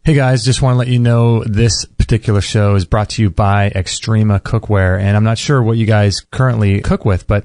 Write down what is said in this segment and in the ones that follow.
Hey guys, just want to let you know this particular show is brought to you by Extrema Cookware, and I'm not sure what you guys currently cook with, but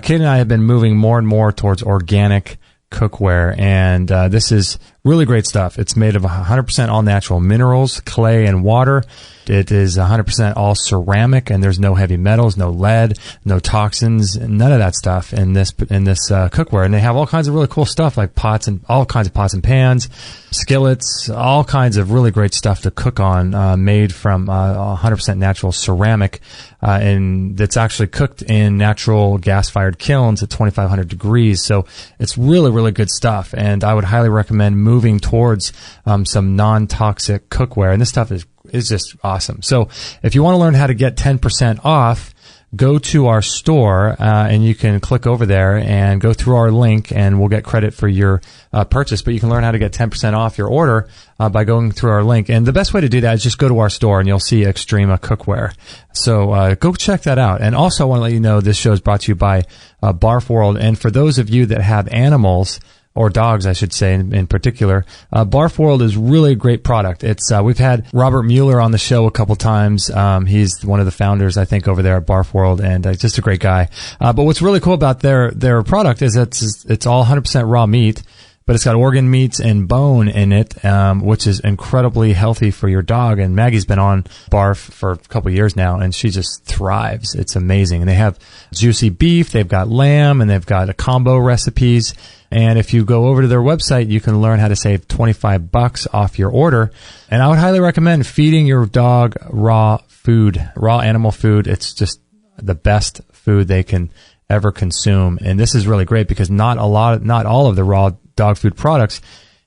Kate and I have been moving more and more towards organic cookware, and this is really great stuff. It's made of 100% all natural minerals, clay, and water. It is 100% all ceramic, and there's no heavy metals, no lead, no toxins, none of that stuff in this cookware. And they have all kinds of really cool stuff like pots and all kinds of pots and pans, skillets, all kinds of really great stuff to cook on, made from 100% natural ceramic, and that's actually cooked in natural gas-fired kilns at 2,500 degrees. So it's really, really good stuff, and I would highly recommend moving towards some non-toxic cookware. And this stuff is just awesome. So if you want to learn how to get 10% off, go to our store, and you can click over there and go through our link, and we'll get credit for your purchase. But you can learn how to get 10% off your order by going through our link. And the best way to do that is just go to our store, and you'll see Extrema Cookware. So go check that out. And also I want to let you know this show is brought to you by Barf World. And for those of you that have animals, or dogs, I should say, in particular, Barf World is really a great product. It's we've had Robert Mueller on the show a couple times. He's one of the founders, I think, over there at Barf World, and just a great guy. But what's really cool about their product is it's all 100% raw meat, but it's got organ meats and bone in it, which is incredibly healthy for your dog. And Maggie's been on Barf for a couple of years now, and she just thrives. It's amazing. And they have juicy beef, they've got lamb, and they've got combo recipes. And if you go over to their website, you can learn how to save $25 off your order. And I would highly recommend feeding your dog raw food, raw animal food. It's just the best food they can ever consume. And this is really great because not all of the raw dog food products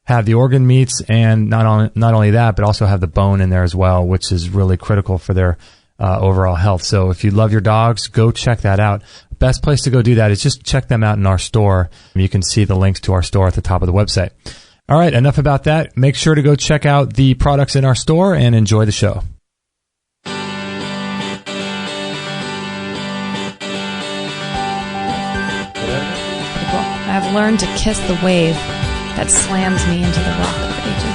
have the organ meats, and not only that, but also have the bone in there as well, which is really critical for their overall health. So if you love your dogs, go check that out. Best place to go do that is just check them out in our store. You can see the links to our store at the top of the website. All right, enough about that. Make sure to go check out the products in our store and enjoy the show. I've learned to kiss the wave that slams me into the rock of ages.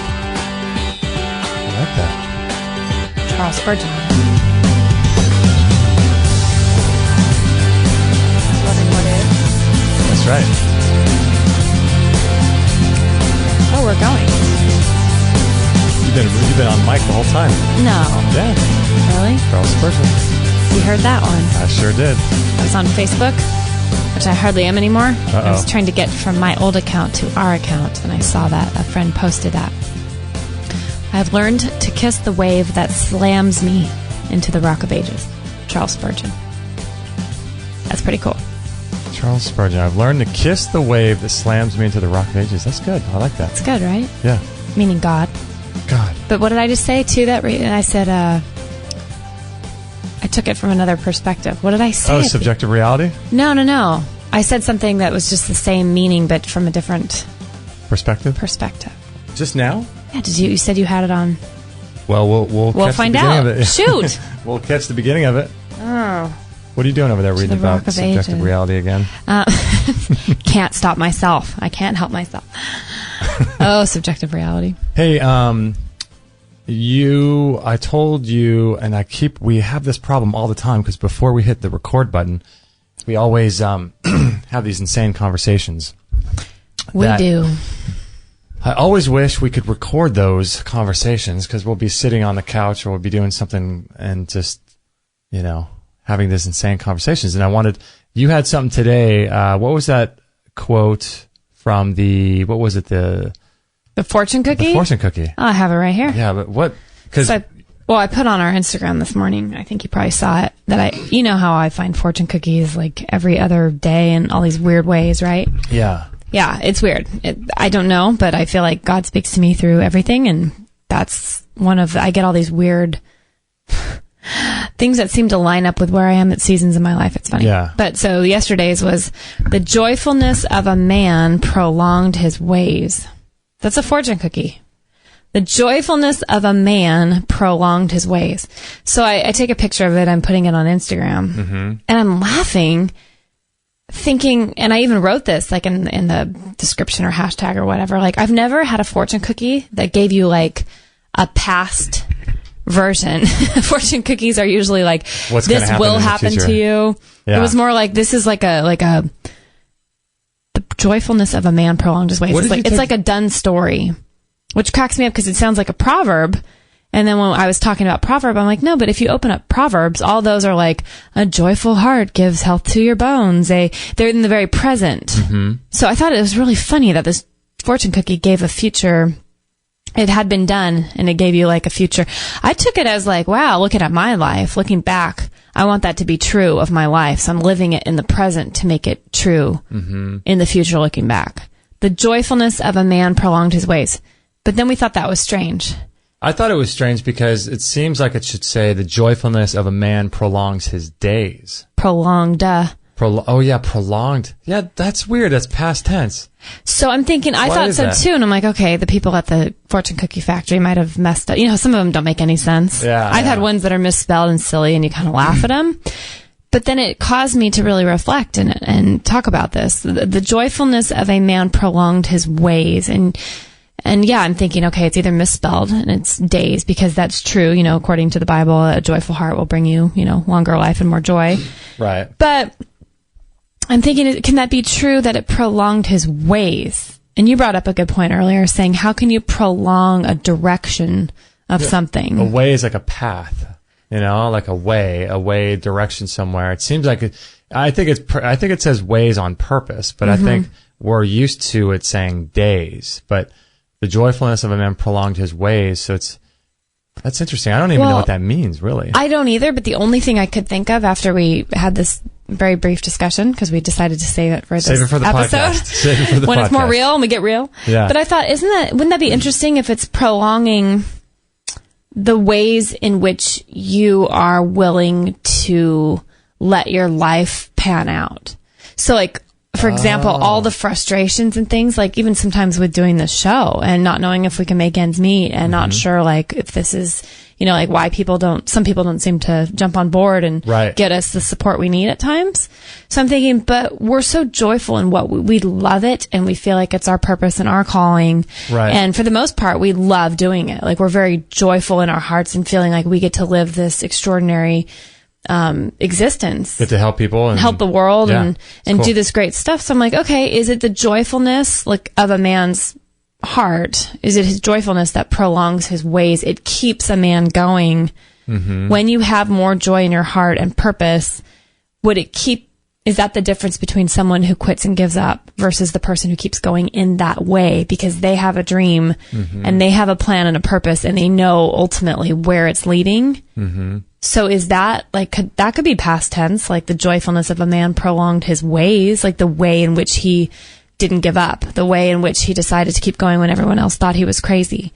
I like that. Charles Spurgeon. That's right. Oh, we're going. You've been on mic the whole time. No. Yeah. Really? Charles Spurgeon. You heard that one. I sure did. I was on Facebook, which I hardly am anymore. Uh-oh. I was trying to get from my old account to our account, and I saw that a friend posted that. I've learned to kiss the wave that slams me into the rock of ages. Charles Spurgeon. That's pretty cool. Charles Spurgeon. I've learned to kiss the wave that slams me into the rock of ages. That's good. I like that. That's good, right? Yeah. Meaning God. God. But what did I just say to that? I said, I took it from another perspective. What did I say? Oh, subjective reality? No. I said something that was just the same meaning, but from a different perspective. Just now? Yeah. You said you had it on. Well, we'll catch find the beginning out. of it. Shoot. We'll catch the beginning of it. Oh. What are you doing over there reading about subjective reality again? Can't stop myself. I can't help myself. Oh, subjective reality. Hey, I told you, and we have this problem all the time because before we hit the record button, we always have these insane conversations. We do. I always wish we could record those conversations because we'll be sitting on the couch or we'll be doing something and just, having these insane conversations. And you had something today. What was that quote from the fortune cookie? The fortune cookie. Oh, I have it right here. Yeah, but what? I put on our Instagram this morning. I think you probably saw it. You know how I find fortune cookies like every other day in all these weird ways, right? Yeah. Yeah, it's weird. I don't know, but I feel like God speaks to me through everything, and that's I get all these weird things that seem to line up with where I am at seasons in my life. It's funny. Yeah. But so yesterday's was the joyfulness of a man prolonged his ways. That's a fortune cookie. The joyfulness of a man prolonged his ways. So I take a picture of it. I'm putting it on Instagram, and I'm laughing, thinking, and I even wrote this like in the description or hashtag or whatever. Like, I've never had a fortune cookie that gave you like a past version. Fortune cookies are usually like, What's this will happen to you. Yeah. It was more like, this is like the joyfulness of a man prolonged his ways. It's like a done story, which cracks me up because it sounds like a proverb. And then when I was talking about proverb, I'm like, no, but if you open up Proverbs, all those are like, a joyful heart gives health to your bones. They're in the very present. Mm-hmm. So I thought it was really funny that this fortune cookie gave a future. It had been done and it gave you like a future. I took it as like, wow, looking at my life, looking back, I want that to be true of my life. So I'm living it in the present to make it true in the future looking back. The joyfulness of a man prolonged his ways. But then we thought that was strange. I thought it was strange because it seems like it should say the joyfulness of a man prolongs his days. Prolonged. Prolonged. Yeah, that's weird. That's past tense. So I'm thinking, I thought so too, and I'm like, okay, the people at the fortune cookie factory might have messed up. You know, some of them don't make any sense. Yeah, I've had ones that are misspelled and silly, and you kind of laugh at them. But then it caused me to really reflect and talk about this. The joyfulness of a man prolonged his ways, and yeah, I'm thinking, okay, it's either misspelled and it's days, because that's true. You know, according to the Bible, a joyful heart will bring you, longer life and more joy. Right. But I'm thinking, can that be true that it prolonged his ways? And you brought up a good point earlier saying, how can you prolong a direction of something? A way is like a path, like a way direction somewhere. It seems like I think it says ways on purpose, but I think we're used to it saying days, but the joyfulness of a man prolonged his ways. So that's interesting. I don't even know what that means, really. I don't either, but the only thing I could think of after we had this very brief discussion, because we decided to save it for this episode. Podcast. Save it for the when podcast. It's more real and we get real. Yeah. But I thought, wouldn't that be interesting if it's prolonging the ways in which you are willing to let your life pan out? So like, for example, all the frustrations and things, like even sometimes with doing this show and not knowing if we can make ends meet and not sure like if this is, like why some people don't seem to jump on board and get us the support we need at times. So I'm thinking, but we're so joyful in what we love it and we feel like it's our purpose and our calling. Right. And for the most part, we love doing it. Like we're very joyful in our hearts and feeling like we get to live this extraordinary existence. Get to help people and help the world and cool. do this great stuff. So I'm like, okay, is it the joyfulness like of a man's heart? Is it his joyfulness that prolongs his ways? It keeps a man going. When you have more joy in your heart and purpose, is that the difference between someone who quits and gives up versus the person who keeps going in that way because they have a dream and they have a plan and a purpose and they know ultimately where it's leading? So is that that could be past tense, like the joyfulness of a man prolonged his ways, like the way in which he didn't give up, the way in which he decided to keep going when everyone else thought he was crazy.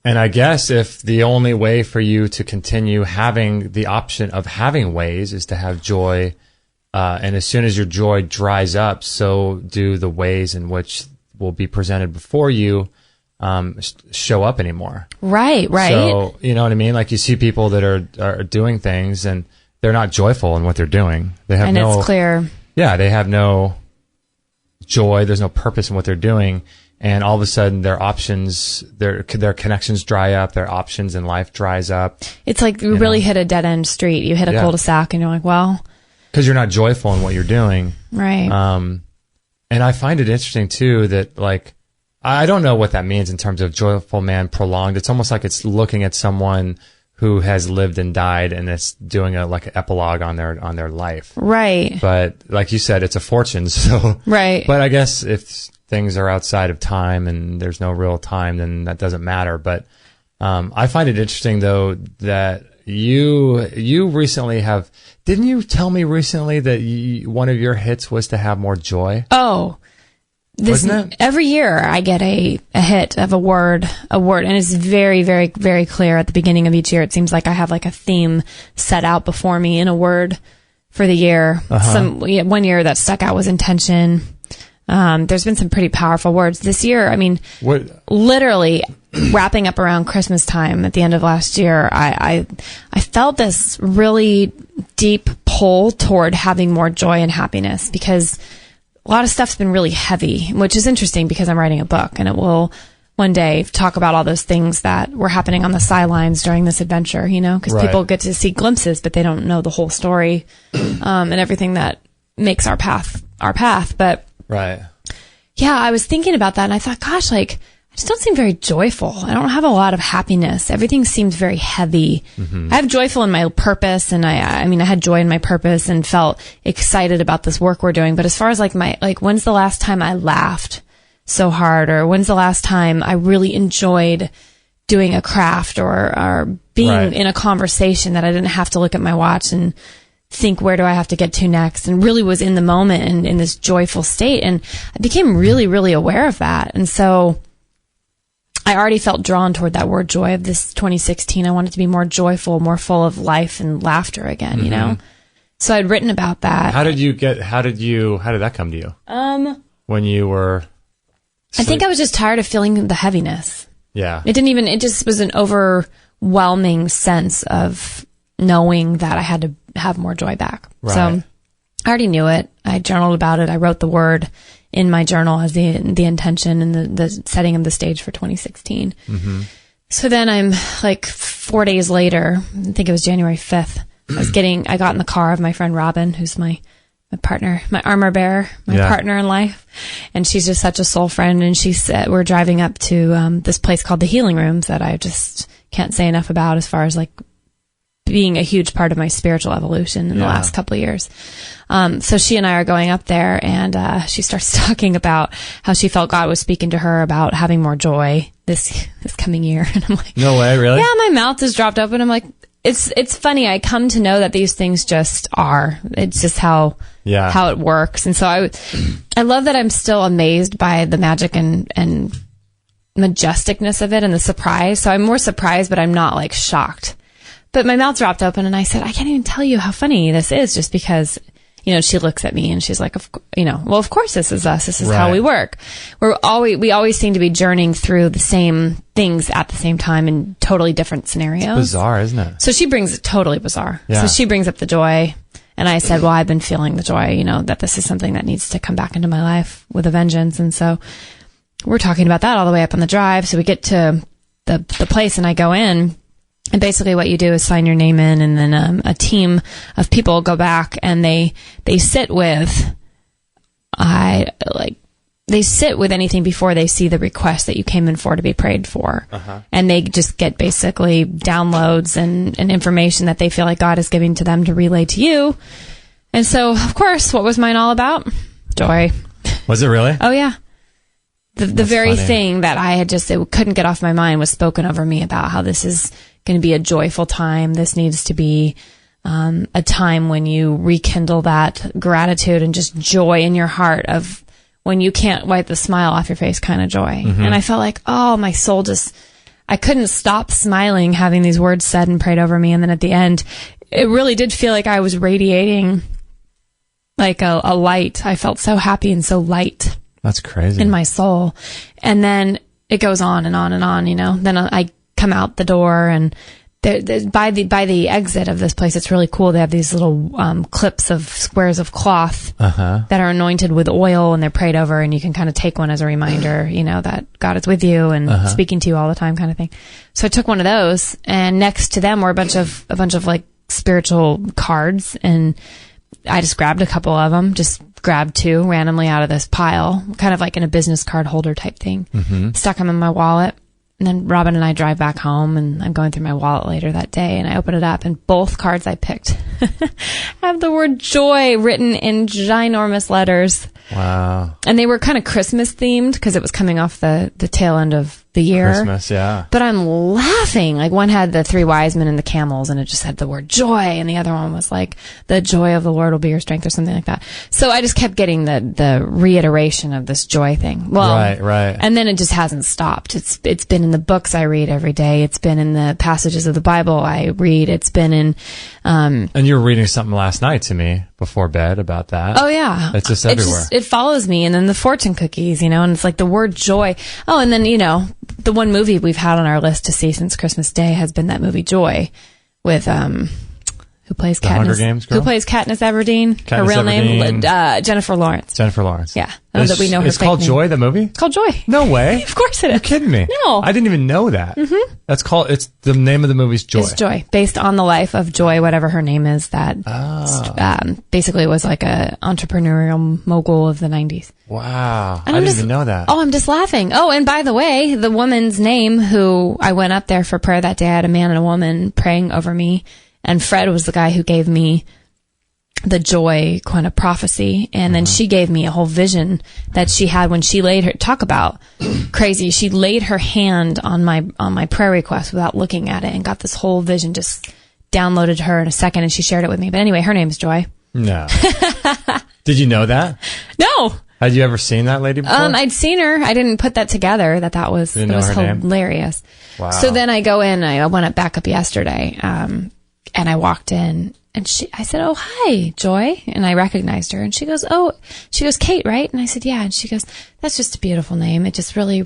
And I guess if the only way for you to continue having the option of having ways is to have joy, and as soon as your joy dries up, so do the ways in which will be presented before you show up anymore. Right. So, you know what I mean? Like you see people that are doing things and they're not joyful in what they're doing. They have it's clear. Yeah, they have no joy. There's no purpose in what they're doing. And all of a sudden their options, their connections dry up, their options in life dries up. It's like you really hit a dead end street. You hit a cul-de-sac and you're like, well, because you're not joyful in what you're doing. Right. And I find it interesting too that like, I don't know what that means in terms of joyful man prolonged. It's almost like it's looking at someone who has lived and died and it's doing an epilogue on their life. Right. But like you said, it's a fortune. So, right. But I guess if things are outside of time and there's no real time, then that doesn't matter. But, I find it interesting though that you recently didn't you tell me recently that one of your hits was to have more joy? Oh, wasn't it? Every year I get a hit of a word, and it's very, very, very clear at the beginning of each year. It seems like I have like a theme set out before me in a word for the year. One year that stuck out was intention. There's been some pretty powerful words this year. I mean, literally wrapping up around Christmas time at the end of last year, I felt this really deep pull toward having more joy and happiness because a lot of stuff's been really heavy, which is interesting because I'm writing a book and it will one day talk about all those things that were happening on the sidelines during this adventure, because people get to see glimpses, but they don't know the whole story, and everything that makes our path. But yeah, I was thinking about that and I thought, gosh, I just don't seem very joyful. I don't have a lot of happiness. Everything seems very heavy. I have joyful in my purpose, and I had joy in my purpose and felt excited about this work we're doing. But as far as when's the last time I laughed so hard, or when's the last time I really enjoyed doing a craft or being in a conversation that I didn't have to look at my watch and think, where do I have to get to next, and really was in the moment and in this joyful state. And I became really, really aware of that. And so I already felt drawn toward that word joy of this 2016. I wanted to be more joyful, more full of life and laughter again, So I'd written about that. How did that come to you? When you were... I think I was just tired of feeling the heaviness. Yeah. It just was an overwhelming sense of knowing that I had to have more joy back. Right. So I already knew it. I journaled about it. I wrote the word in my journal as the intention and the setting of the stage for 2016. So then I'm 4 days later, I think it was January 5th, I got in the car of my friend Robin, who's my partner, my armor bearer, my partner in life. And she's just such a soul friend. And she said, we're driving up to this place called the Healing Rooms that I just can't say enough about, as far as being a huge part of my spiritual evolution in the last couple of years. So she and I are going up there, and she starts talking about how she felt God was speaking to her about having more joy this coming year. And I'm like, no way, really? Yeah, my mouth is dropped open. I'm like, it's funny. I come to know that these things just are. It's just how it works. And so I love that I'm still amazed by the magic and majesticness of it and the surprise. So I'm more surprised, but I'm not shocked. But my mouth dropped open, and I said, I can't even tell you how funny this is, just because, she looks at me and she's like, well, of course this is us. This is how we work. We always seem to be journeying through the same things at the same time in totally different scenarios. It's bizarre, isn't it? So she brings it totally bizarre. Yeah. So she brings up the joy, and I said, well, I've been feeling the joy, that this is something that needs to come back into my life with a vengeance. And so we're talking about that all the way up on the drive. So we get to the place, and I go in. And basically what you do is sign your name in, and then a team of people go back and they sit with anything before they see the request that you came in for to be prayed for. And they just get basically downloads and information that they feel like God is giving to them to relay to you. And so, of course, what was mine all about? Joy. Was it really? Oh, yeah. The very thing that I had it couldn't get off my mind was spoken over me about how this is going to be a joyful time. This needs to be a time when you rekindle that gratitude and just joy in your heart of when you can't wipe the smile off your face kind of joy. And I felt like, my soul I couldn't stop smiling having these words said and prayed over me. And then at the end, it really did feel like I was radiating like a light. I felt so happy and so light. That's crazy. In my soul. And then it goes on and on and on, Then I come out the door, and by the exit of this place, it's really cool. They have these little clips of squares of cloth that are anointed with oil, and they're prayed over, and you can kind of take one as a reminder, that God is with you and speaking to you all the time, kind of thing. So I took one of those, and next to them were a bunch of spiritual cards, and I just grabbed a couple of them, just grabbed two randomly out of this pile, kind of like in a business card holder type thing, stuck them in my wallet. And then Robin and I drive back home, and I'm going through my wallet later that day, and I open it up, and both cards I picked have the word joy written in ginormous letters. Wow. And they were kind of Christmas themed because it was coming off the tail end of the year. Christmas, yeah. But I'm laughing. One had the 3 wise men and the camels, and it just had the word joy, and the other one was the joy of the Lord will be your strength, or something like that. So I just kept getting the reiteration of this joy thing. Well, right. And then it just hasn't stopped. It's been in the books I read every day. It's been in the passages of the Bible I read. It's been in and you were reading something last night to me before bed about that. Oh yeah. It's just everywhere. It follows me. And then the fortune cookies, and it's the word joy. Oh, and then, the one movie we've had on our list to see since Christmas Day has been that movie Joy with, who who plays Hunger Katniss. Games girl? Who plays Katniss Everdeen? Her real name, Jennifer Lawrence. Jennifer Lawrence. Yeah. That we know her It's called name. Joy, the movie? It's called Joy. No way. Of course it is. You're kidding me. No. I didn't even know that. Mm-hmm. It's the name of the movie's Joy. It's Joy, based on the life of Joy, whatever her name is, that basically was like a entrepreneurial mogul of the 90s. Wow. I didn't even know that. Oh, I'm just laughing. Oh, and by the way, the woman's name who I went up there for prayer that day, I had a man and a woman praying over me. And Fred was the guy who gave me the joy kind of prophecy. And then she gave me a whole vision that she had when she laid her, talk about crazy. She laid her hand on my prayer request without looking at it and got this whole vision just downloaded to her in a second, and she shared it with me. But anyway, her name's Joy. No. Did you know that? No. Had you ever seen that lady before? I'd seen her. I didn't put that together. That was hilarious. Wow. So then I go in. I went back up yesterday, and I walked in, and I said, "Oh, hi, Joy," and I recognized her, and she goes, "Kate, right?" And I said, "Yeah," and she goes, "That's just a beautiful name. It just really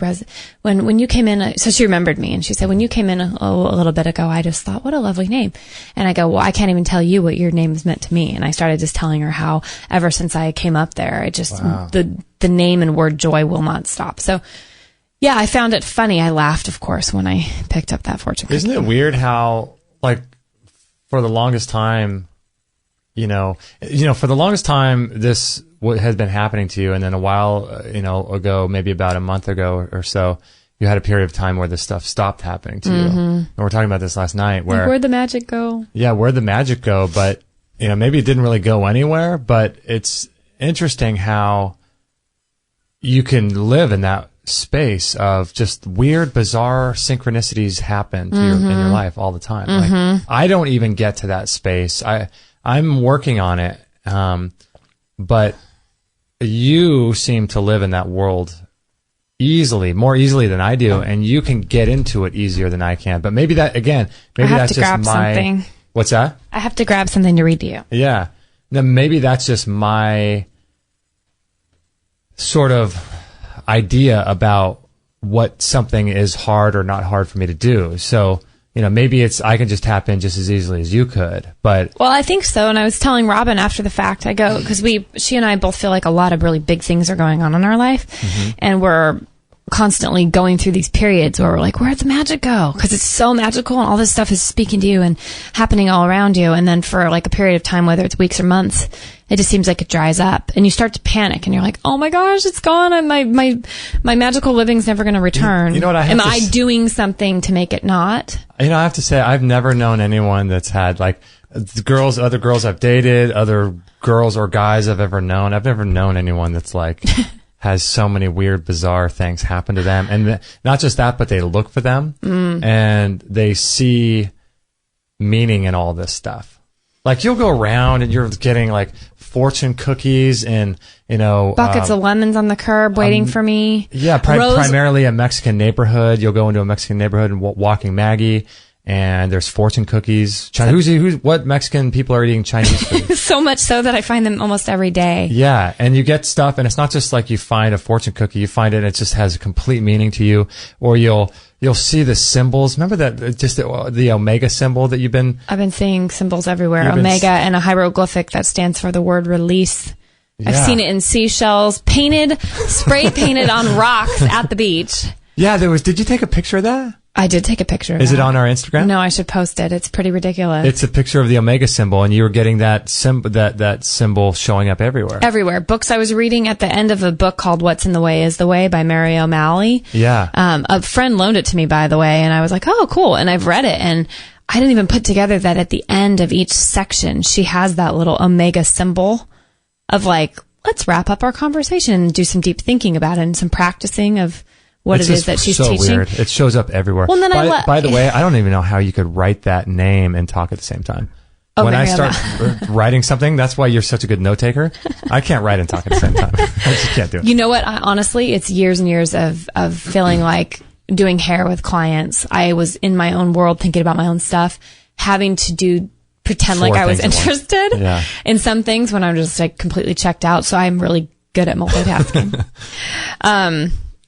when you came in." So she remembered me, and she said, "When you came in a little bit ago, I just thought, what a lovely name." And I go, "Well, I can't even tell you what your name has meant to me." And I started just telling her how ever since I came up there, it just the name and word Joy will not stop. So. Yeah, I found it funny. I laughed, of course, when I picked up that fortune cookie. Isn't it weird how, like, for the longest time, for the longest time, this has been happening to you, and then a while, ago, maybe about a month ago or so, you had a period of time where this stuff stopped happening to you. And we're talking about this last night. Where'd the magic go? Yeah, where'd the magic go? But, maybe it didn't really go anywhere, but it's interesting how you can live in that space of just weird, bizarre synchronicities happen to in your life all the time. Like, I don't even get to that space. I'm working on it. But you seem to live in that world more easily than I do, and you can get into it easier than I can. But maybe that's just something. What's that? I have to grab something to read to you. Yeah. Then maybe that's just my sort of idea about what something is hard or not hard for me to do. So, maybe I can just tap in just as easily as you could, but. Well, I think so. And I was telling Robin after the fact, because she and I both feel like a lot of really big things are going on in our life, and we're constantly going through these periods where we're like, where'd the magic go? Because it's so magical and all this stuff is speaking to you and happening all around you. And then for like a period of time, whether it's weeks or months, it just seems like it dries up and you start to panic and you're like, oh my gosh, it's gone. And my magical living's never going to return. You know what Am I doing something to make it not? I have to say, I've never known anyone that's had like other girls I've dated, other girls or guys I've ever known. I've never known anyone that's like, has so many weird, bizarre things happen to them. And not just that, but they look for them and they see meaning in all this stuff. Like you'll go around and you're getting like fortune cookies and, buckets of lemons on the curb waiting for me. Yeah. Primarily a Mexican neighborhood. You'll go into a Mexican neighborhood and walking Maggie. And there's fortune cookies. What Mexican people are eating Chinese food? So much so that I find them almost every day. Yeah. And you get stuff, and it's not just like you find a fortune cookie, you find it and it just has a complete meaning to you. Or you'll see the symbols. Remember that, just the Omega symbol that I've been seeing symbols everywhere. Omega and a hieroglyphic that stands for the word release. Yeah. I've seen it in seashells, spray painted on rocks at the beach. Yeah, did you take a picture of that? I did take a picture of Is it on our Instagram? No, I should post it. It's pretty ridiculous. It's a picture of the Omega symbol, and you were getting that symbol showing up everywhere. Everywhere. Books I was reading at the end of a book called What's in the Way is the Way by Mary O'Malley. Yeah. A friend loaned it to me, by the way, and I was like, oh, cool. And I've read it, and I didn't even put together that at the end of each section, she has that little Omega symbol of like, let's wrap up our conversation and do some deep thinking about it and some practicing of what it is that she's so teaching. Weird. It shows up everywhere. Well, then by the way, I don't even know how you could write that name and talk at the same time. When I start writing something, that's why you're such a good note taker. I can't write and talk at the same time. I just can't do it. You know what? Honestly, it's years and years of feeling like doing hair with clients. I was in my own world thinking about my own stuff, having to pretend like I was interested in some things when I'm just like completely checked out. So I'm really good at multitasking.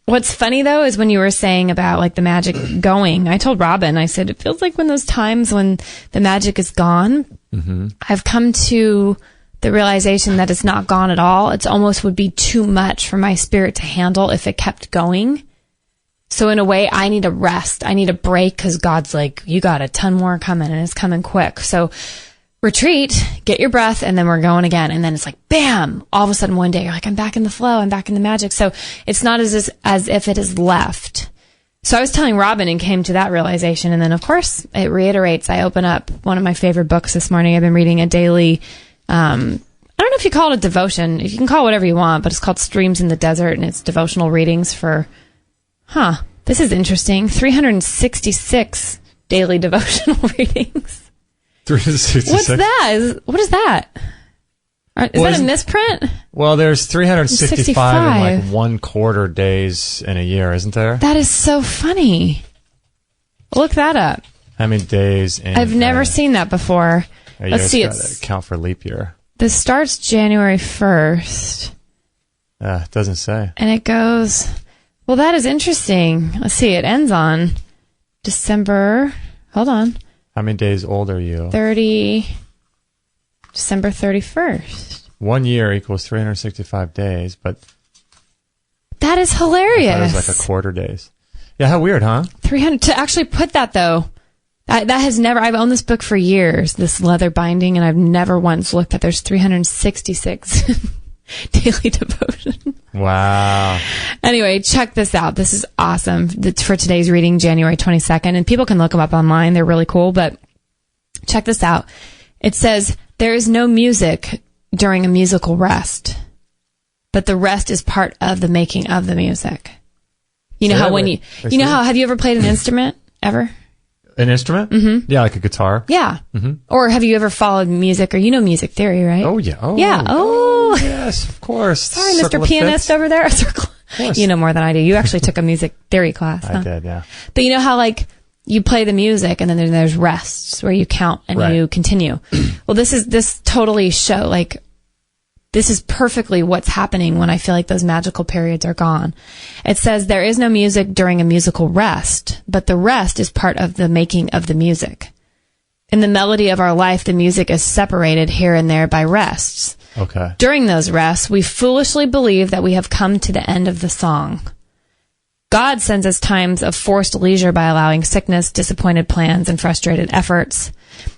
What's funny though is when you were saying about like the magic going, I told Robin, I said, it feels like when those times when the magic is gone, I've come to the realization that it's not gone at all. It's almost would be too much for my spirit to handle if it kept going. So in a way, I need a rest. I need a break because God's like, you got a ton more coming and it's coming quick. So retreat, get your breath, and then we're going again. And then it's like, bam, all of a sudden one day you're like, I'm back in the flow. I'm back in the magic. So it's not as if it is left. So I was telling Robin and came to that realization. And then of course it reiterates. I open up one of my favorite books this morning. I've been reading a daily, I don't know if you call it a devotion. You can call it whatever you want, but it's called Streams in the Desert, and it's devotional readings for, this is interesting. 366 daily devotional readings. 366. What's that? What is that? Is that a misprint? Well, there's 365 65. in like 1/4 days in a year, isn't there? That is so funny. Look that up. How many days in I've never seen that before. Let's see. It's count for leap year. This starts January 1st. It doesn't say. And it goes, well, that is interesting. Let's see. It ends on December. Hold on. How many days old are you? December 31st. 1 year equals 365 days, but that is hilarious. That was like 1/4 days. Yeah, how weird, huh? 300 to actually put that though. That has never. I've owned this book for years, this leather binding, and I've never once looked at. There's 366 daily devotion. Wow. Anyway, check this out. This is awesome. For today's reading, January 22nd, and people can look them up online. They're really cool. But check this out. It says there is no music during a musical rest, but the rest is part of the making of the music. You know how when you know how, have you ever played an instrument ever? An instrument? Mm-hmm. Yeah, like a guitar. Yeah. Mm-hmm. Or have you ever followed music, or you know music theory, right? Oh, yeah. Oh, yeah. Oh. Yes, of course. Sorry, Mr. Pianist over there. You know more than I do. You actually took a music theory class. I did, yeah. But you know how, like, you play the music and then there's rests where you count and you continue. Well, this totally show, like, this is perfectly what's happening when I feel like those magical periods are gone. It says there is no music during a musical rest, but the rest is part of the making of the music. In the melody of our life, the music is separated here and there by rests. Okay. During those rests, we foolishly believe that we have come to the end of the song. God sends us times of forced leisure by allowing sickness, disappointed plans, and frustrated efforts.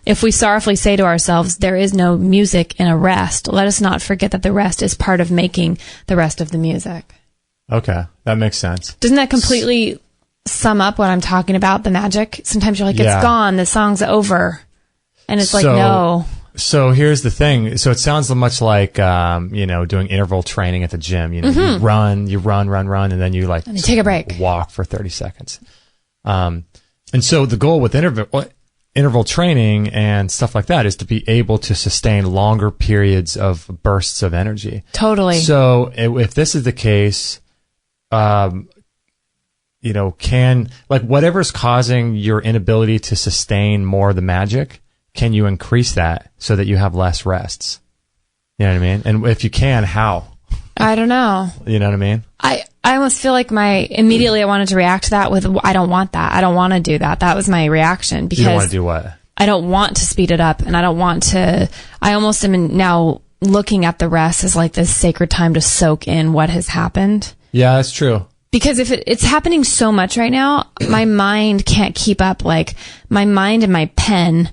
If we sorrowfully say to ourselves, there is no music in a rest, let us not forget that the rest is part of making the rest of the music. Okay, that makes sense. Doesn't that completely sum up what I'm talking about, the magic? Sometimes you're like, it's gone, the song's over. And it's like, no. So here's the thing. So it sounds much like, doing interval training at the gym. You know, you run, and then you and you take a break, walk for 30 seconds. And so the goal with interval training and stuff like that is to be able to sustain longer periods of bursts of energy. Totally. So if this is the case, whatever's causing your inability to sustain more of the magic, can you increase that so that you have less rests? You know what I mean? And if you can, how? I don't know. You know what I mean? I almost feel like immediately I wanted to react to that with, I don't want that. I don't want to do that. That was my reaction. Because you don't want to do what? I don't want to speed it up, and I don't want to, I almost am now looking at the rest as like this sacred time to soak in what has happened. Yeah, that's true. Because if it's happening so much right now, my mind can't keep up. Like, my mind and my pen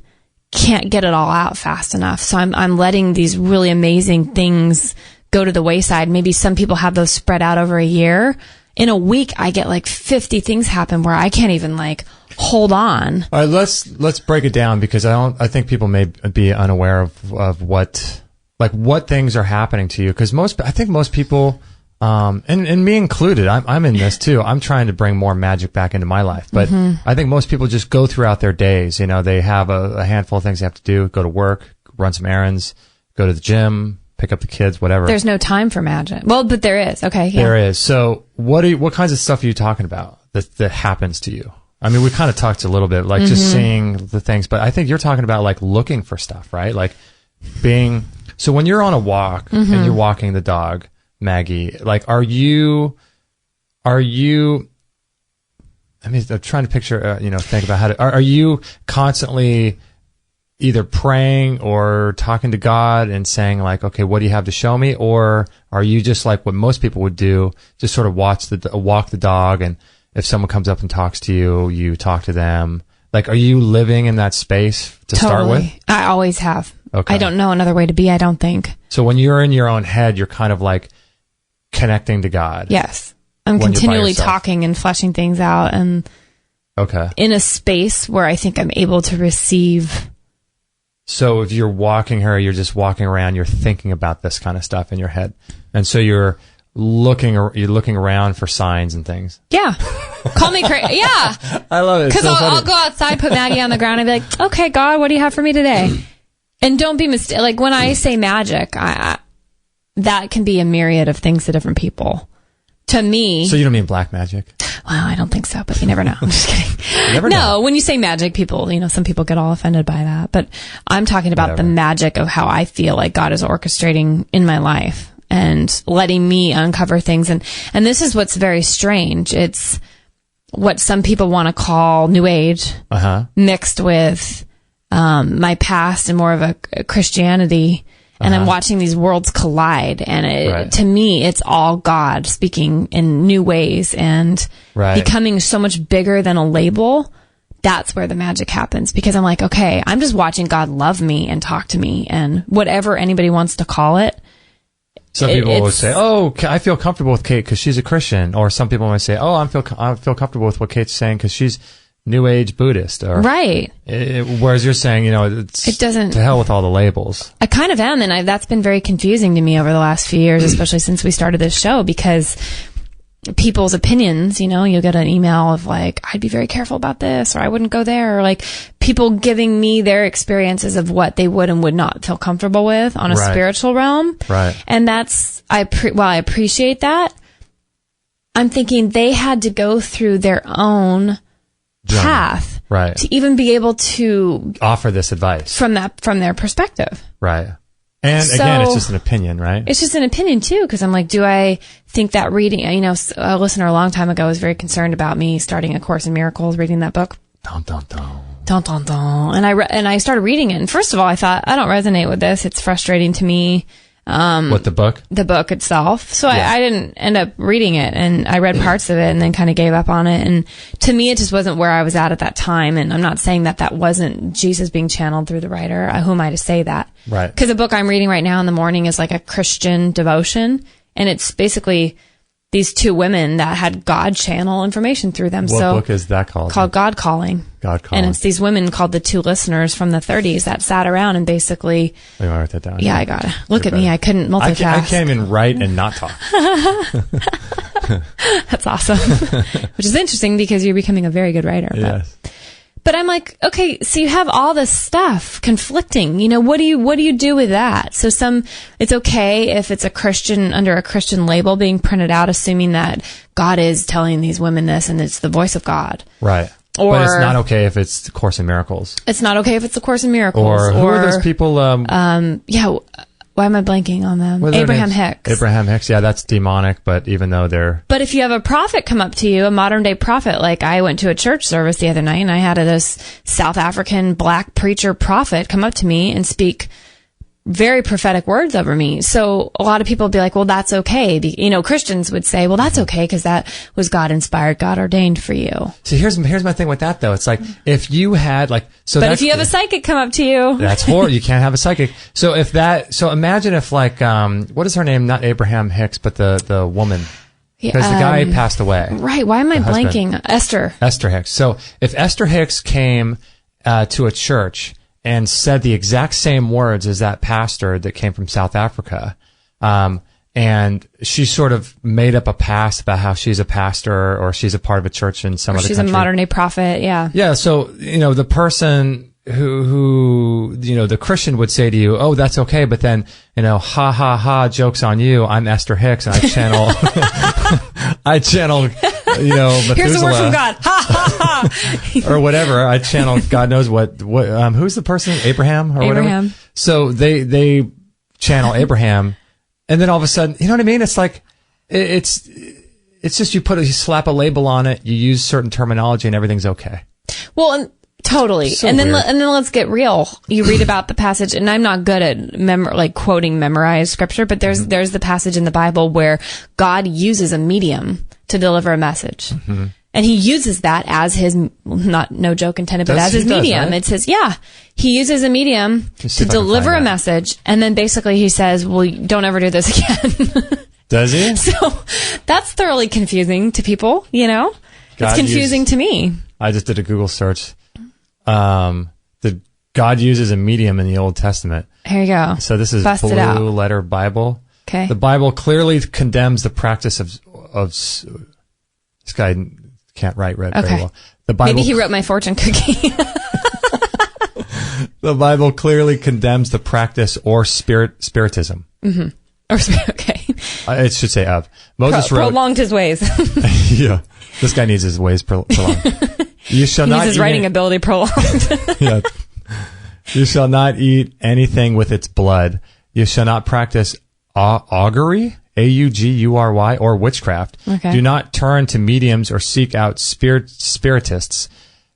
can't get it all out fast enough. So I'm letting these really amazing things go to the wayside. Maybe some people have those spread out over a year. In a week, I get like 50 things happen where I can't even like hold on. All right, let's break it down, because I think people may be unaware of what things are happening to you. Because I think most people, and me included, I'm in this too. I'm trying to bring more magic back into my life, but I think most people just go throughout their days. You know, they have a handful of things they have to do: go to work, run some errands, go to the gym, pick up the kids, whatever. There's no time for magic. Well, but there is. Okay, yeah. There is. So what kinds of stuff are you talking about that happens to you? I mean, we kind of talked a little bit, like just seeing the things, but I think you're talking about like looking for stuff, right? Like so when you're on a walk and you're walking the dog, Maggie, like, are you, I mean, I'm trying to picture, think about are you constantly either praying or talking to God and saying like, okay, what do you have to show me? Or are you just like what most people would do, just sort of walk the dog, and if someone comes up and talks to you, you talk to them? Like, are you living in that space to start with? I always have. Okay. I don't know another way to be, I don't think. So when you're in your own head, you're kind of like connecting to God. Yes. I'm continually talking and fleshing things out, and in a space where I think I'm able to receive. So if you're walking her, you're just walking around, you're thinking about this kind of stuff in your head. And so you're looking around for signs and things. Yeah. Call me crazy. Yeah. I love it. Because I'll go outside, put Maggie on the ground, and be like, okay, God, what do you have for me today? And don't be mistaken. Like, when I say magic, that can be a myriad of things to different people. To me. So you don't mean black magic? Well, I don't think so, but you never know. I'm just kidding. You never know. No, when you say magic, people, some people get all offended by that. But I'm talking about the magic of how I feel like God is orchestrating in my life and letting me uncover things. And this is what's very strange. It's what some people want to call New Age mixed with my past and more of a Christianity. And I'm watching these worlds collide, and to me, it's all God speaking in new ways and becoming so much bigger than a label. That's where the magic happens, because I'm like, okay, I'm just watching God love me and talk to me, and whatever anybody wants to call it. Some people would say, "Oh, I feel comfortable with Kate because she's a Christian," or some people might say, "Oh, I feel comfortable with what Kate's saying because she's New Age Buddhist," or whereas you're saying, it doesn't, to hell with all the labels. I kind of am, and that's been very confusing to me over the last few years, especially since we started this show, because people's opinions, you'll get an email of like, I'd be very careful about this, or I wouldn't go there, or like people giving me their experiences of what they would and would not feel comfortable with on a spiritual realm. Right. And that's, while I appreciate that, I'm thinking they had to go through their own path to even be able to offer this advice from their perspective. Right. And again, it's just an opinion, right? It's just an opinion too, because I'm like, do I think that reading, a listener a long time ago was very concerned about me starting A Course in Miracles, reading that book. Dun, dun, dun. Dun, dun, dun. And I started reading it, and first of all, I thought, I don't resonate with this. It's frustrating to me. What, the book? The book itself. So I didn't end up reading it, and I read parts of it and then kind of gave up on it. And to me, it just wasn't where I was at that time. And I'm not saying that wasn't Jesus being channeled through the writer. Who am I to say that? Right. Because the book I'm reading right now in the morning is like a Christian devotion, and it's basically these two women that had God channel information through them. What book is that called? Called God Calling. God Calling. And it's these women called the Two Listeners from the 30s that sat around and basically... You want to write that down? Yeah, I got it. Look at me. I couldn't multitask. I can't even write and not talk. That's awesome. Which is interesting because you're becoming a very good writer. Yes. But I'm like, okay, so you have all this stuff conflicting. What do you do with that? So it's okay if it's a Christian under a Christian label being printed out, assuming that God is telling these women this and it's the voice of God. Right. But it's not okay if it's the Course in Miracles. It's not okay if it's the Course in Miracles. Or who are those people? Why am I blanking on them? Abraham Hicks. Abraham Hicks, yeah, that's demonic, but even though they're... But if you have a prophet come up to you, a modern day prophet, like I went to a church service the other night and I had this South African black preacher prophet come up to me and speak very prophetic words over me. So a lot of people would be like, well, that's okay. Christians would say, well, that's okay because that was God inspired, God ordained for you. So here's my thing with that though. It's like, if you had but if you have a psychic come up to you. That's horrible. You can't have a psychic. So imagine if like, what is her name? Not Abraham Hicks, but the woman. Because the guy passed away. Right. Why am I blanking? Esther Hicks. So if Esther Hicks came to a church and said the exact same words as that pastor that came from South Africa, and she sort of made up a past about how she's a pastor or she's a part of a church in some other country. She's a modern day prophet, yeah. Yeah, so, the person who the Christian would say to you, oh, that's okay, but then, ha ha ha, joke's on you, I'm Esther Hicks, and I channel, Methuselah. Here's a word from God, ha ha ha. Or whatever, I channel God knows what, who's the person? Abraham or whatever? So they channel Abraham, and then all of a sudden, you know what I mean? It's like, it's just you slap a label on it, you use certain terminology, and everything's okay. Well, Totally. So and then weird. and then let's get real. You read about the passage, and I'm not good at quoting memorized scripture, but there's the passage in the Bible where God uses a medium to deliver a message. Mm-hmm. And he uses that as his, no joke intended, but as his medium. Right? It says, he uses a medium to deliver a message, and then basically he says, well, don't ever do this again. Does he? So that's thoroughly confusing to people, It's confusing to me. I just did a Google search. God uses a medium in the Old Testament. Here you go. So this is Blue Letter Bible. Okay. The Bible clearly condemns the practice of this guy can't write very well. The Bible, maybe he wrote my fortune cookie. The Bible clearly condemns the practice or spiritism. Mm-hmm. Or okay. It should say of. Moses wrote, prolonged his ways. Yeah. This guy needs his ways prolonged. You shall not his writing ability prolonged. Yeah. You shall not eat anything with its blood. You shall not practice augury, Augury, or witchcraft. Okay. Do not turn to mediums or seek out spiritists,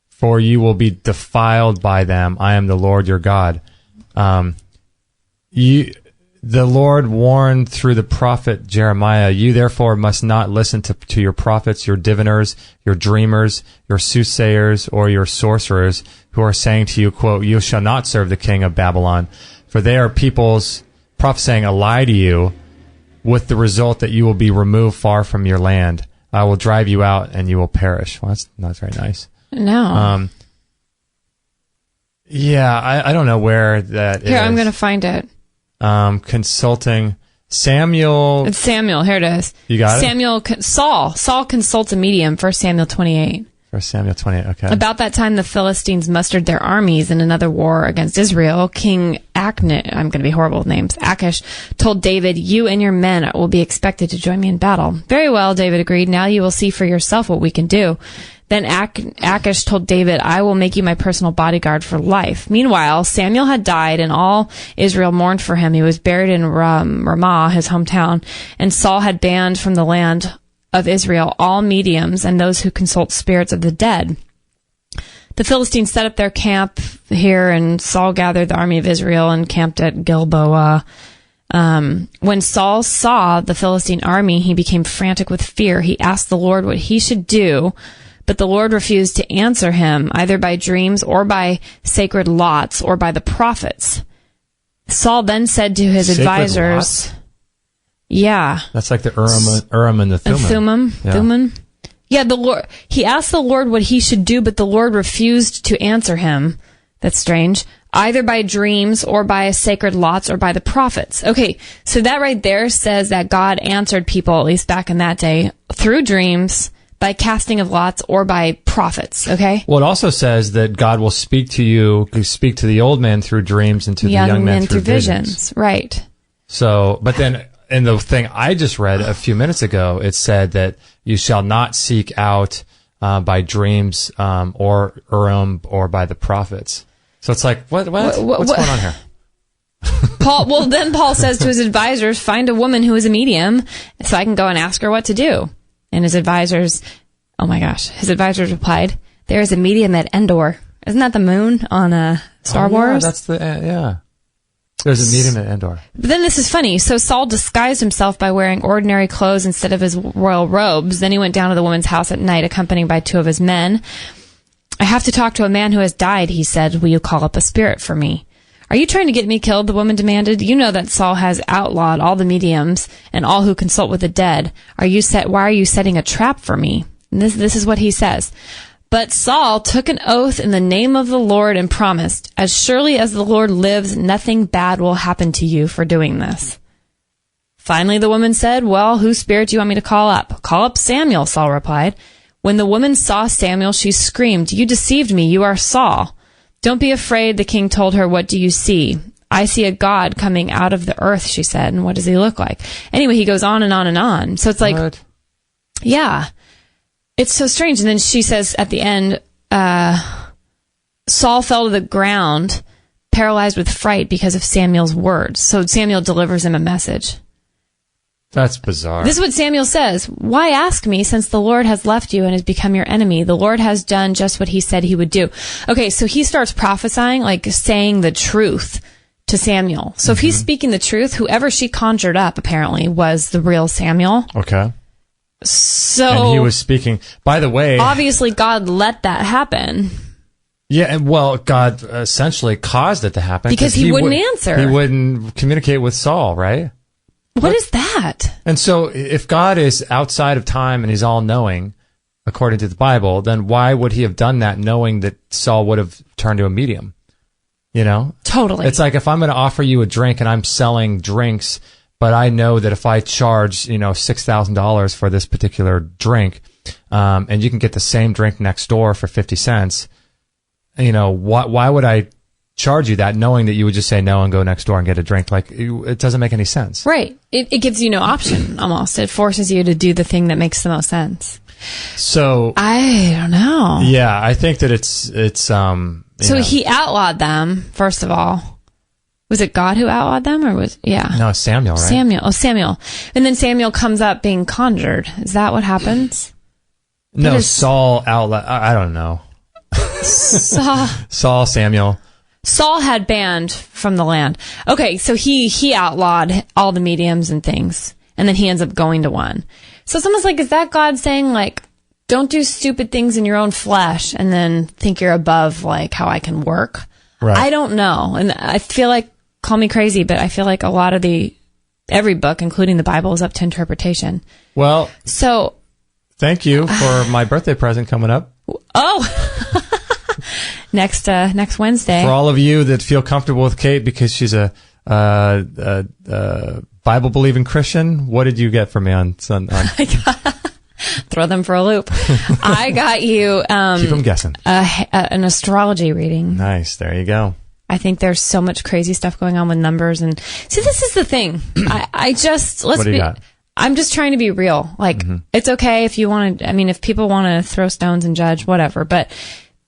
for you will be defiled by them. I am the Lord your God. The Lord warned through the prophet Jeremiah, you therefore must not listen to your prophets, your diviners, your dreamers, your soothsayers, or your sorcerers, who are saying to you, quote, you shall not serve the king of Babylon, for they are peoples prophesying a lie to you, with the result that you will be removed far from your land. I will drive you out and you will perish. Well, that's not very nice. No. I don't know where that is. Here, I'm going to find it. Consulting Samuel. It's Samuel. Here it is. You got it? Saul consults a medium, 1 Samuel 28. 1 Samuel 28, okay. About that time, the Philistines mustered their armies in another war against Israel. King I'm going to be horrible with names, Achish, told David, you and your men will be expected to join me in battle. Very well, David agreed. Now you will see for yourself what we can do. Then Achish told David, I will make you my personal bodyguard for life. Meanwhile, Samuel had died, and all Israel mourned for him. He was buried in Ramah, his hometown, and Saul had banned from the land of Israel all mediums and those who consult spirits of the dead. The Philistines set up their camp here, and Saul gathered the army of Israel and camped at Gilboa. When Saul saw the Philistine army, he became frantic with fear. He asked the Lord what he should do, but the Lord refused to answer him, either by dreams or by sacred lots or by the prophets. Saul then said to his advisors... Lots? Yeah. That's like the Urim and the Thummim. Thummim. Yeah, the Lord. He asked the Lord what he should do, but the Lord refused to answer him. That's strange. Either by dreams or by sacred lots or by the prophets. Okay, so that right there says that God answered people, at least back in that day, through dreams, by casting of lots, or by prophets, okay? Well, it also says that God will speak to the old man through dreams and to the young man through visions. Right. So, but then... in the thing I just read a few minutes ago, it said that you shall not seek out by dreams or Urim or by the prophets. So it's like, what's going on here? Paul says to his advisors, find a woman who is a medium so I can go and ask her what to do. And his advisors replied, there is a medium at Endor. Isn't that the moon on Star Wars? That's There's a medium at Endor. But then this is funny. So Saul disguised himself by wearing ordinary clothes instead of his royal robes. Then he went down to the woman's house at night, accompanied by 2 of his men. I have to talk to a man who has died, he said. Will you call up a spirit for me? Are you trying to get me killed? The woman demanded. You know that Saul has outlawed all the mediums and all who consult with the dead. Why are you setting a trap for me? And this is what he says. But Saul took an oath in the name of the Lord and promised, as surely as the Lord lives, nothing bad will happen to you for doing this. Finally, the woman said, well, whose spirit do you want me to call up? Call up Samuel, Saul replied. When the woman saw Samuel, she screamed, you deceived me, you are Saul. Don't be afraid, the king told her, what do you see? I see a God coming out of the earth, she said, and what does he look like? Anyway, he goes on and on and on. So it's like, yeah. It's so strange. And then she says at the end, Saul fell to the ground, paralyzed with fright because of Samuel's words. So Samuel delivers him a message. That's bizarre. This is what Samuel says. Why ask me, since the Lord has left you and has become your enemy? The Lord has done just what he said he would do. Okay, so he starts prophesying, like saying the truth to Samuel. So if he's speaking the truth, whoever she conjured up apparently was the real Samuel. Okay. So and he was speaking. By the way, obviously God let that happen. Yeah, and well, God essentially caused it to happen because he wouldn't answer. He wouldn't communicate with Saul, right? What is that? And so if God is outside of time and he's all-knowing, according to the Bible, then why would he have done that knowing that Saul would have turned to a medium? You know? Totally. It's like if I'm going to offer you a drink and I'm selling drinks, but I know that if I charge, $6,000 for this particular drink, and you can get the same drink next door for 50 cents, why would I charge you that knowing that you would just say no and go next door and get a drink? Like, it doesn't make any sense. Right. It gives you no option, almost. It forces you to do the thing that makes the most sense. So I don't know. Yeah, I think that it's So he outlawed them, first of all. Was it God who outlawed them, or No, Samuel, right? Samuel. And then Samuel comes up being conjured. Is that what happens? No, Saul outlawed. I don't know. Samuel. Saul had banned from the land. Okay, so he outlawed all the mediums and things, and then he ends up going to one. So it's almost like, is that God saying, like, don't do stupid things in your own flesh and then think you're above, like, how I can work? Right. I don't know. And I feel like, call me crazy, but I feel like a lot of every book, including the Bible, is up to interpretation. Well, so thank you for my birthday present coming up. Oh, next Wednesday. For all of you that feel comfortable with Kate because she's a Bible believing Christian, what did you get for me on Sunday? Throw them for a loop. I got you. Keep them guessing. An astrology reading. Nice. There you go. I think there's so much crazy stuff going on with numbers, and see, this is the thing. What do you got? I'm just trying to be real. Like, it's okay if you want to, if people want to throw stones and judge, whatever, but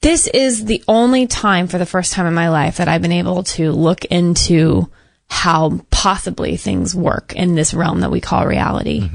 this is the only time, for the first time in my life, that I've been able to look into how possibly things work in this realm that we call reality.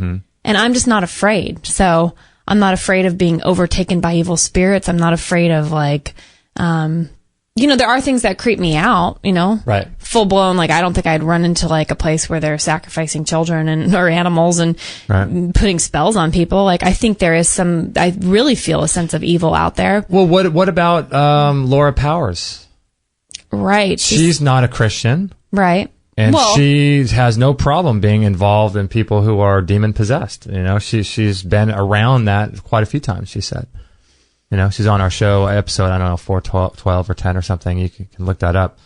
And I'm just not afraid. So I'm not afraid of being overtaken by evil spirits. I'm not afraid of, like, there are things that creep me out, Right. Full blown, like, I don't think I'd run into, like, a place where they're sacrificing children or animals and putting spells on people. Like, I think there is I really feel a sense of evil out there. Well, what about Laura Powers? Right. She's not a Christian. Right. And she has no problem being involved in people who are demon possessed. She's been around that quite a few times, she said. She's on our show episode, I don't know, 412 or 10 or something. You can look that up.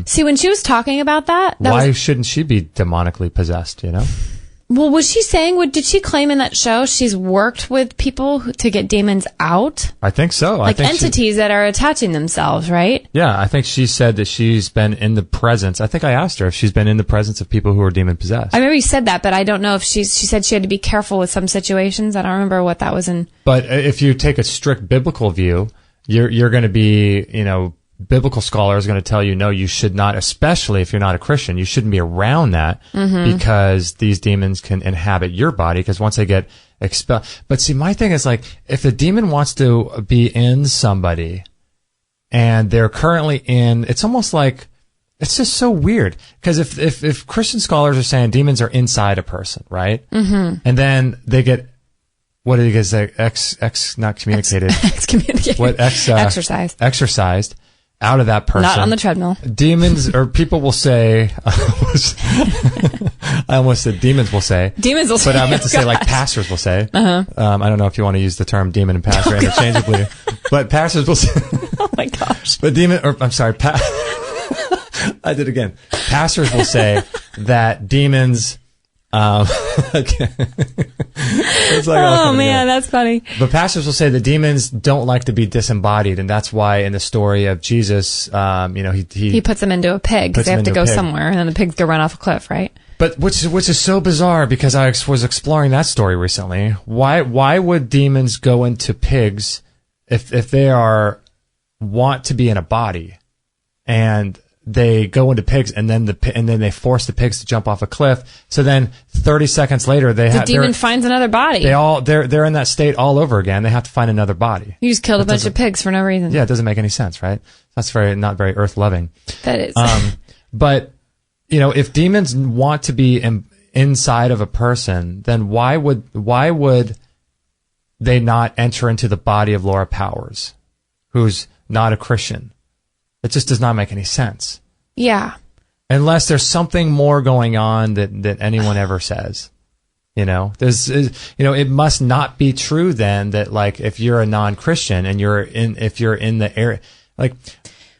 See, when she was talking about that why shouldn't she be demonically possessed, Well, was she saying, did she claim in that show she's worked with people to get demons out? I think so. Like entities that are attaching themselves, right? Yeah, I think she said that she's been in the presence. I think I asked her if she's been in the presence of people who are demon possessed. I remember you said that, but I don't know if she said she had to be careful with some situations. I don't remember what that was in. But if you take a strict biblical view, you're going to be, biblical scholars are going to tell you, no, you should not, especially if you're not a Christian, you shouldn't be around that because these demons can inhabit your body because once they get expelled. But see, my thing is like, if a demon wants to be in somebody and they're currently it's almost like, it's just so weird because if Christian scholars are saying demons are inside a person, right? And then they get, what did you guys say? Not communicated. Excommunicated. What? Exercised. Exercised out of that person. Not on the treadmill. Demons, or people will say, I almost said demons will say. Demons will say. But I meant to say like pastors will say. I don't know if you want to use the term demon and pastor interchangeably, but pastors will say. Oh my gosh. But I'm sorry, I did again. Pastors will say that demons, oh man, that's funny. But pastors will say that demons don't like to be disembodied, and that's why in the story of Jesus, he puts them into a pig because they have to go somewhere, and then the pig's gonna run off a cliff, right? But which is so bizarre because I was exploring that story recently. Why would demons go into pigs if they want to be in a body, and they go into pigs, and then they force the pigs to jump off a cliff. So then 30 seconds later, the demon finds another body. They're in that state all over again. They have to find another body. You just killed a bunch of pigs for no reason. Yeah, it doesn't make any sense, right? That's not very earth loving. That is. But if demons want to be inside of a person, then why would they not enter into the body of Laura Powers, who's not a Christian? It just does not make any sense. Yeah. Unless there's something more going on that anyone ever says. It must not be true then that, like, if you're a non-Christian and if you're in the area, like,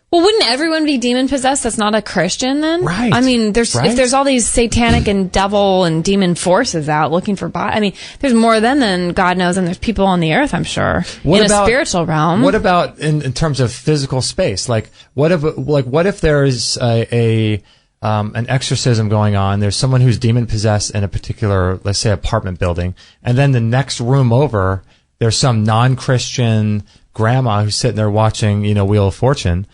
well, wouldn't everyone be demon possessed that's not a Christian then? Right. I mean, if there's all these satanic and devil and demon forces out looking for there's more of them than God knows, and there's people on the earth, I'm sure, in a spiritual realm. What about in terms of physical space? Like, what if there's an exorcism going on? There's someone who's demon possessed in a particular, let's say, apartment building, and then the next room over, there's some non-Christian grandma who's sitting there watching, Wheel of Fortune.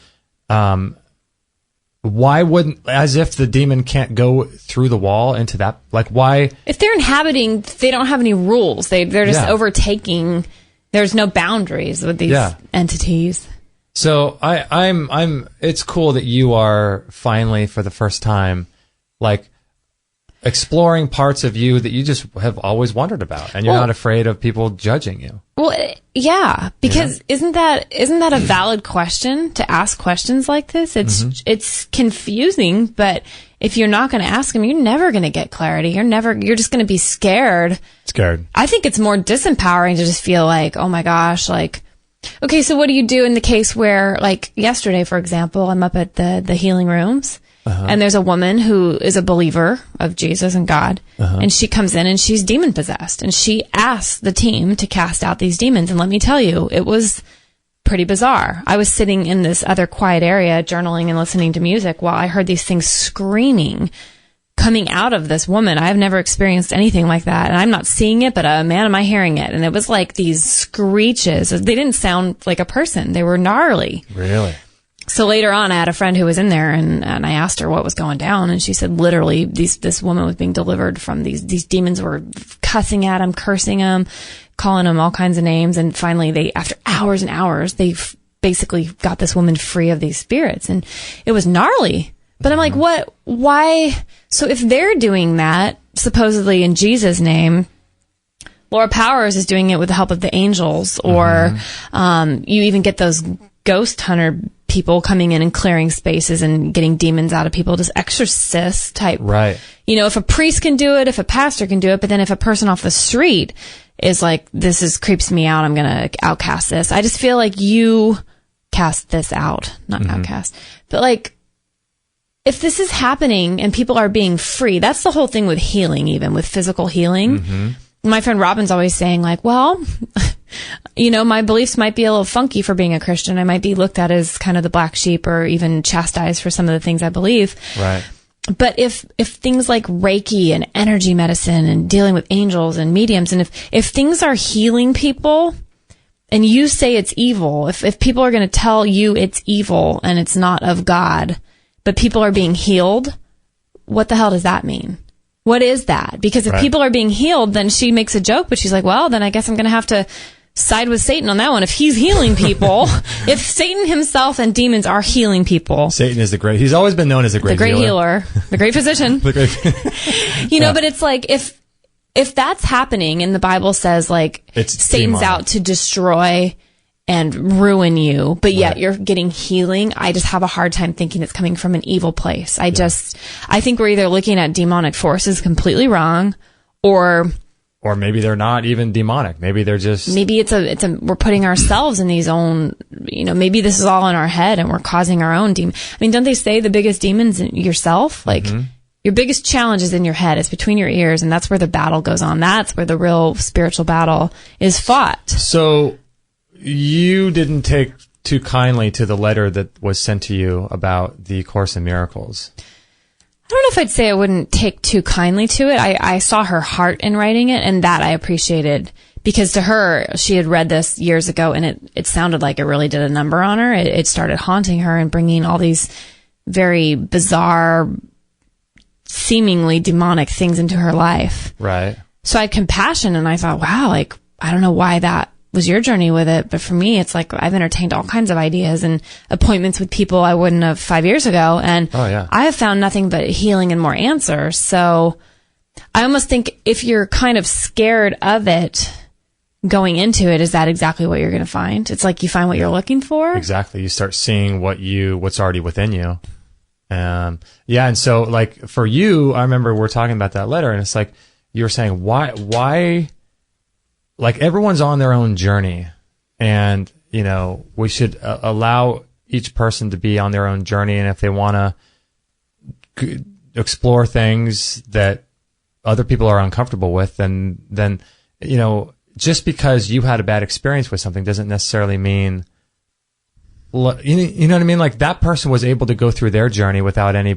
Why wouldn't, as if the demon can't go through the wall into that, like, why? If they're inhabiting, they don't have any rules. They're just overtaking. There's no boundaries with these entities. So it's cool that you are finally, for the first time, like, exploring parts of you that you just have always wondered about, and you're not afraid of people judging you. Well, yeah, because isn't that a valid question to ask questions like this? It's confusing, but if you're not going to ask them, you're never going to get clarity. You're just going to be scared. I think it's more disempowering to just feel like, oh my gosh, like, okay, so what do you do in the case where, like, yesterday, for example, I'm up at the healing rooms. And there's a woman who is a believer of Jesus and God, and she comes in and she's demon possessed, and she asks the team to cast out these demons. And let me tell you, it was pretty bizarre. I was sitting in this other quiet area journaling and listening to music while I heard these things screaming coming out of this woman. I've never experienced anything like that, and I'm not seeing it, but man, am I hearing it. And it was like these screeches. They didn't sound like a person. They were gnarly. Really? So later on, I had a friend who was in there, and I asked her what was going down, and she said literally this woman was being delivered from these demons were cussing at him, cursing him, calling him all kinds of names, and finally after hours and hours, they basically got this woman free of these spirits, and it was gnarly. But I'm like, what? Why? So if they're doing that, supposedly in Jesus' name, Laura Powers is doing it with the help of the angels, or you even get those ghost hunter people coming in and clearing spaces and getting demons out of people, just exorcist type. Right. If a priest can do it, if a pastor can do it, but then if a person off the street is like, creeps me out, I'm going to outcast this. I just feel like you cast this out, not outcast. But like, if this is happening and people are being free, that's the whole thing with healing, even with physical healing. My friend Robin's always saying, like, well, my beliefs might be a little funky for being a Christian. I might be looked at as kind of the black sheep, or even chastised for some of the things I believe. Right. But if things like Reiki and energy medicine and dealing with angels and mediums, and if things are healing people and you say it's evil, if people are going to tell you it's evil and it's not of God, but people are being healed, what the hell does that mean? What is that? Because if people are being healed, then she makes a joke, but she's like, well, then I guess I'm going to have to side with Satan on that one. If he's healing people, if Satan himself and demons are healing people. Satan is he's always been known as the great healer, the great physician. But it's like, if that's happening and the Bible says, like, Satan's out to destroy and ruin you, but yet you're getting healing, I just have a hard time thinking it's coming from an evil place. I think we're either looking at demonic forces completely wrong, or maybe they're not even demonic. Maybe they're just, maybe we're putting ourselves in these own, maybe this is all in our head and we're causing our own demon. I mean, don't they say the biggest demon's in yourself? Like, your biggest challenge is in your head. It's between your ears, and that's where the battle goes on. That's where the real spiritual battle is fought. So you didn't take too kindly to the letter that was sent to you about the Course in Miracles. I don't know if I'd say I wouldn't take too kindly to it. I saw her heart in writing it, and that I appreciated, because to her, she had read this years ago, and it sounded like it really did a number on her. It started haunting her and bringing all these very bizarre, seemingly demonic things into her life. Right. So I had compassion, and I thought, wow, like, I don't know why that was your journey with it, but for me, it's like I've entertained all kinds of ideas and appointments with people I wouldn't have 5 years ago, and I have found nothing but healing and more answers. So I almost think if you're kind of scared of it going into it, is that exactly what you're going to find? It's like you find what you're looking for. Exactly. You start seeing what's already within you. And so like for you, I remember we're talking about that letter, and it's like you were saying, why, like everyone's on their own journey, and we should allow each person to be on their own journey, and if they want to explore things that other people are uncomfortable with, then just because you had a bad experience with something doesn't necessarily mean, you know what I mean? Like that person was able to go through their journey without any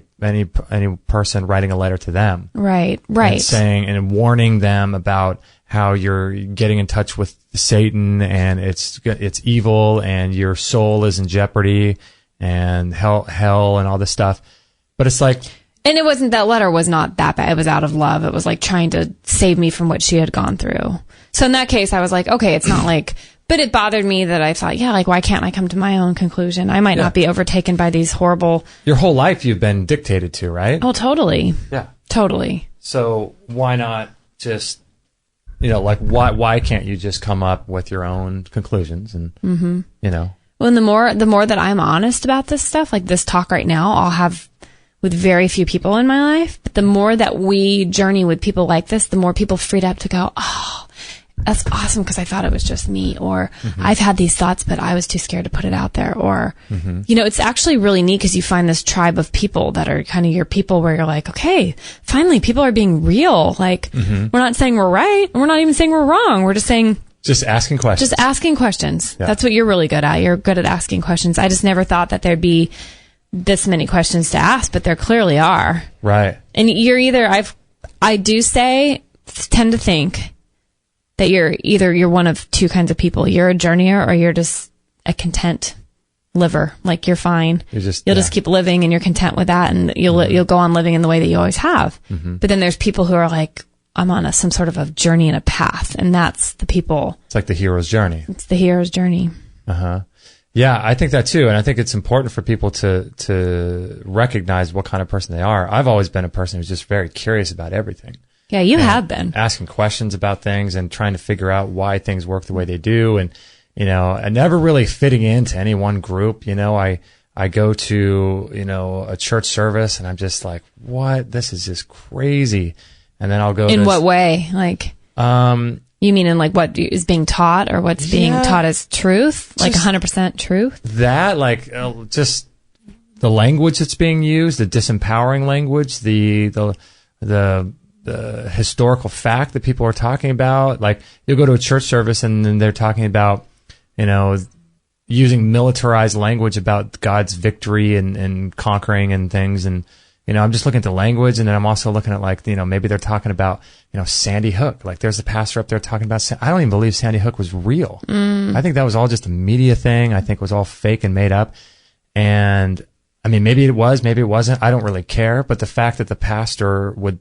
person writing a letter to them. Right. And saying and warning them about how you're getting in touch with Satan and it's evil and your soul is in jeopardy and hell and all this stuff. But it's like, and that letter was not that bad. It was out of love. It was like trying to save me from what she had gone through. So in that case, I was like, okay, it's not like, but it bothered me that I thought, like, why can't I come to my own conclusion? I might not be overtaken by these horrible. Your whole life you've been dictated to, right? Oh, totally. Yeah. Totally. So why not just, like why can't you just come up with your own conclusions and, Well, and the more that I'm honest about this stuff, like this talk right now, I'll have with very few people in my life, but the more that we journey with people like this, the more people freed up to go, oh, that's awesome because I thought it was just me, or I've had these thoughts, but I was too scared to put it out there, or, it's actually really neat because you find this tribe of people that are kind of your people where you're like, okay, finally people are being real. Like, we're not saying we're right, and we're not even saying we're wrong. We're just saying, just asking questions. Just asking questions. Yeah. That's what you're really good at. You're good at asking questions. I just never thought that there'd be this many questions to ask, but there clearly are. Right. And you're either, I tend to think that you're one of two kinds of people. You're a journeyer or you're just a content liver. Like you're fine. You'll just keep living and you're content with that, and you'll go on living in the way that you always have. But then there's people who are like, I'm on some sort of a journey and a path, and that's the people. It's like the hero's journey. It's the hero's journey. Yeah, I think that too, and I think it's important for people to recognize what kind of person they are. I've always been a person who's just very curious about everything. Yeah, you have been. Asking questions about things and trying to figure out why things work the way they do, and and never really fitting into any one group. I go to a church service and I'm just like, what? This is just crazy. And then I'll go in what way? Like you mean in like what is being taught, or what's being taught as truth? Like 100% truth? That, like, just the language that's being used, the disempowering language, the historical fact that people are talking about. Like, you'll go to a church service and then they're talking about, using militarized language about God's victory and conquering and things. And, I'm just looking at the language, and then I'm also looking at, like, maybe they're talking about, Sandy Hook. Like, there's a pastor up there talking about, I don't even believe Sandy Hook was real. I think that was all just a media thing. I think it was all fake and made up. And I mean, maybe it was, maybe it wasn't. I don't really care. But the fact that the pastor would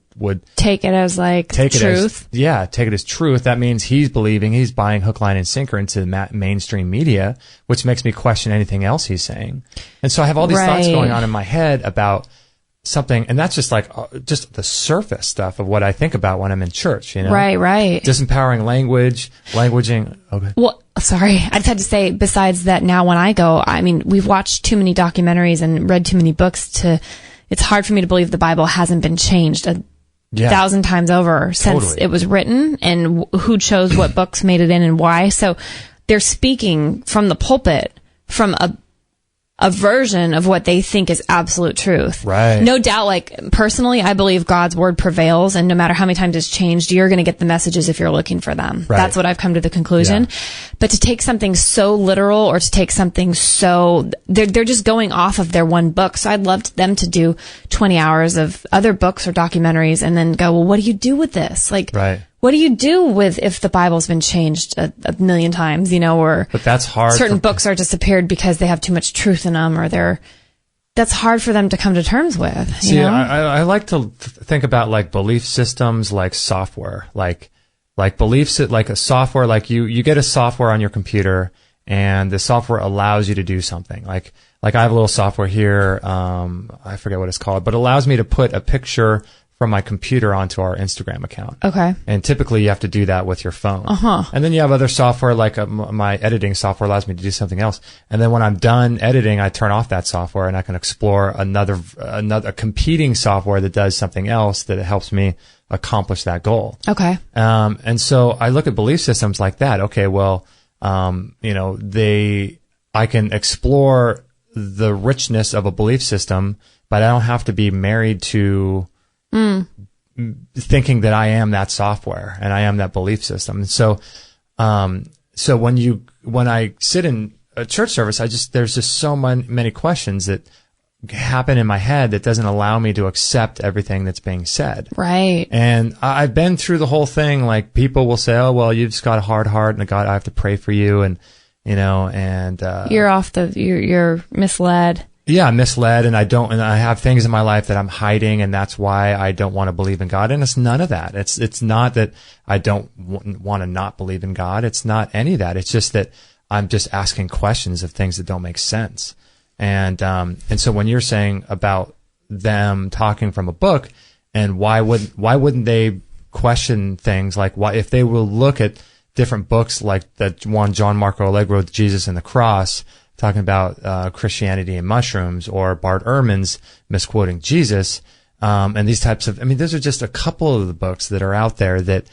take it as like truth. Take it as truth. That means he's buying hook, line, and sinker into the mainstream media, which makes me question anything else he's saying. And so I have all these thoughts going on in my head about something, and that's just like just the surface stuff of what I think about when I'm in church. Right. Disempowering languaging. Okay. Well, sorry, I just had to say, besides that, now when I go, I mean, we've watched too many documentaries and read too many books it's hard for me to believe the Bible hasn't been changed 1,000 times over since it was written, and who chose what books made it in and why. So they're speaking from the pulpit from a version of what they think is absolute truth. Right. No doubt, like, personally, I believe God's word prevails, and no matter how many times it's changed, you're going to get the messages if you're looking for them. Right. That's what I've come to the conclusion. Yeah. But to take something so literal, or to take something so, they're just going off of their one book. So I'd love them to do 20 hours of other books or documentaries and then go, well, what do you do with this? Like, what do you do with if the Bible's been changed a million times, or but that's hard. Certain books are disappeared because they have too much truth in them, or they're that's hard for them to come to terms with. See, you know? I like to think about like belief systems, like software, like beliefs, like a software, like you get a software on your computer, and the software allows you to do something. Like I have a little software here, I forget what it's called, but it allows me to put a picture from my computer onto our Instagram account. Okay. And typically you have to do that with your phone. Uh-huh. And then you have other software, like my editing software allows me to do something else. And then when I'm done editing, I turn off that software and I can explore another competing software that does something else that helps me accomplish that goal. Okay. And so I look at belief systems like that. Okay, well, I can explore the richness of a belief system, but I don't have to be married to thinking that I am that software and I am that belief system. And so, when I sit in a church service, there's just so many questions that happen in my head that doesn't allow me to accept everything that's being said. Right. And I've been through the whole thing. Like, people will say, "Oh, well, you've just got a hard heart, and God, I have to pray for you," and you're misled. Yeah, I'm misled, and I have things in my life that I'm hiding, and that's why I don't want to believe in God. And it's none of that. It's not that I don't want to not believe in God. It's not any of that. It's just that I'm just asking questions of things that don't make sense. And so when you're saying about them talking from a book, and why wouldn't they question things like, why, if they will look at different books like that one, John Marco Allegro, Jesus and the Cross, talking about Christianity and mushrooms, or Bart Ehrman's Misquoting Jesus, and these types of, those are just a couple of the books that are out there that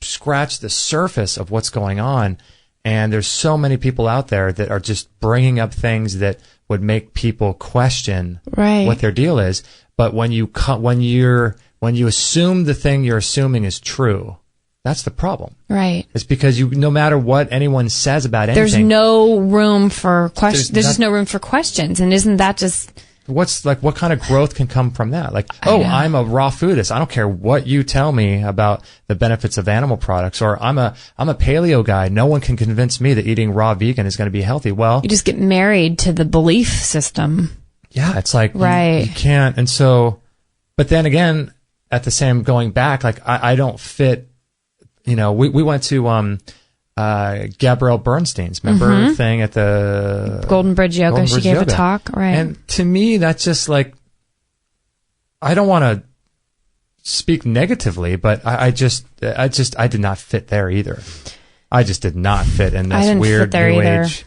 scratch the surface of what's going on. And there's so many people out there that are just bringing up things that would make people question what their deal is. But when you assume the thing you're assuming is true, that's the problem. Right. It's because no matter what anyone says about anything, there's no room for questions. There's just no room for questions. And isn't that just... what kind of growth can come from that? Like, I'm a raw foodist. I don't care what you tell me about the benefits of animal products, or I'm a paleo guy. No one can convince me that eating raw vegan is going to be healthy. Well, you just get married to the belief system. Yeah, it's like, you can't. And so, but then again, at the same, going back, like, I don't fit. We went to Gabrielle Bernstein's, remember, thing at the Golden Bridge Yoga. She gave a talk, right? And to me, that's just like, I don't want to speak negatively, but I did not fit there either. I just did not fit in this weird new age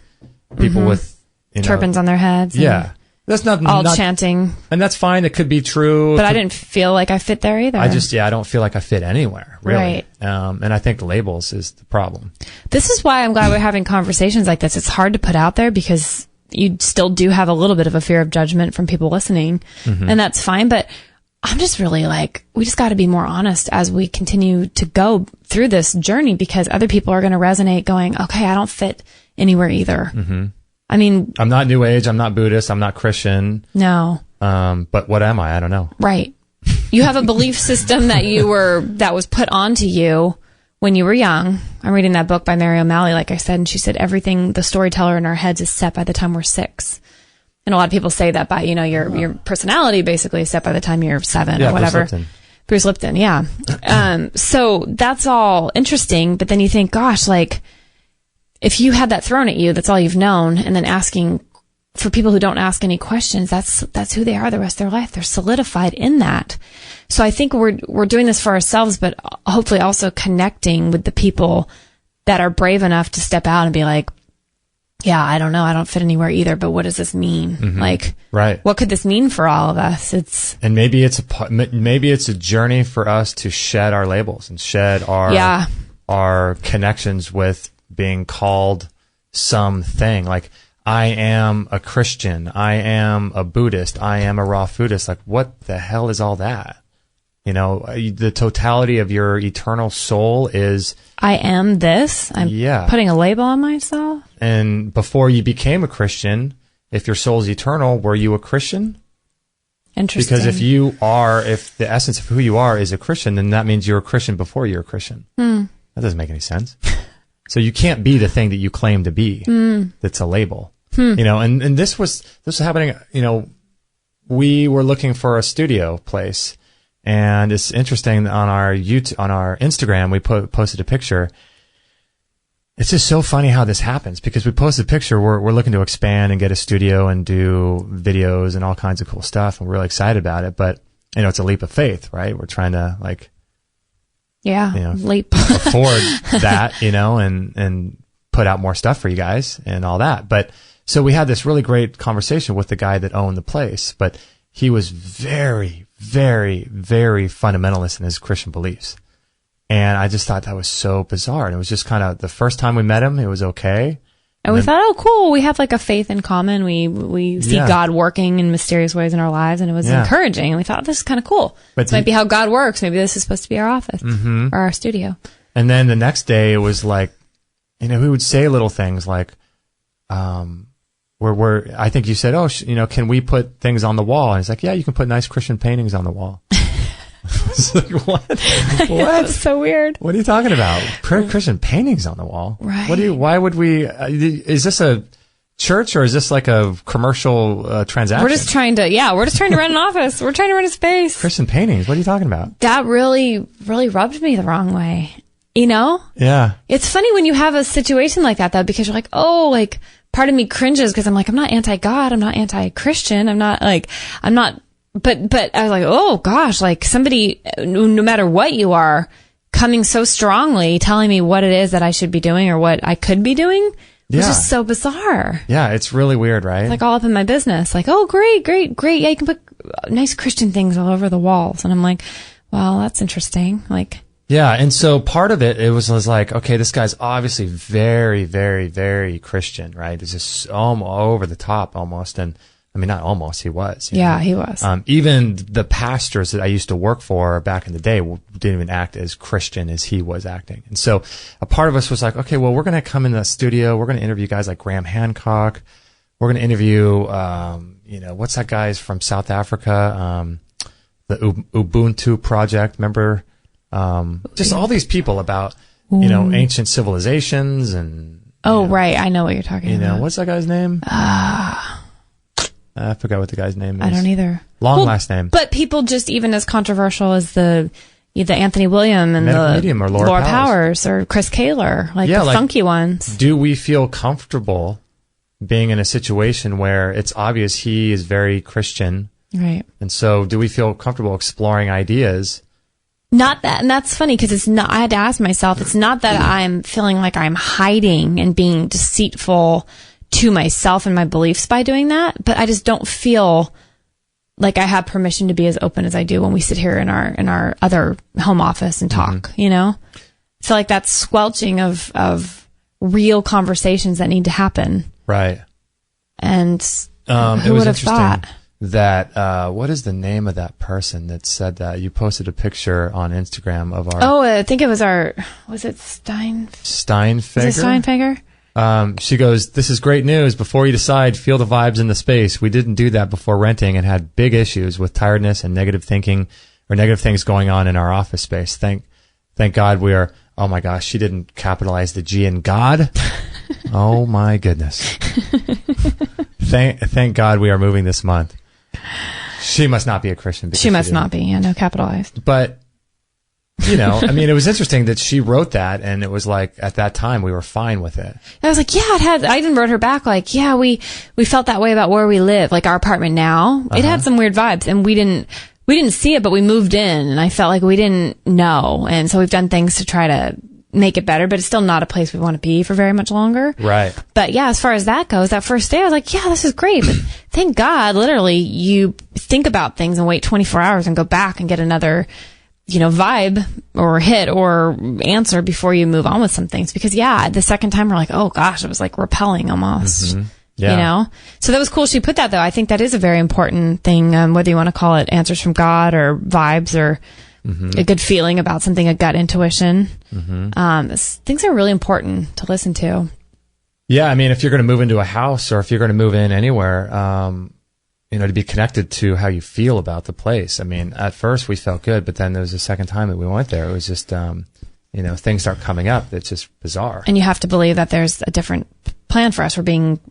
people with turbans on their heads. Yeah. That's not chanting, and that's fine. It could be true, but I didn't feel like I fit there either. I don't feel like I fit anywhere, really. Right. And I think labels is the problem. This is why I'm glad we're having conversations like this. It's hard to put out there because you still do have a little bit of a fear of judgment from people listening, and that's fine. But I'm just really like, we just got to be more honest as we continue to go through this journey, because other people are going to resonate, going, "Okay, I don't fit anywhere either." I'm not New Age. I'm not Buddhist. I'm not Christian. No. But what am I? I don't know. Right. You have a belief system that was put onto you when you were young. I'm reading that book by Mary O'Malley, like I said, and she said everything, the storyteller in our heads is set by the time we're 6. And a lot of people say that by, your personality basically is set by the time you're 7 or whatever. Bruce Lipton. Yeah. So that's all interesting. But then you think, gosh, like, if you had that thrown at you, that's all you've known, and then asking for people who don't ask any questions, that's who they are the rest of their life. They're solidified in that. So I think we're doing this for ourselves, but hopefully also connecting with the people that are brave enough to step out and be like, yeah, I don't know, I don't fit anywhere either, but what does this mean? Like, what could this mean for all of us? Maybe it's a journey for us to shed our labels and shed our connections with being called something. Like, I am a Christian, I am a Buddhist, I am a raw foodist. Like, what the hell is all that? The totality of your eternal soul is, I am this. I'm putting a label on myself. And before you became a Christian, if your soul's eternal, were you a Christian? Interesting. Because if the essence of who you are is a Christian, then that means you're a Christian before you're a Christian. That doesn't make any sense. So you can't be the thing that you claim to be. That's a label. You know, and this was happening, you know, we were looking for a studio place, and it's interesting on our Instagram, we posted a picture. It's just so funny how this happens, because we posted a picture. We're looking to expand and get a studio and do videos and all kinds of cool stuff, and we're really excited about it. But you know, it's a leap of faith, right? We're trying to leap afford that, you know, and put out more stuff for you guys and all that. But so we had this really great conversation with the guy that owned the place, but he was very, very, very fundamentalist in his Christian beliefs. And I just thought that was so bizarre. And it was just kind of the first time we met him, it was okay. And we thought, oh, cool. We have like a faith in common. We see God working in mysterious ways in our lives, and it was encouraging. And we thought, this is kind of cool. This might be how God works. Maybe this is supposed to be our office or our studio. And then the next day, it was like, you know, we would say little things like, I think you said, oh, you know, can we put things on the wall? And he's like, yeah, you can put nice Christian paintings on the wall. It's like, what? That's so weird. What are you talking about? Christian paintings on the wall? Right. Why would we, is this a church or is this like a commercial transaction? We're just trying to rent an office. We're trying to rent a space. Christian paintings? What are you talking about? That really, really rubbed me the wrong way. You know? Yeah. It's funny when you have a situation like that, though, because you're like, oh, like, part of me cringes because I'm like, I'm not anti-God. I'm not anti-Christian. But I was like, oh gosh, like somebody, no matter what you are, coming so strongly, telling me what it is that I should be doing or what I could be doing was just so bizarre. Yeah, it's really weird, right? It's like all up in my business. Like, oh, great. Yeah, you can put nice Christian things all over the walls. And I'm like, well, that's interesting. Like, yeah, and so part of it was like, okay, this guy's obviously very, very, very Christian, right? It's just all over the top almost, and I mean, not almost, he was. Yeah, he was. Even the pastors that I used to work for back in the day didn't even act as Christian as he was acting. And so a part of us was like, okay, well, we're going to come in the studio. We're going to interview guys like Graham Hancock. We're going to interview, you know, what's that guy's from South Africa? The Ubuntu Project, remember? Just all these people about, you know, ancient civilizations and. Oh, right. I know what you're talking about. You know, what's that guy's name? I forgot what the guy's name is. I don't either. Last name. But people just even as controversial as the Anthony William and Medical the Medium or Laura Powers or Chris Kaler, like the funky ones. Do we feel comfortable being in a situation where it's obvious he is very Christian? Right. And so do we feel comfortable exploring ideas? Not that, and that's funny because it's not, I had to ask myself, it's not that I'm feeling like I'm hiding and being deceitful to myself and my beliefs by doing that, but I just don't feel like I have permission to be as open as I do when we sit here in our other home office and talk, you know? So like that squelching of real conversations that need to happen. Right. And who would have thought? That, what is the name of that person that said that? You posted a picture on Instagram of our... Oh, I think it was was it Steinfeger? Is it Steinfeger? She goes, this is great news. Before you decide, feel the vibes in the space. We didn't do that before renting and had big issues with tiredness and negative thinking or negative things going on in our office space. Thank God we are, oh my gosh, she didn't capitalize the G in God. Oh my goodness. Thank God we are moving this month. She must not be a Christian. She must not be. Yeah, no capitalized. But, you know, I mean, it was interesting that she wrote that, and it was like, at that time, we were fine with it. I was like, yeah, I even wrote her back, like, yeah, we felt that way about where we live, like our apartment now. It had some weird vibes, and we didn't see it, but we moved in, and I felt like we didn't know. And so we've done things to try to make it better, but it's still not a place we want to be for very much longer. Right. But yeah, as far as that goes, that first day I was like, yeah, this is great. But thank God, literally, you think about things and wait 24 hours and go back and get another, you know, vibe or hit or answer before you move on with some things. Because yeah, the second time we're like, oh gosh, it was like repelling almost. Yeah. You know? So that was cool. She put that though. I think that is a very important thing, whether you want to call it answers from God or vibes or a good feeling about something, a gut intuition. Things are really important to listen to. Yeah, I mean, if you're going to move into a house or if you're going to move in anywhere, you know, to be connected to how you feel about the place. I mean, at first we felt good, but then there was a second time that we went there. It was just, you know, things start coming up. It's just bizarre. And you have to believe that there's a different plan for us. We're being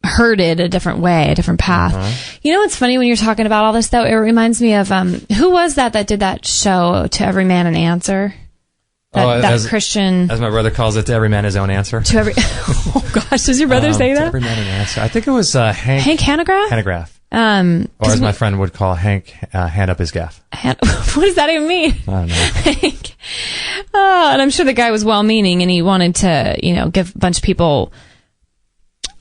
herded a different way, a different path. You know what's funny when you're talking about all this, though? It reminds me of, who was that did that show, To Every Man an Answer? That Christian... As my brother calls it, to every man his own answer. To every... Oh, gosh. Does your brother say that? To every man an answer. I think it was Hank Hanegraaff? Hanegraaff. Or as my friend would call Hank, hand up his gaff. What does that even mean? I don't know. Hank. And I'm sure the guy was well-meaning, and he wanted to, give a bunch of people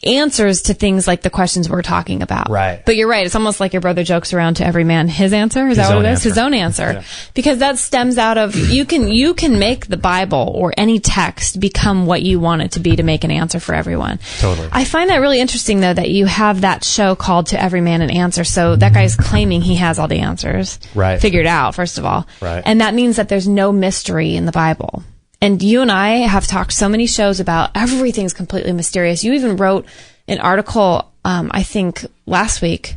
answers to things like the questions we're talking about. Right. But you're right. It's almost like your brother jokes around to every man his answer. Is that what it is? His own answer. Yeah. Because that stems out of, you can make the Bible or any text become what you want it to be to make an answer for everyone. Totally. I find that really interesting, though, that you have that show called To Every Man an Answer. So that guy's claiming he has all the answers. Right. Figured out, first of all. Right. And that means that there's no mystery in the Bible. And you and I have talked so many shows about everything's completely mysterious. You even wrote an article, I think last week,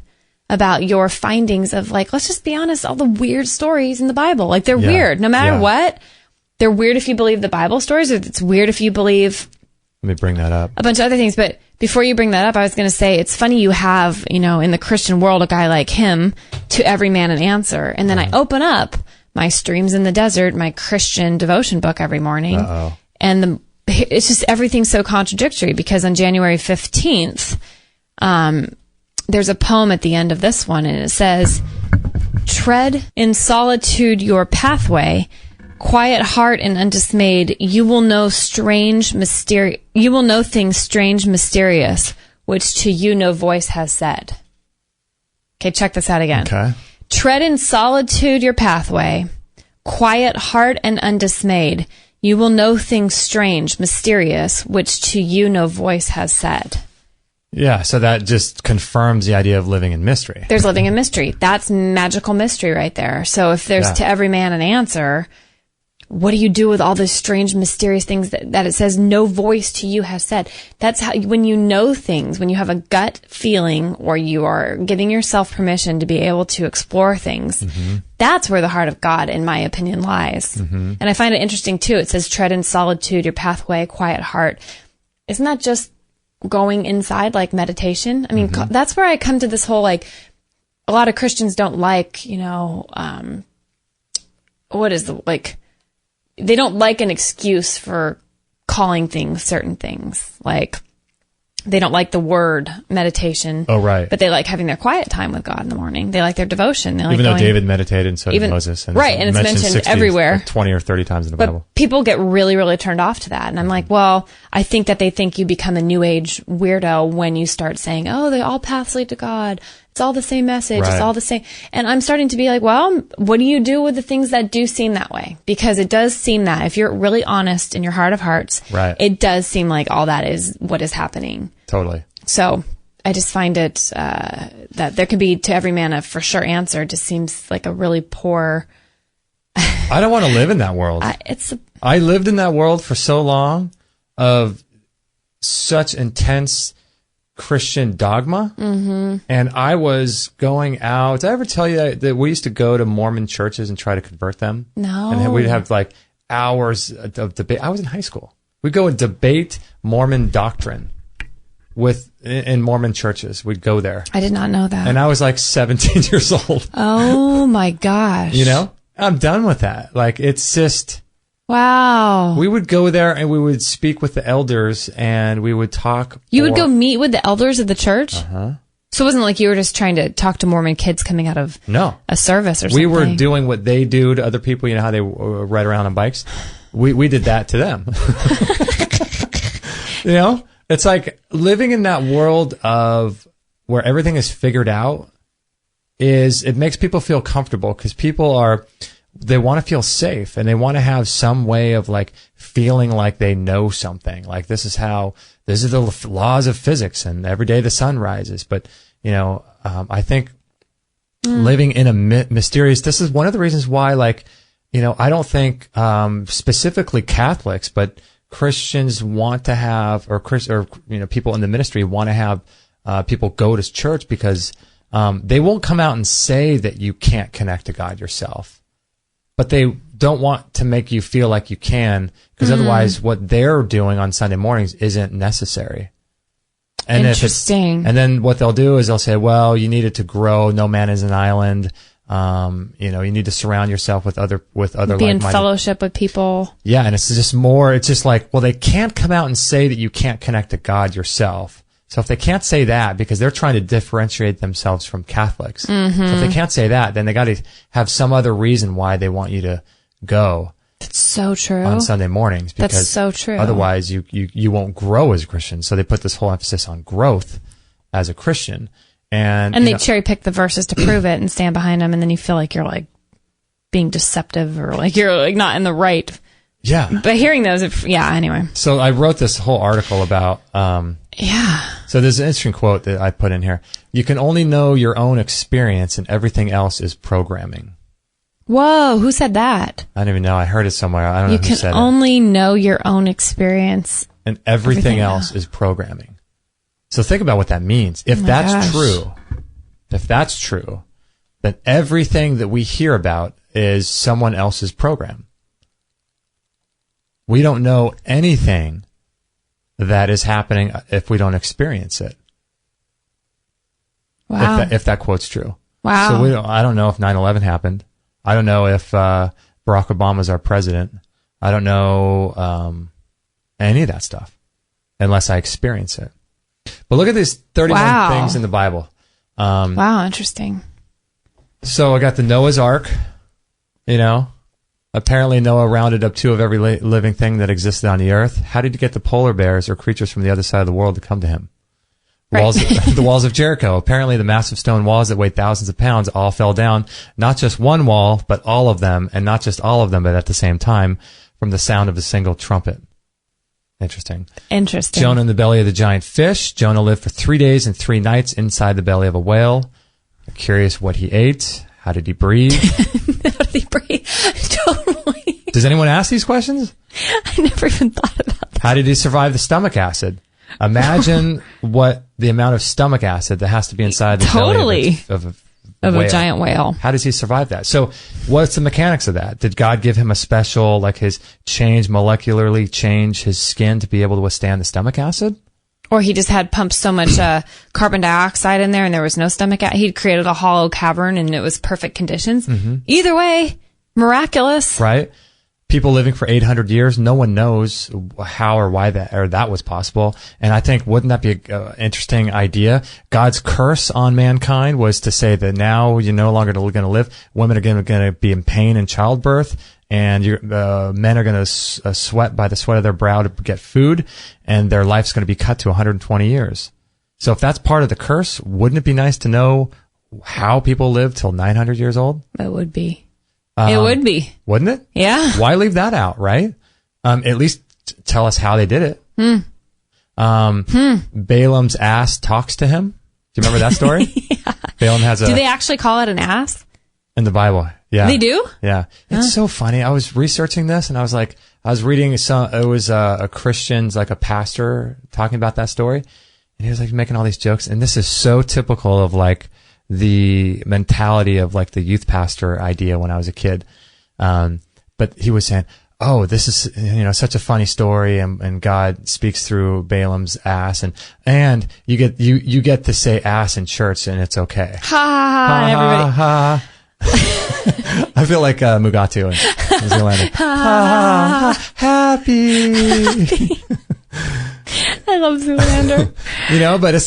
about your findings of, like, let's just be honest, all the weird stories in the Bible. Like, they're weird. No matter what, they're weird if you believe the Bible stories, or it's weird if you believe... Let me bring that up. A bunch of other things. But before you bring that up, I was going to say, it's funny you have, in the Christian world, a guy like him, To Every Man an Answer. And then I open up my Streams in the Desert, my Christian devotion book every morning. Uh-oh. And it's just everything's so contradictory, because on January 15th, there's a poem at the end of this one, and it says, "Tread in solitude your pathway, quiet heart and undismayed, you will know things strange, mysterious, which to you no voice has said." Okay, check this out again. Okay. "Tread in solitude your pathway, quiet heart and undismayed, you will know things strange, mysterious, which to you no voice has said." Yeah, so that just confirms the idea of living in mystery. There's living in mystery. That's magical mystery right there. So if there's To Every Man an Answer, what do you do with all those strange, mysterious things that it says no voice to you has said? That's how, when you know things, when you have a gut feeling, or you are giving yourself permission to be able to explore things, that's where the heart of God, in my opinion, lies. And I find it interesting, too. It says, "Tread in solitude your pathway, quiet heart." Isn't that just going inside, like meditation? I mean, that's where I come to this whole, like, a lot of Christians don't like, what is the, like... They don't like an excuse for calling things certain things. Like, they don't like the word meditation. Oh, right. But they like having their quiet time with God in the morning. They like their devotion. They like even though David meditated, and so did Moses. And right, and it's mentioned 60, everywhere. 20 or 30 times in the Bible. But people get really, really turned off to that. And I'm like, well, I think that they think you become a New Age weirdo when you start saying, oh, they all paths lead to God. It's all the same message. Right. It's all the same. And I'm starting to be like, well, what do you do with the things that do seem that way? Because it does seem that, if you're really honest in your heart of hearts, right, it does seem like all that is what is happening. Totally. So I just find it that there could be To Every Man a for sure answer. Just seems like a really poor... I don't want to live in that world. I lived in that world for so long of such intense Christian dogma. And I was going out. Did I ever tell you that we used to go to Mormon churches and try to convert them? No. And then we'd have like hours of debate. I was in high school. We'd go and debate Mormon doctrine in Mormon churches. We'd go there. I did not know that. And I was like 17 years old. Oh my gosh. I'm done with that. Like, it's just... Wow. We would go there and we would speak with the elders and we would talk. You would go meet with the elders of the church? Uh-huh. So it wasn't like you were just trying to talk to Mormon kids coming out of a service or something? We were doing what they do to other people. You know how they ride around on bikes? We did that to them. It's like living in that world of where everything is figured out it makes people feel comfortable, because people they want to feel safe and they want to have some way of like feeling like they know something. Like, this is the laws of physics and every day the sun rises. But, I think living in a mysterious, this is one of the reasons why, like, I don't think, specifically Catholics, but Christians want to have, or people in the ministry want to have, people go to church, because, they won't come out and say that you can't connect to God yourself. But they don't want to make you feel like you can, because otherwise what they're doing on Sunday mornings isn't necessary. And Interesting. and then what they'll do is they'll say, well, you need it to grow. No man is an island. You need to surround yourself with other Be in like-minded. fellowship with people. Yeah. And it's just like, well, they can't come out and say that you can't connect to God yourself. So if they can't say that, because they're trying to differentiate themselves from Catholics. So if they can't say that, then they got to have some other reason why they want you to go. That's so true. On Sunday mornings, because That's so true. Otherwise you won't grow as a Christian. So they put this whole emphasis on growth as a Christian. And they cherry pick the verses to prove it and stand behind them. And then you feel like you're like being deceptive or like you're like not in the right. Yeah. But hearing those, anyway. So I wrote this whole article about, so there's an interesting quote that I put in here. You can only know your own experience and everything else is programming. Whoa, who said that? I don't even know. I heard it somewhere. I don't know who said it. You can only know your own experience. And everything else is programming. So think about what that means. If that's true, then everything that we hear about is someone else's program. We don't know anything that is happening if we don't experience it. Wow. If that quote's true. Wow. So I don't know if 9/11 happened. I don't know if Barack Obama's our president. I don't know any of that stuff unless I experience it. But look at these 31 things in the Bible. Wow, interesting. So I got the Noah's Ark, Apparently Noah rounded up 2 of every living thing that existed on the earth. How did he get the polar bears or creatures from the other side of the world to come to him? Right. The walls of Jericho. Apparently the massive stone walls that weighed thousands of pounds all fell down. Not just one wall, but all of them. And not just all of them, but at the same time from the sound of a single trumpet. Interesting. Jonah in the belly of the giant fish. Jonah lived for 3 days and 3 nights inside the belly of a whale. I'm curious what he ate. How did he breathe? Totally. Does anyone ask these questions? I never even thought about that. How did he survive the stomach acid? Imagine what the amount of stomach acid that has to be inside the belly of a giant whale. How does he survive that? So what's the mechanics of that? Did God give him a special, molecularly change his skin to be able to withstand the stomach acid? Or he just had pumped so much carbon dioxide in there and there was no stomach acid. He'd created a hollow cavern and it was perfect conditions. Mm-hmm. Either way, miraculous. Right? People living for 800 years, no one knows how or why that was possible. And I think, wouldn't that be an interesting idea? God's curse on mankind was to say that now you're no longer going to live. Women are going to be in pain in childbirth, and men are going to sweat by the sweat of their brow to get food, and their life's going to be cut to 120 years. So if that's part of the curse, wouldn't it be nice to know how people live till 900 years old? It would be. It would be. Wouldn't it? Yeah. Why leave that out, right? At least tell us how they did it. Balaam's ass talks to him. Do you remember that story? Yeah. Balaam has Do they actually call it an ass? In the Bible. Yeah. They do? Yeah. It's so funny. I was researching this and I was reading it was a Christian's, like a pastor talking about that story. And he was making all these jokes. And this is so typical of the mentality of the youth pastor idea when I was a kid. But he was saying, oh, this is, such a funny story and God speaks through Balaam's ass and you get to say ass in church and it's okay. Ha ha ha. Everybody. Ha. I feel like Mugatu in New Zealand. Ha ha. Happy. I love Zoolander. But it's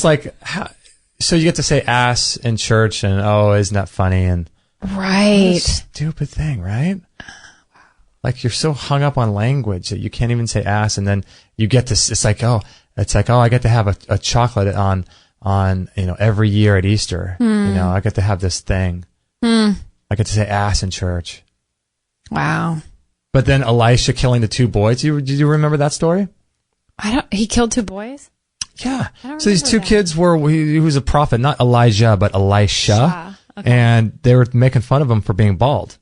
so you get to say ass in church and, oh, isn't that funny? And right. Stupid thing, right? You're so hung up on language that you can't even say ass. And then you get this, I get to have a chocolate on, every year at Easter. I get to have this thing. I get to say ass in church. Wow. But then Elisha killing the 2 boys. Did you remember that story? He killed 2 boys? Yeah. So these 2 kids he was a prophet, not Elijah, but Elisha. Okay. And they were making fun of him for being bald.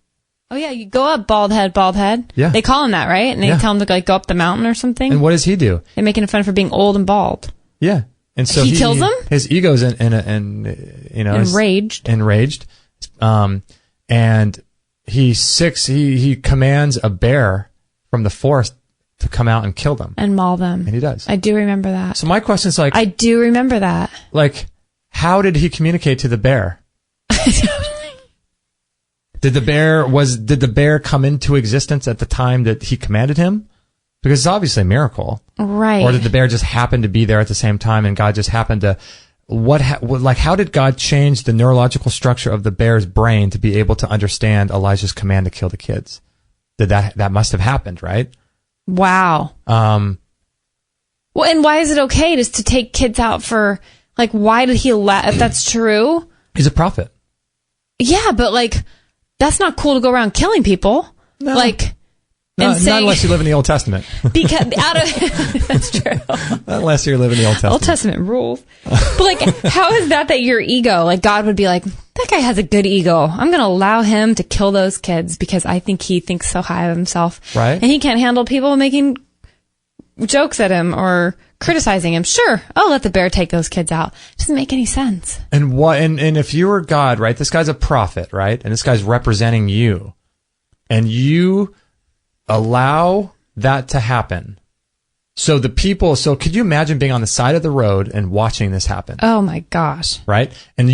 Oh yeah, you go up, bald head. Yeah. They call him that, right? And they tell him to go up the mountain or something. And what does he do? They're making fun for being old and bald. Yeah. And so he kills them? His ego's enraged. And he commands a bear from the forest to come out and kill them. And maul them. And he does. I do remember that. So my question is like... I do remember that. Like, how did he communicate to the bear? Did the bear come into existence at the time that he commanded him? Because it's obviously a miracle. Right. Or did the bear just happen to be there at the same time and God just happened to... how did God change the neurological structure of the bear's brain to be able to understand Elijah's command to kill the kids? That must have happened, right? Wow. Well, and why is it okay just to take kids out for, like, why did he if that's true? He's a prophet. Yeah, but, like, that's not cool to go around killing people. No. Like, not unless you live in the Old Testament. Because that's true. Not unless you live in the Old Testament. Old Testament rules. But, like, how is that your ego, like, God would be like, that guy has a good ego. I'm going to allow him to kill those kids because I think he thinks so high of himself. Right. And he can't handle people making jokes at him or criticizing him. Sure, I'll let the bear take those kids out. It doesn't make any sense. And if you were God, right, this guy's a prophet, right? And this guy's representing you. And you allow that to happen. So could you imagine being on the side of the road and watching this happen? Oh my gosh. Right? And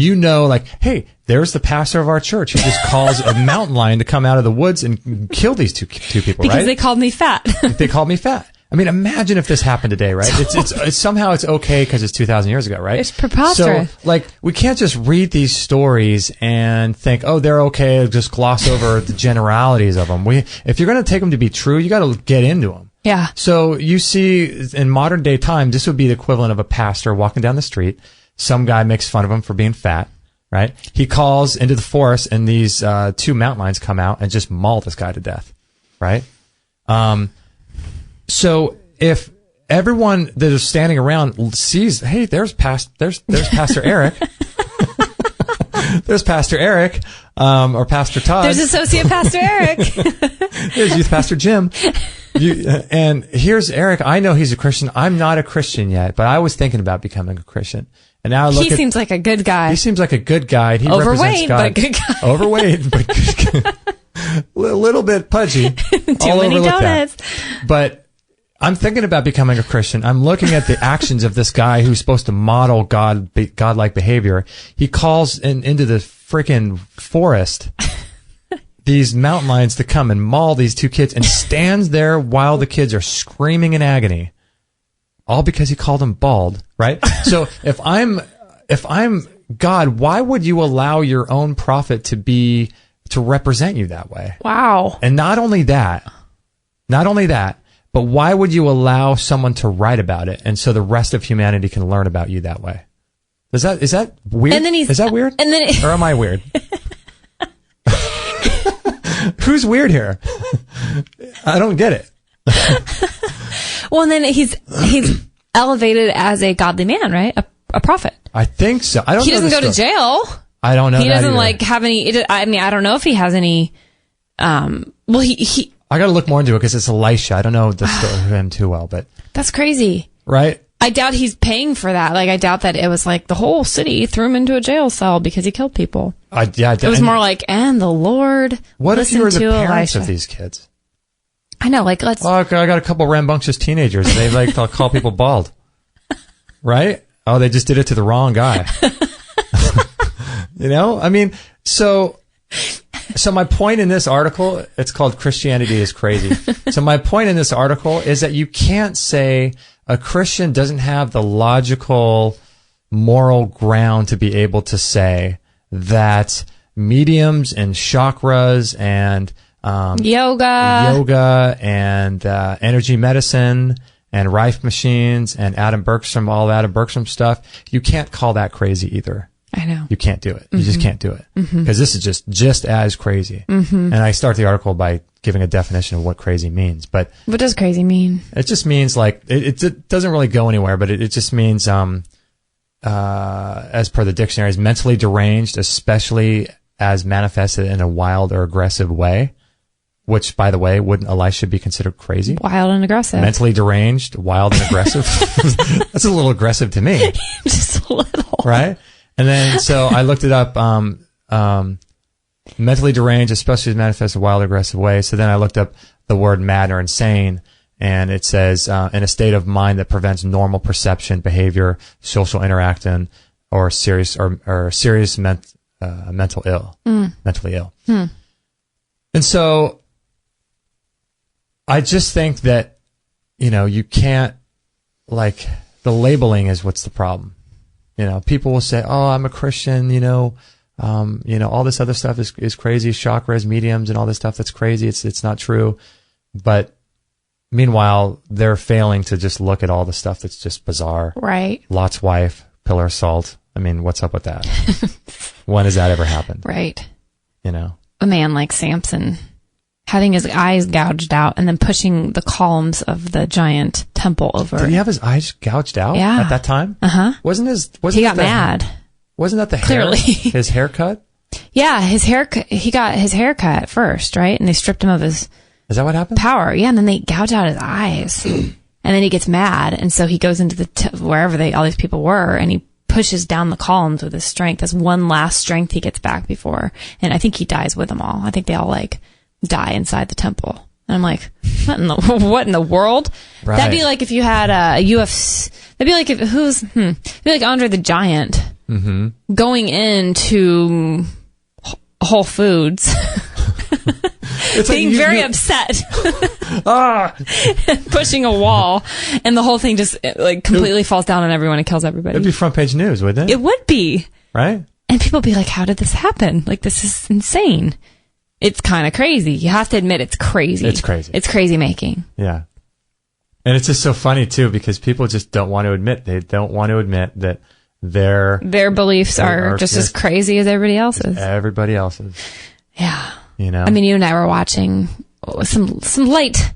like, hey, there's the pastor of our church. He just calls a mountain lion to come out of the woods and kill these two people, because right? they called me fat. They called me fat. I mean, imagine if this happened today, right? It's somehow it's okay because it's 2,000 years ago, right? It's preposterous. So, like, we can't just read these stories and think, oh, they're okay, just gloss over the generalities of them. If you're going to take them to be true, you got to get into them. Yeah. So you see, in modern day time, this would be the equivalent of a pastor walking down the street. Some guy makes fun of him for being fat, right? He calls into the forest, and these two mountain lions come out and just maul this guy to death, right? So if everyone that is standing around sees, hey, there's Pastor Eric. There's Pastor Eric, or Pastor Todd. There's Associate Pastor Eric. There's Youth Pastor Jim. And here's Eric. I know he's a Christian. I'm not a Christian yet, but I was thinking about becoming a Christian. And now he seems like a good guy. He seems like a good guy. He overweight, represents God. but good guy. Overweight, but good guy. A little bit pudgy. Too many donuts. But I'm thinking about becoming a Christian. I'm looking at the actions of this guy who's supposed to model godlike behavior. He calls into the freaking forest these mountain lions to come and maul these two kids, and stands there while the kids are screaming in agony. All because he called them bald, right? So if I'm God, why would you allow your own prophet to represent you that way? Wow. And not only that, but why would you allow someone to write about it, and so the rest of humanity can learn about you that way? Is that weird? And then is that weird? And then or am I weird? Who's weird here? I don't get it. Well, and then he's elevated as a godly man, right? A prophet. I think so. I don't. He doesn't go to jail. I don't know. He doesn't have any. I mean, I don't know if he has any. Well, he. I got to look more into it because it's Elisha. I don't know the story of him too well, but that's crazy, right? I doubt he's paying for that. Like, I doubt that it was like the whole city threw him into a jail cell because he killed people. It was more like, and the Lord. What if you were the parents Elisha. of these kids? I know, like, let's. Oh, I got a couple rambunctious teenagers. And they like to call people bald, right? Oh, they just did it to the wrong guy. You know, I mean, so my point in this article, it's called Christianity is Crazy. So my point in this article is that you can't say a Christian doesn't have the logical, moral ground to be able to say that mediums and chakras and yoga and energy medicine and Rife machines and Adam Bergstrom stuff, you can't call that crazy either. I know. You can't do it. You just can't do it. Because this is just as crazy. And I start the article by giving a definition of what crazy means. But what does crazy mean? It just means like, it doesn't really go anywhere, but it just means, as per the dictionary, is mentally deranged, especially as manifested in a wild or aggressive way. Which, by the way, wouldn't Elisha be considered crazy? Wild and aggressive. Mentally deranged, wild and aggressive. That's a little aggressive to me. Just a little. Right? And then, so I looked it up, mentally deranged, especially as manifested in a wild, aggressive way. So then I looked up the word mad or insane, And it says, in a state of mind that prevents normal perception, behavior, social interaction, or serious mentally ill. And so I just think that, you can't, like, the labeling is what's the problem. People will say, oh, I'm a Christian, all this other stuff is crazy, chakras, mediums, and all this stuff that's crazy. It's not true. But meanwhile, they're failing to just look at all the stuff that's just bizarre. Right. Lot's wife, pillar of salt. I mean, what's up with that? When has that ever happened? Right. A man like Samson having his eyes gouged out and then pushing the columns of the giant temple over. Did he have his eyes gouged out at that time? Uh-huh. Wasn't he got mad. Wasn't that the Clearly. his haircut? Yeah, his haircut. He got his haircut first, right? And they stripped him of his... Is that what happened? Power. Yeah, and then they gouge out his eyes. And then he gets mad, and so he goes into wherever all these people were, and he pushes down the columns with his strength. That's one last strength he gets back before. And I think he dies with them all. I think they all, die inside the temple. And I'm like, what in the world? Right. That'd be like if you had a UFC. That'd be like it'd be like Andre the Giant going into Whole Foods. It's being very upset. Pushing a wall, and the whole thing just completely falls down on everyone and kills everybody. It'd be front page news, wouldn't it? It would be. Right? And people would be like, how did this happen? This is insane. It's kind of crazy. You have to admit it's crazy. It's crazy. It's crazy making. Yeah. And it's just so funny, too, because people just don't want to admit. They don't want to admit that their beliefs are just as crazy as everybody else's. Everybody else's. Yeah. I mean, you and I were watching some light,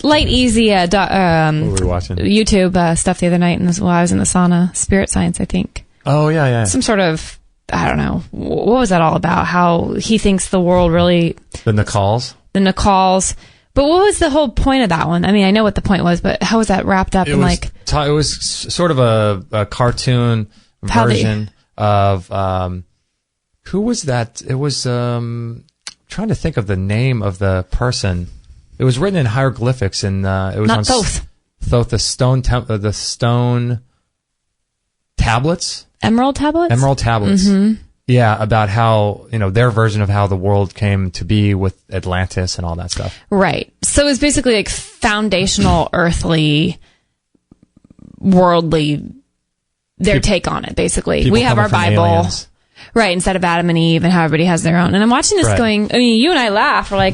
easy what were we watching? YouTube stuff the other night, and while I was in the sauna, Spirit Science, I think. Oh, yeah. Some sort of, I don't know, what was that all about? How he thinks the world really... The Nicalls. But what was the whole point of that one? I mean, I know what the point was, but how was that wrapped up? It was sort of a cartoon version of... who was that? It was... trying to think of the name of the person. It was written in hieroglyphics, and it was not on Thoth, the stone tablets. Emerald tablets. Mm-hmm. Yeah, about how their version of how the world came to be with Atlantis and all that stuff. Right. So it's basically foundational, earthly, worldly. Their take on it, basically. We have our Bible. Aliens. Right, instead of Adam and Eve and how everybody has their own. And I'm watching this going, I mean, you and I laugh. We're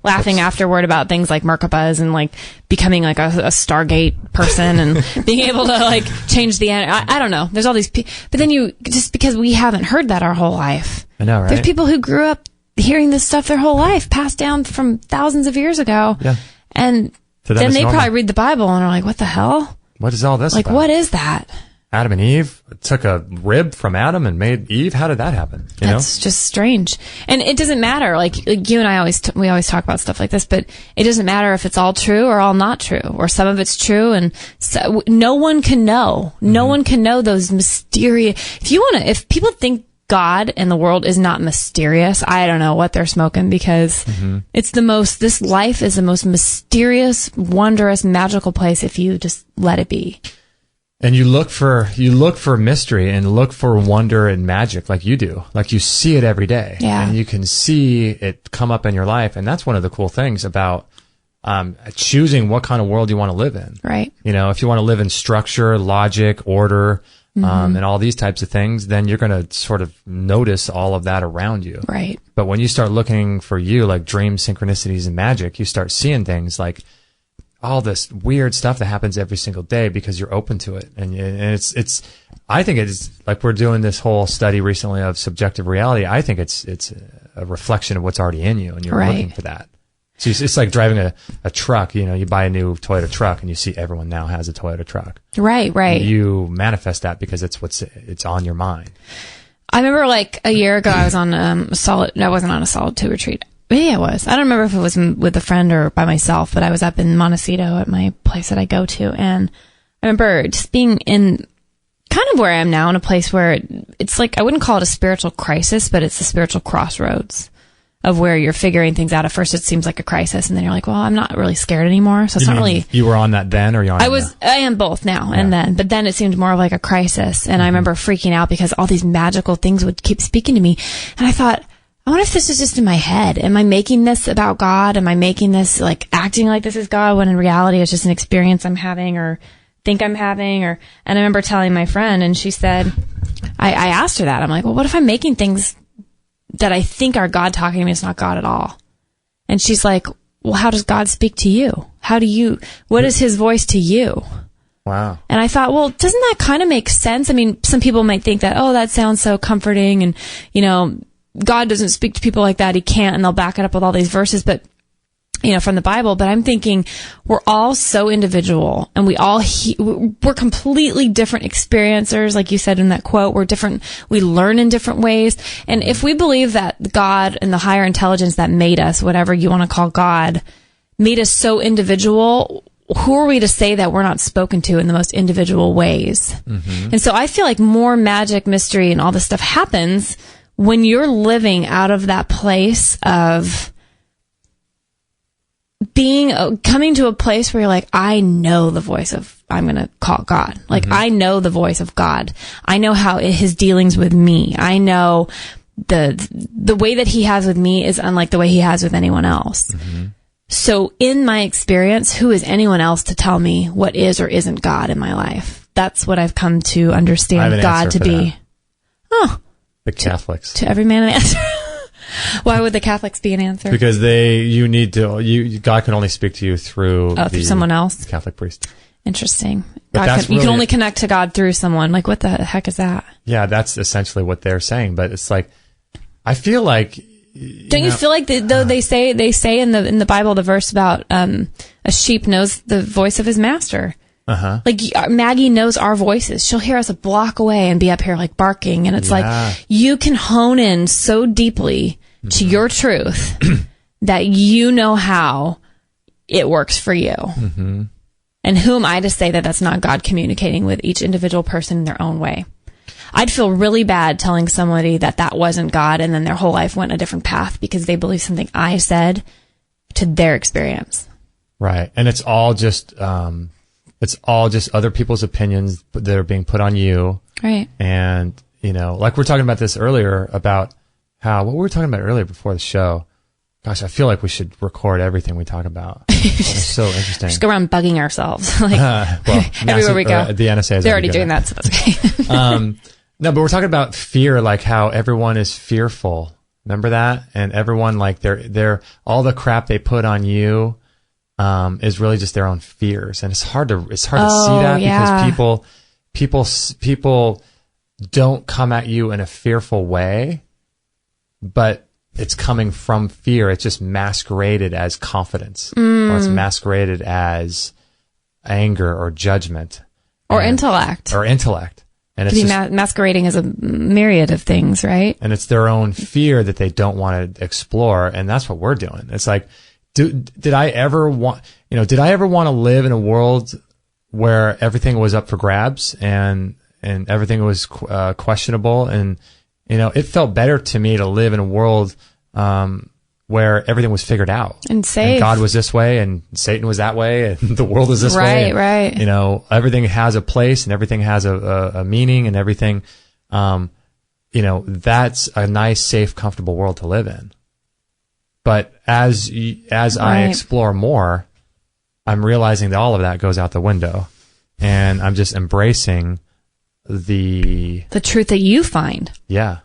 laughing afterward about things like Merkabahs and becoming a Stargate person and being able to change the end. I don't know. There's all these people. But then just because we haven't heard that our whole life. I know, right? There's people who grew up hearing this stuff their whole life, passed down from thousands of years ago. Yeah. And then they probably read the Bible and are like, what the hell? What is all this about? What is that? Adam and Eve took a rib from Adam and made Eve. How did that happen? That's just strange. And it doesn't matter. You and I we always talk about stuff like this, but it doesn't matter if it's all true or all not true, or some of it's true. And so, no one can know. No one can know those mysterious. If people think God and the world is not mysterious, I don't know what they're smoking, because this life is the most mysterious, wondrous, magical place if you just let it be. And you look for mystery and look for wonder and magic like you do. You see it every day. Yeah. And you can see it come up in your life. And that's one of the cool things about choosing what kind of world you want to live in. Right. If you want to live in structure, logic, order, and all these types of things, then you're going to sort of notice all of that around you. Right. But when you start looking for dreams, synchronicities, and magic, you start seeing things like all this weird stuff that happens every single day because you're open to it. And it's, I think it's we're doing this whole study recently of subjective reality. I think it's a reflection of what's already in you, and you're looking for that. So it's like driving a truck. You buy a new Toyota truck and you see everyone now has a Toyota truck. Right. And you manifest that because it's on your mind. I remember a year ago I was on I wasn't on a Solid 2 retreat. Maybe I was. I don't remember if it was with a friend or by myself, but I was up in Montecito at my place that I go to. And I remember just being in kind of where I am now, in a place where it's I wouldn't call it a spiritual crisis, but it's a spiritual crossroads. of where you're figuring things out. At first it seems like a crisis, and then you're like, well, I'm not really scared anymore. So it's not really... You were on that then, or you're on it now? I am both now and then, but then it seemed more of like a crisis. And I remember freaking out because all these magical things would keep speaking to me. And I thought, I wonder if this is just in my head. Am I making this about God? Am I making this like acting like this is God when in reality it's just an experience I'm having or think I'm having? And I remember telling my friend, and she said, I asked her that. I'm like, well, what if I'm making things that I think are God talking to me? It's not God at all. And she's like, well, how does God speak to you? What is his voice to you? Wow. And I thought, well, doesn't that kind of make sense? I mean, some people might think that, oh, that sounds so comforting, and, God doesn't speak to people like that. He can't, and they'll back it up with all these verses, but, from the Bible. But I'm thinking we're all so individual, and we're completely different experiencers. Like you said in that quote, we're different. We learn in different ways. And if we believe that God and the higher intelligence that made us, whatever you want to call God, made us so individual, who are we to say that we're not spoken to in the most individual ways? Mm-hmm. And so I feel like more magic, mystery, and all this stuff happens when you're living out of that place of coming to a place where you're like, I know the voice of, I'm going to call God. Like, I know the voice of God. I know how his dealings with me. I know the way that he has with me is unlike the way he has with anyone else. Mm-hmm. So in my experience, who is anyone else to tell me what is or isn't God in my life? That's what I've come to understand God to be. Oh. The Catholics. To every man an answer. Why would the Catholics be an answer? Because God can only speak to you through someone else? Catholic priest. Interesting. You can only connect to God through someone. Like, what the heck is that? Yeah, that's essentially what they're saying. But it's like, I feel like... Don't you feel like they say in the Bible the verse about a sheep knows the voice of his master? Uh-huh. Like, Maggie knows our voices. She'll hear us a block away and be up here like barking. And it's like, you can hone in so deeply to your truth that you know how it works for you. Mm-hmm. And who am I to say that that's not God communicating with each individual person in their own way? I'd feel really bad telling somebody that wasn't God, and then their whole life went a different path because they believe something I said to their experience. Right. And it's all just other people's opinions that are being put on you. Right. And, like we were talking about this earlier about what we were talking about earlier before the show. Gosh, I feel like we should record everything we talk about. It's so interesting. Just go around bugging ourselves. Everywhere we go. The NSA is They're already doing that, so that's okay. No, but we're talking about fear, like how everyone is fearful. Remember that? And everyone, like, they're all the crap they put on you, is really just their own fears. And it's hard to see that because people don't come at you in a fearful way, but it's coming from fear. It's just masqueraded as confidence, or it's masqueraded as anger or judgment or intellect. And it's masquerading as a myriad of things, right? And it's their own fear that they don't want to explore. And that's what we're doing. It's like, did I ever want to live in a world where everything was up for grabs and everything was questionable? And, it felt better to me to live in a world where everything was figured out and safe. And God was this way, and Satan was that way, and the world is this way. Right. Everything has a place, and everything has a meaning, and everything. That's a nice, safe, comfortable world to live in. But as I explore more, I'm realizing that all of that goes out the window, and I'm just embracing the truth that you find. Yeah.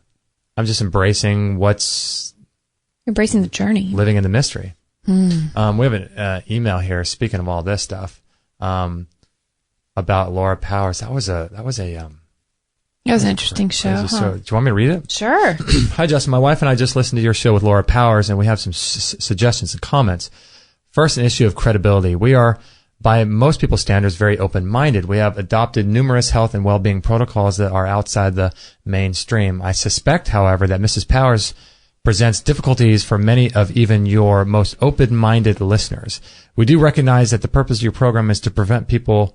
I'm just embracing the journey. Living in the mystery. We have an email here, speaking of all this stuff, about Laura Powers. That was an interesting show. Do you want me to read it? Sure. Hi, Justin. My wife and I just listened to your show with Laura Powers, and we have some suggestions and comments. First, an issue of credibility. We are, by most people's standards, very open-minded. We have adopted numerous health and well-being protocols that are outside the mainstream. I suspect, however, that Mrs. Powers presents difficulties for many of even your most open-minded listeners. We do recognize that the purpose of your program is to present people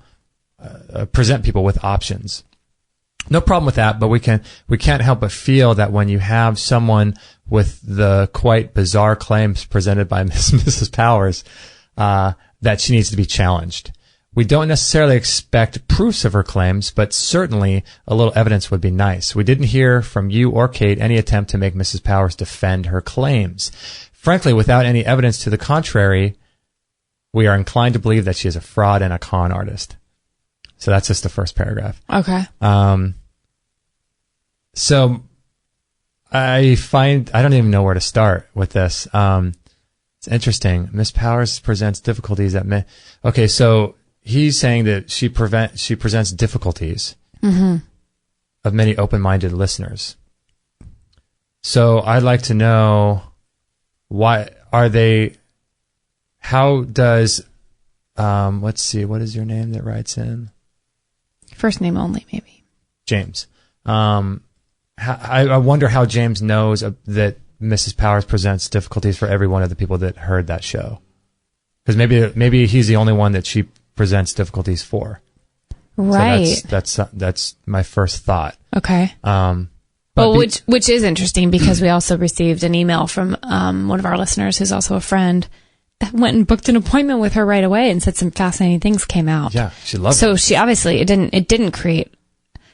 with options. No problem with that, but we can't help but feel that when you have someone with the quite bizarre claims presented by Mrs. Powers, that she needs to be challenged. We don't necessarily expect proofs of her claims, but certainly a little evidence would be nice. We didn't hear from you or Kate any attempt to make Mrs. Powers defend her claims. Frankly, without any evidence to the contrary, we are inclined to believe that she is a fraud and a con artist. So that's just the first paragraph. Okay. So I don't even know where to start with this. It's interesting. Miss Powers presents difficulties that okay, so he's saying that she presents difficulties of many open-minded listeners. So I'd like to know, how does, let's see, what is your name that writes in? First name only, maybe. James. I wonder how James knows that Mrs. Powers presents difficulties for every one of the people that heard that show. Because maybe he's the only one that she presents difficulties for. Right. So that's my first thought. Okay. Which is interesting because we also received an email from one of our listeners who's also a friend that went and booked an appointment with her right away and said some fascinating things came out. Yeah, she loved it. So she obviously it didn't create.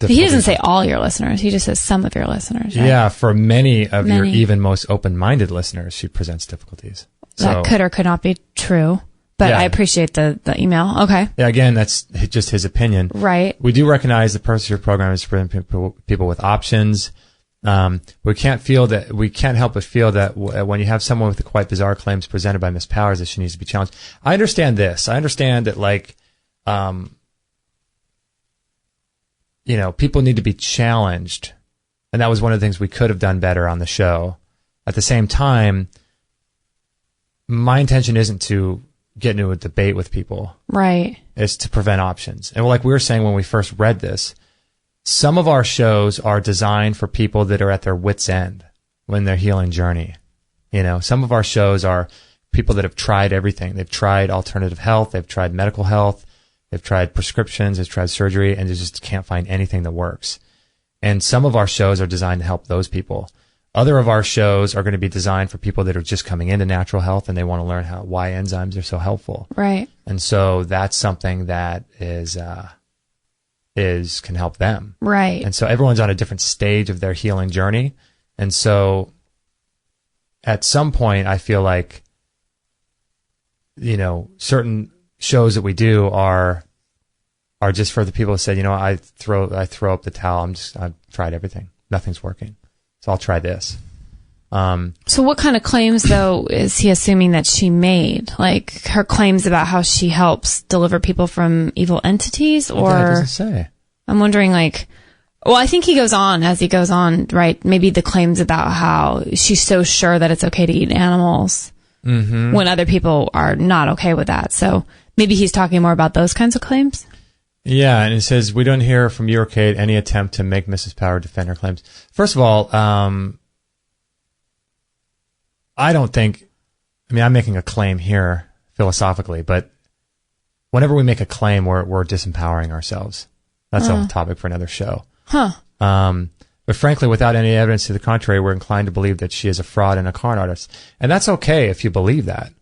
He doesn't say all your listeners. He just says some of your listeners. Right? Yeah, for many of your even most open-minded listeners, she presents difficulties. That could or could not be true. But I appreciate the email. Okay. Yeah, again, that's just his opinion. Right. We do recognize the purpose of your program is to present people with options. We can't help but feel that when you have someone with the quite bizarre claims presented by Miss Powers, that she needs to be challenged. I understand this. I understand that, people need to be challenged. And that was one of the things we could have done better on the show. At the same time, my intention isn't to get into a debate with people. Right. It's to prevent options. And like we were saying when we first read this, some of our shows are designed for people that are at their wit's end when they're healing journey. Some of our shows are people that have tried everything. They've tried alternative health. They've tried medical health. They've tried prescriptions. They've tried surgery, and they just can't find anything that works. And some of our shows are designed to help those people. Other of our shows are going to be designed for people that are just coming into natural health and they want to learn why enzymes are so helpful. Right. And so that's something that can help them. Right. And so everyone's on a different stage of their healing journey. And so at some point I feel like, certain shows that we do are just for the people who said, I throw up the towel. I've tried everything. Nothing's working. So I'll try this. So what kind of claims, though, is he assuming that she made? Like her claims about how she helps deliver people from evil entities? Or yeah, it doesn't say. I'm wondering, I think he goes on, right? Maybe the claims about how she's so sure that it's okay to eat animals when other people are not okay with that. So maybe he's talking more about those kinds of claims? Yeah, and it says, we don't hear from you or Kate any attempt to make Mrs. Power defend her claims. First of all, I don't think, I'm making a claim here philosophically, but whenever we make a claim, we're disempowering ourselves. That's a topic for another show. Huh. But frankly, without any evidence to the contrary, we're inclined to believe that she is a fraud and a con artist. And that's okay if you believe that.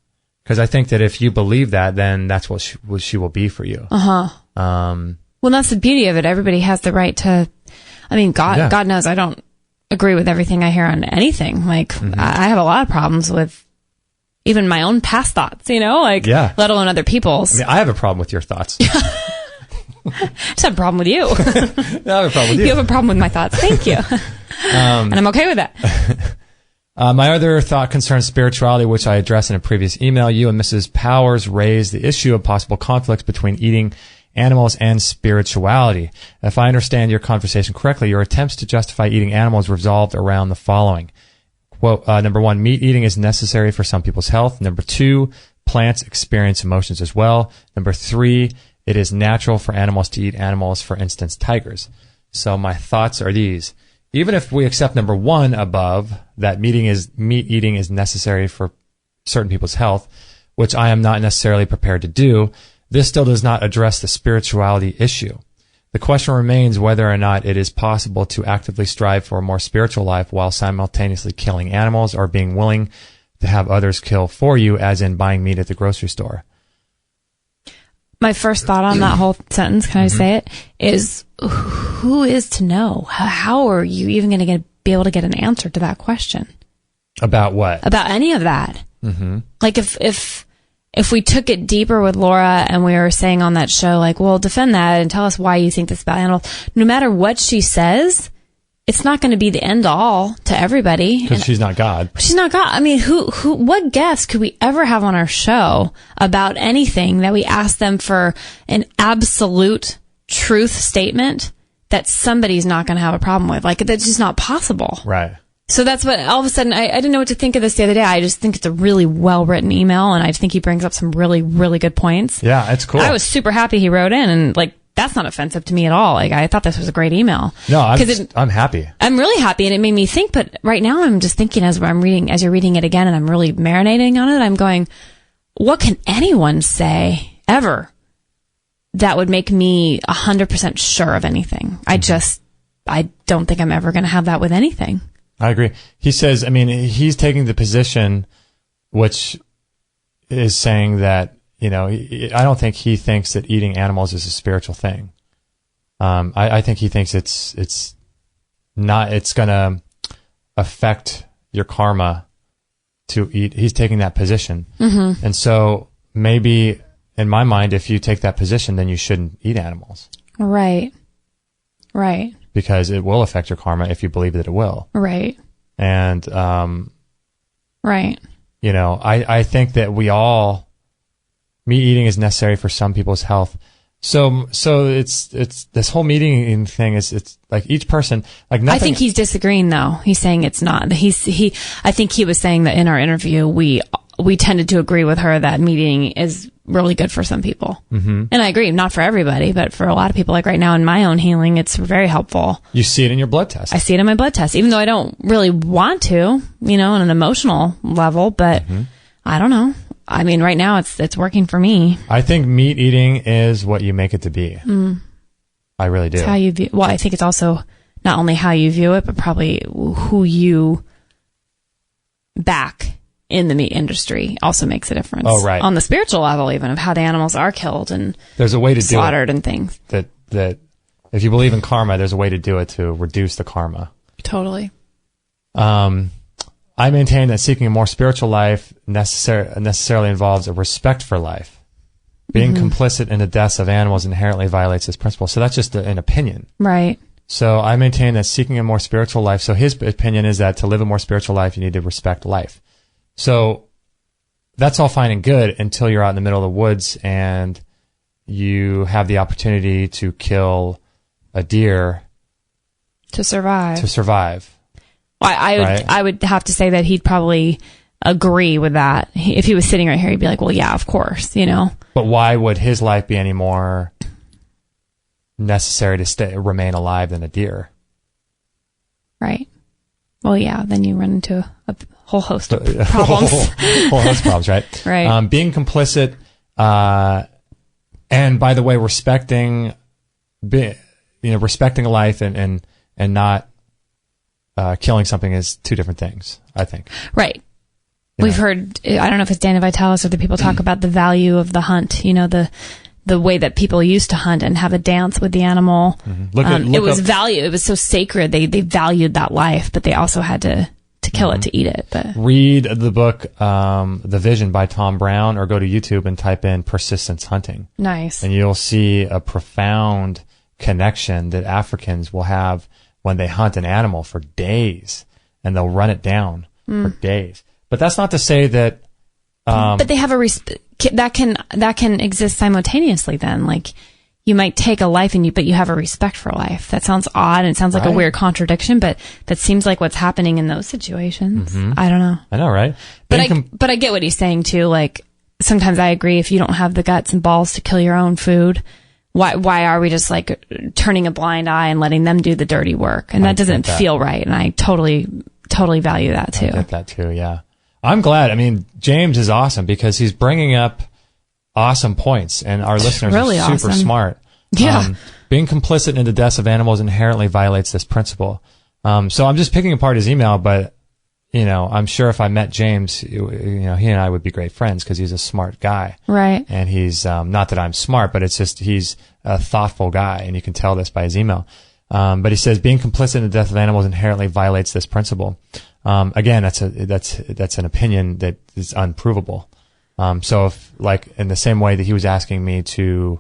Because I think that if you believe that, then that's what she will be for you. Well, that's the beauty of it. Everybody has the right to, God knows I don't agree with everything I hear on anything. I have a lot of problems with even my own past thoughts, let alone other people's. I have a problem with your thoughts. Just have a problem with you. I have a problem with you. You have a problem with my thoughts. Thank you. And I'm okay with that. My other thought concerns spirituality, which I addressed in a previous email. You and Mrs. Powers raised the issue of possible conflicts between eating animals and spirituality. If I understand your conversation correctly, your attempts to justify eating animals revolved around the following. Quote, number one, meat eating is necessary for some people's health. Number two, plants experience emotions as well. Number three, it is natural for animals to eat animals, for instance, tigers. So my thoughts are these. Even if we accept number one above, that meat eating is necessary for certain people's health, which I am not necessarily prepared to do, this still does not address the spirituality issue. The question remains whether or not it is possible to actively strive for a more spiritual life while simultaneously killing animals or being willing to have others kill for you, as in buying meat at the grocery store. My first thought on that whole sentence, can I say it, is who is to know? How are you even going to be able to get an answer to that question? About what? About any of that. Mm-hmm. Like if we took it deeper with Laura and we were saying on that show, like, well, defend that and tell us why you think this about animals. No matter what she says, it's not going to be the end all to everybody. Because she's not God. She's not God. I mean, what guest could we ever have on our show about anything that we ask them for an absolute truth statement that somebody's not going to have a problem with? Like, that's just not possible. Right. So that's what, all of a sudden, I didn't know what to think of this the other day. I just think it's a really well-written email, and I think he brings up some really, really good points. Yeah, it's cool. I was super happy he wrote in, and, like, that's not offensive to me at all. Like, I thought this was a great email. No, I'm happy. I'm really happy, and it made me think, but right now I'm just thinking as you're reading it again, and I'm really marinating on it, I'm going, what can anyone say, ever, that would make me 100% sure of anything? I don't think I'm ever going to have that with anything. I agree. He says, I mean, he's taking the position which is saying that, you know, I don't think he thinks that eating animals is a spiritual thing. I think he thinks it's going to affect your karma to eat. He's taking that position. Mm-hmm. And so maybe in my mind, if you take that position, then you shouldn't eat animals. Right. Right. Because it will affect your karma if you believe that it will. Right. And, right. You know, I think that meat eating is necessary for some people's health. So it's this whole meat eating thing it's like each person, like nothing. I think he's disagreeing though. He's saying it's not. I think he was saying that in our interview, we tended to agree with her that meat eating is really good for some people. Mm-hmm. And I agree, not for everybody, but for a lot of people, like right now in my own healing, it's very helpful. You see it in your blood test. I see it in my blood test, even though I don't really want to, you know, on an emotional level, but I don't know. I mean, right now it's working for me. I think meat eating is what you make it to be. I really do. It's how you view. Well, I think it's also not only how you view it, but probably who you back in the meat industry also makes a difference. Oh, right. On the spiritual level, even of how the animals are killed and there's a way to slaughtered do it and things. That if you believe in karma, there's a way to do it to reduce the karma. Totally. I maintain that seeking a more spiritual life necessarily involves a respect for life. Being complicit in the deaths of animals inherently violates this principle. So that's just an opinion. Right. So I maintain that seeking a more spiritual life, so his opinion is that to live a more spiritual life, you need to respect life. So that's all fine and good until you're out in the middle of the woods and you have the opportunity to kill a deer to survive. Well, I would have to say that he'd probably agree with that. If he was sitting right here, he'd be like, well, yeah, of course, you know. But why would his life be any more necessary to remain alive than a deer? Right. Well, yeah, then you run into a whole host of problems. whole host of problems, right? Right. Being complicit, and by the way, respecting a life and not killing something is two different things, I think. Right. We've heard, I don't know if it's Dana Vitalis or the people talk about the value of the hunt, you know, the way that people used to hunt and have a dance with the animal. Mm-hmm. It was so sacred. They valued that life, but they also had to kill it to eat it. But read the book, The Vision by Tom Brown, or go to YouTube and type in persistence hunting. Nice. And you'll see a profound connection that Africans will have when they hunt an animal for days, and they'll run it down for days. But that's not to say that. But they have that can exist simultaneously. Then, like, you might take a life but you have a respect for life. That sounds odd, and it sounds like a weird contradiction. But that seems like what's happening in those situations. Mm-hmm. I don't know. I know, right? But I get what he's saying too. Like, sometimes I agree. If you don't have the guts and balls to kill your own food, why are we just like turning a blind eye and letting them do the dirty work? And that doesn't feel right. And I totally value that too. I get that too. Yeah. I'm glad. I mean, James is awesome because he's bringing up awesome points, and our listeners really are super awesome. smart. Yeah. being complicit in the deaths of animals inherently violates this principle. So I'm just picking apart his email, but, I'm sure if I met James, he and I would be great friends because he's a smart guy. Right. And he's, not that I'm smart, but it's just he's a thoughtful guy, and you can tell this by his email. But he says being complicit in the death of animals inherently violates this principle. Again, that's an opinion that is unprovable. So if, like, in the same way that he was asking me to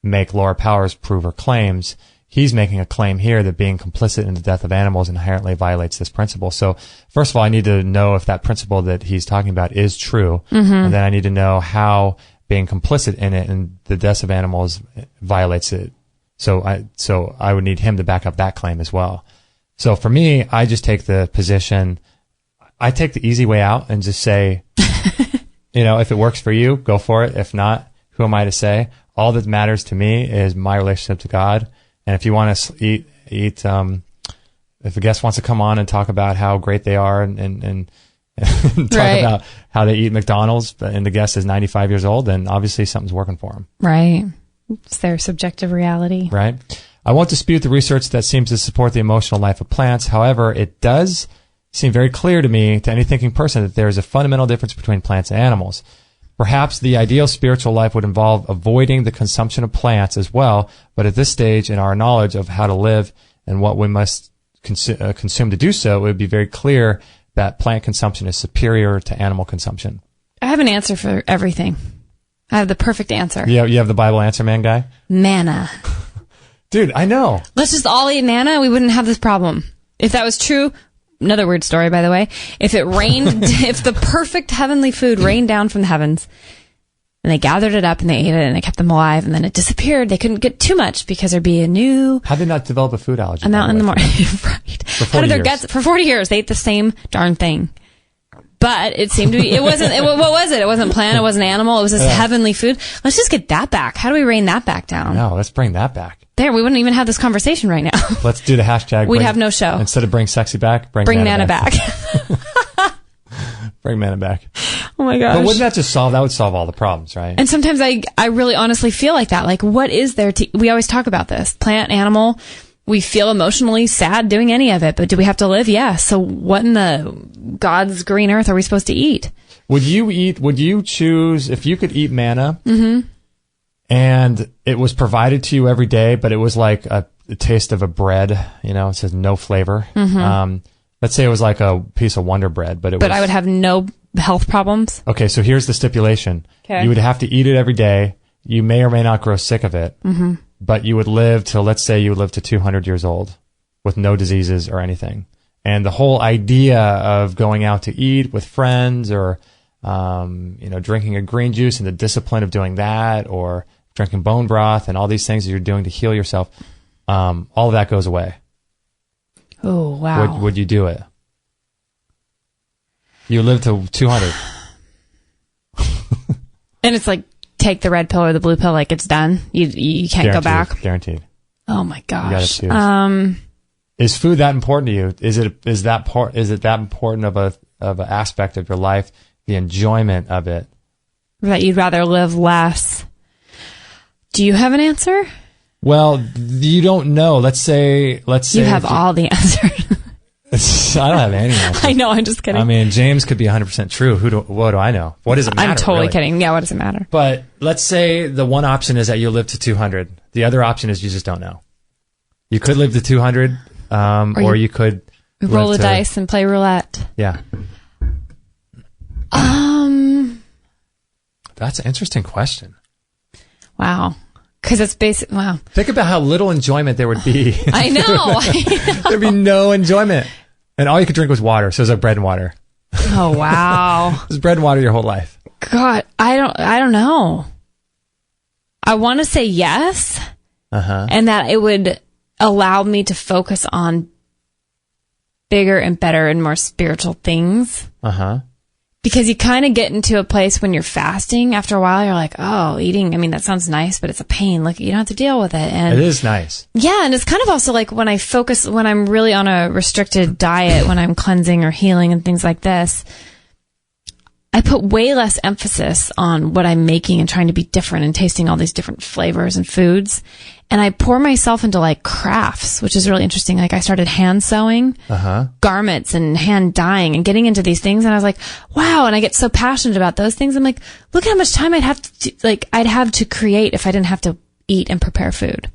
make Laura Powers prove her claims, he's making a claim here that being complicit in the death of animals inherently violates this principle. So first of all, I need to know if that principle that he's talking about is true. And then I need to know how being complicit in it and the deaths of animals violates it. So I would need him to back up that claim as well. So for me, I just take the position, I take the easy way out and just say, if it works for you, go for it. If not, who am I to say? All that matters to me is my relationship to God. And if you want to eat, if a guest wants to come on and talk about how great they are and talk about how they eat McDonald's, and the guest is 95 years old, then obviously something's working for them. Right. It's their subjective reality. Right. I won't dispute the research that seems to support the emotional life of plants. However, it does seem very clear to me, to any thinking person, that there is a fundamental difference between plants and animals. Perhaps the ideal spiritual life would involve avoiding the consumption of plants as well, but at this stage in our knowledge of how to live and what we must consume to do so, it would be very clear that plant consumption is superior to animal consumption. I have an answer for everything. I have the perfect answer. Yeah, you have the Bible answer man guy? Manna. Dude, I know. Let's just all eat manna. We wouldn't have this problem. If that was true, another weird story, by the way. If it rained, if the perfect heavenly food rained down from the heavens, and they gathered it up and they ate it and it kept them alive, and then it disappeared, they couldn't get too much because there'd be a new... How'd they not develop a food allergy? Amount in the morning. Right. For 40 years. For 40 years, they ate the same darn thing. But it seemed to be, what was it? It wasn't plant, it wasn't animal, it was this heavenly food. Let's just get that back. How do we rein that back down? No, let's bring that back. There, we wouldn't even have this conversation right now. Let's do the hashtag. We'd have no show. Instead of bring sexy back, bring manna back. Bring manna back. Oh my gosh. But wouldn't that just that would solve all the problems, right? And sometimes I really honestly feel like that. Like, what is there we always talk about this. Plant, animal, we feel emotionally sad doing any of it, but do we have to live? Yeah. So what in the God's green earth are we supposed to eat? Would you choose, if you could eat manna, and it was provided to you every day, but it was like a taste of a bread, it says no flavor. Let's say it was like a piece of Wonder Bread, but I would have no health problems. Okay, so here's the stipulation. Okay. You would have to eat it every day. You may or may not grow sick of it, but you would live till, let's say you would live to 200 years old with no diseases or anything. And the whole idea of going out to eat with friends or, drinking a green juice and the discipline of doing that, or drinking bone broth and all these things that you're doing to heal yourself, all of that goes away. Oh, wow. Would you do it? You live to 200. And it's like, take the red pill or the blue pill, like it's done. You can't go back. Guaranteed. Oh my gosh. You gotta choose. Is food that important to you? Is it that important of an aspect of your life? The enjoyment of it. That you'd rather live less. Do you have an answer? Well, you don't know. Let's say you have all the answers. I don't have any answers. I know, I'm just kidding. I mean, James could be 100% true. What do I know? What does it matter? I'm totally really? Kidding. Yeah, what does it matter? But let's say the one option is that you live to 200. The other option is you just don't know. You could live to 200, or you could roll the dice and play roulette. Yeah. That's an interesting question. Wow. Because it's basic. Wow. Think about how little enjoyment there would be. I know. There'd be no enjoyment. And all you could drink was water. So it was like bread and water. Oh, wow. It was bread and water your whole life. God, I don't know. I want to say yes. And that it would allow me to focus on bigger and better and more spiritual things. Because you kind of get into a place when you're fasting, after a while, you're like, oh, eating, I mean, that sounds nice, but it's a pain. Like, you don't have to deal with it. And it is nice. Yeah, and it's kind of also like when I'm really on a restricted diet, when I'm cleansing or healing and things like this, I put way less emphasis on what I'm making and trying to be different and tasting all these different flavors and foods. And I pour myself into like crafts, which is really interesting. Like I started hand sewing garments and hand dyeing and getting into these things. And I was like, wow. And I get so passionate about those things. I'm like, look at how much time I'd have to create if I didn't have to eat and prepare food.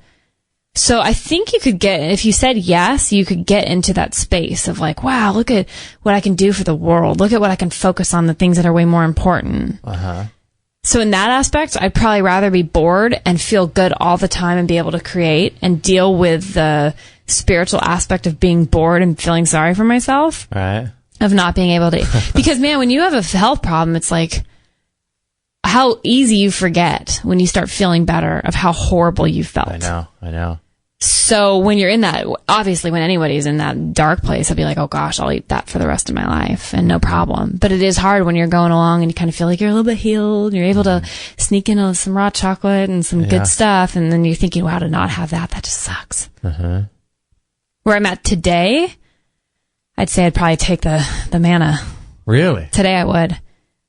So I think you could get, if you said yes, you could get into that space of like, wow, look at what I can do for the world. Look at what I can focus on, the things that are way more important. So in that aspect, I'd probably rather be bored and feel good all the time and be able to create and deal with the spiritual aspect of being bored and feeling sorry for myself. Right. Of not being able to, because man, when you have a health problem, it's like how easy you forget when you start feeling better of how horrible you felt. I know. So when you're in that, obviously when anybody's in that dark place, I'll be like, oh gosh, I'll eat that for the rest of my life and no problem. But it is hard when you're going along and you kind of feel like you're a little bit healed. You're able to sneak in some raw chocolate and some good stuff. And then you're thinking, wow, to not have that just sucks. Where I'm at today, I'd say I'd probably take the manna. Really? Today I would.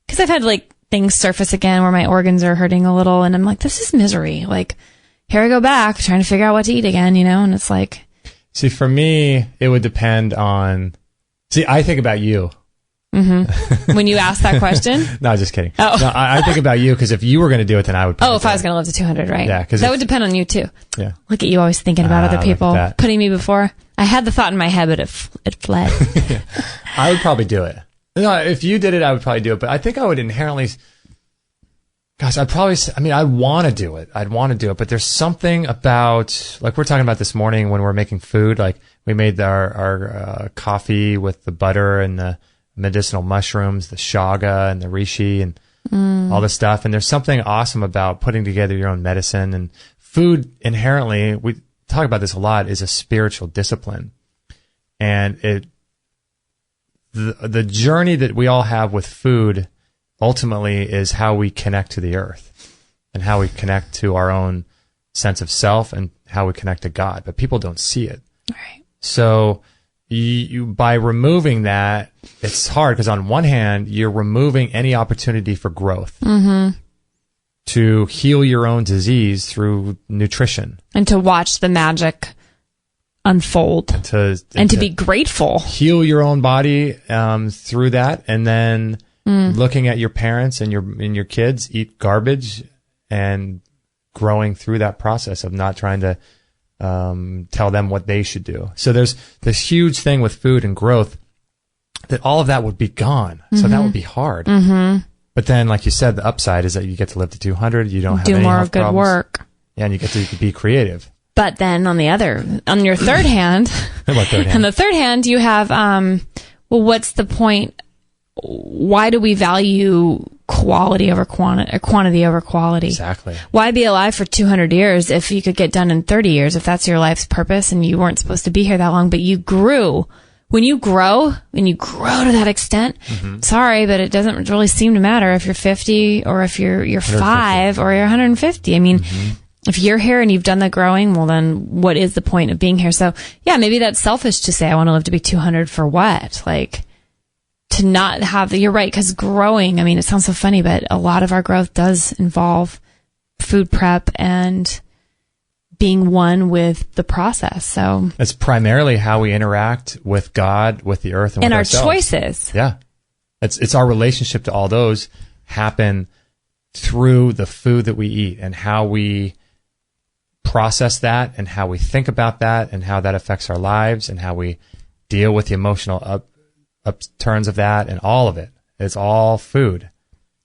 Because I've had like things surface again where my organs are hurting a little. And I'm like, this is misery. Like, here I go back trying to figure out what to eat again, and it's like. See, for me, it would depend on. See, I think about you. When you ask that question? No, just kidding. Oh. No, I think about you because if you were going to do it, then I would. Oh, if I was going to live to 200, right? Yeah, because that would depend on you too. Yeah. Look at you always thinking about other people, putting me before. I had the thought in my head, but it fled. I would probably do it. No, if you did it, I would probably do it. But I think I would inherently. Gosh, I'd want to do it. But there's something about, like we're talking about this morning when we're making food, like we made our coffee with the butter and the medicinal mushrooms, the shaga and the reishi and all this stuff. And there's something awesome about putting together your own medicine. And food inherently, we talk about this a lot, is a spiritual discipline. And the journey that we all have with food ultimately is how we connect to the earth and how we connect to our own sense of self and how we connect to God. But people don't see it. Right. So you by removing that, it's hard because on one hand, you're removing any opportunity for growth to heal your own disease through nutrition. And to watch the magic unfold. And to be grateful. Heal your own body through that. And then looking at your parents and your kids eat garbage and growing through that process of not trying to tell them what they should do. So there's this huge thing with food and growth that all of that would be gone. So that would be hard. But then, like you said, the upside is that you get to live to 200. You don't have any health problems. Do more good work. Yeah, and you get to be creative. But then on your third hand, on the third hand, you have, well, what's the point? Why do we value quality over quantity over quality? Exactly. Why be alive for 200 years if you could get done in 30 years, if that's your life's purpose and you weren't supposed to be here that long, but you grew? When you grow to that extent, sorry, but it doesn't really seem to matter if you're 50 or if you're 5 or you're 150. I mean, if you're here and you've done the growing, well then what is the point of being here? So yeah, maybe that's selfish to say I want to live to be 200 for what? Like, to not have you're right, because growing, I mean, it sounds so funny, but a lot of our growth does involve food prep and being one with the process. So it's primarily how we interact with God, with the earth, and with ourselves. Our choices. Yeah. It's our relationship to all those happen through the food that we eat and how we process that and how we think about that and how that affects our lives and how we deal with the emotional upturns of that and all of it. It's all food.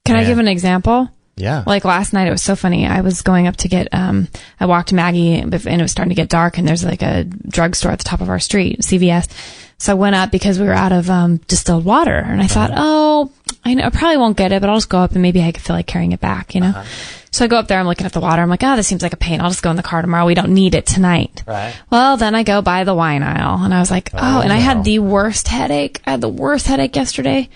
Can I give an example? Yeah. Like last night, it was so funny. I was going up to get, I walked to Maggie and it was starting to get dark and there's like a drugstore at the top of our street, CVS. So I went up because we were out of distilled water and I thought, I probably won't get it, but I'll just go up and maybe I could feel like carrying it back, So I go up there, I'm looking at the water. I'm like, this seems like a pain. I'll just go in the car tomorrow. We don't need it tonight. Right. Well, then I go by the wine aisle and I was like, I had the worst headache. I had the worst headache yesterday.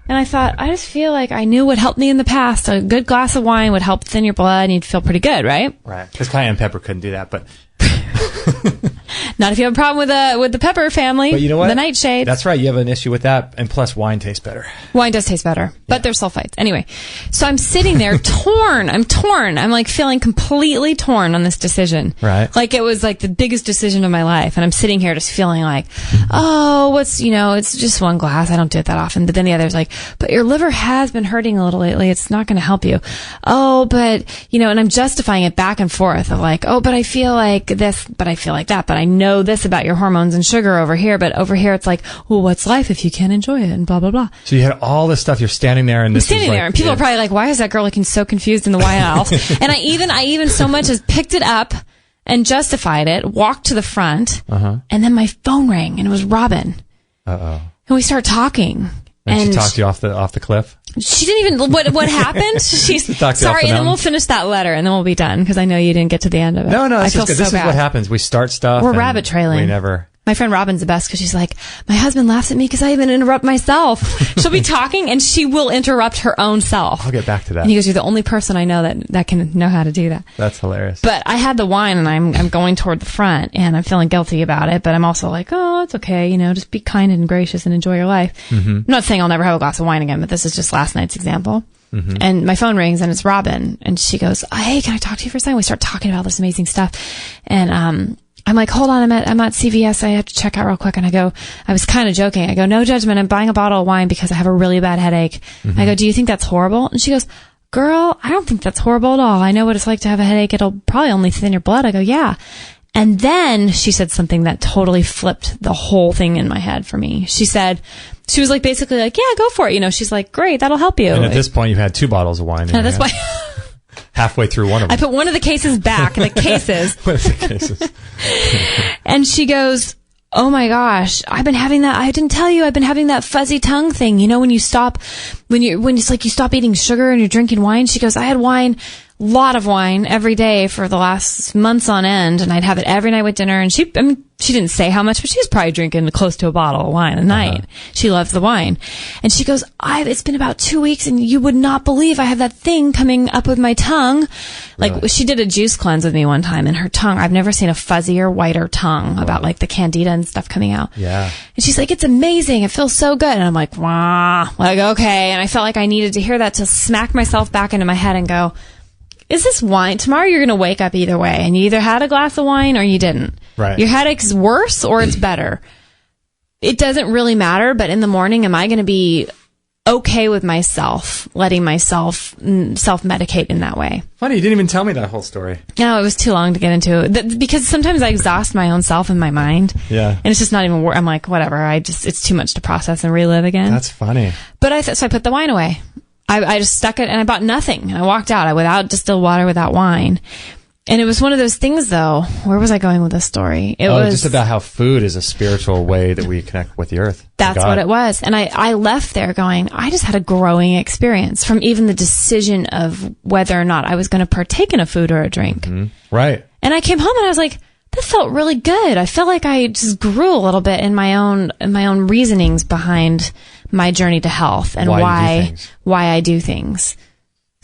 And I thought, I just feel like I knew what helped me in the past. A good glass of wine would help thin your blood and you'd feel pretty good, right? Right. Because cayenne pepper couldn't do that, but. Not if you have a problem with the pepper family. But you know what? The nightshades. That's right. You have an issue with that. And plus, wine tastes better. Wine does taste better, but there's sulfites. Anyway, so I'm sitting there torn. I'm torn. I'm like feeling completely torn on this decision. Right. Like it was like the biggest decision of my life. And I'm sitting here just feeling like, oh, it's just one glass. I don't do it that often. But then the other's like, but your liver has been hurting a little lately. It's not going to help you. Oh, but, and I'm justifying it back and forth of like, oh, but I feel like this, but I feel like that, but I know this about your hormones and sugar over here, but over here it's like, well, what's life if you can't enjoy it and blah, blah, blah. So you had all this stuff. You're standing there and this I'm standing there and people are probably like, why is that girl looking so confused in the wine aisle? And I even so much as picked it up and justified it, walked to the front, and then my phone rang and it was Robin. Uh-oh. And we started talking. And she talked you off the cliff? She didn't even, what happened? She's sorry, and then we'll finish that letter and then we'll be done because I know you didn't get to the end of it. No, I feel good. so This bad. is what happens. We start stuff. We're rabbit trailing. My friend Robin's the best because she's like, my husband laughs at me because I even interrupt myself. She'll be talking and she will interrupt her own self. I'll get back to that. And he goes, you're the only person I know that can know how to do that. That's hilarious. But I had the wine and I'm going toward the front and I'm feeling guilty about it, but I'm also like, oh, it's okay. Just be kind and gracious and enjoy your life. I'm not saying I'll never have a glass of wine again, but this is just last night's example. And my phone rings and it's Robin and she goes, hey, can I talk to you for a second? We start talking about this amazing stuff. And, I'm like, hold on, I'm at CVS. I have to check out real quick. And I was kind of joking. I go, no judgment. I'm buying a bottle of wine because I have a really bad headache. I go, do you think that's horrible? And she goes, girl, I don't think that's horrible at all. I know what it's like to have a headache. It'll probably only thin your blood. I go, yeah. And then she said something that totally flipped the whole thing in my head for me. She was like, basically like, yeah, go for it. She's like, great, that'll help you. And at this point, you've had 2 bottles of wine. And that's why. Halfway through one of them. I put one of the cases back, the cases. One of the cases. And she goes, oh my gosh, I didn't tell you, I've been having that fuzzy tongue thing. When you stop, when it's like you stop eating sugar and you're drinking wine. She goes, I had wine, lot of wine every day for the last months on end. And I'd have it every night with dinner. And she didn't say how much, but she was probably drinking close to a bottle of wine a night. She loves the wine. And she goes, it's been about 2 weeks and you would not believe I have that thing coming up with my tongue. Like she did a juice cleanse with me one time and her tongue, I've never seen a fuzzier, whiter tongue about like the candida and stuff coming out. Yeah. And she's like, it's amazing. It feels so good. And I'm like, wow. Like, okay. And I felt like I needed to hear that to smack myself back into my head and go, is this wine? Tomorrow you're going to wake up either way and you either had a glass of wine or you didn't. Right. Your headache's worse or it's better. It doesn't really matter, but in the morning, am I going to be okay with myself, letting myself self-medicate in that way? Funny, you didn't even tell me that whole story. No, it was too long to get into because sometimes I exhaust my own self in my mind. Yeah. And it's just not even I'm like, whatever, it's too much to process and relive again. That's funny. But so I put the wine away. I just stuck it and I bought nothing. And I walked out without distilled water, without wine. And it was one of those things, though. Where was I going with this story? It was just about how food is a spiritual way that we connect with the earth. That's what it was. And I left there going, I just had a growing experience from even the decision of whether or not I was going to partake in a food or a drink. Right. And I came home and I was like, that felt really good. I felt like I just grew a little bit in my own reasonings behind my journey to health and why I do things.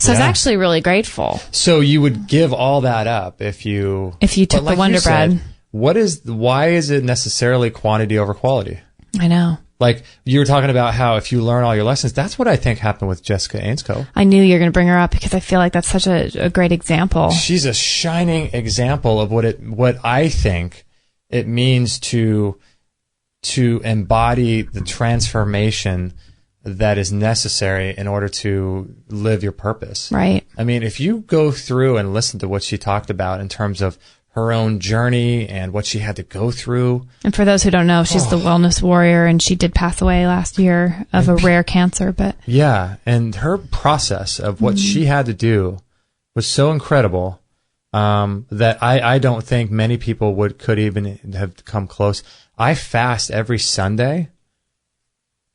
So I was actually really grateful. So you would give all that up if you took the Wonder Bread. Why is it necessarily quantity over quality? I know. Like you were talking about how if you learn all your lessons, that's what I think happened with Jessica Ainscoe. I knew you were going to bring her up because I feel like that's such a great example. She's a shining example of what I think it means to embody the transformation that is necessary in order to live your purpose. Right. I mean, if you go through and listen to what she talked about in terms of her own journey and what she had to go through. And for those who don't know, she's the wellness warrior and she did pass away last year of a rare cancer, but yeah. And her process of what she had to do was so incredible, that I don't think many people could even have come close. I fast every Sunday.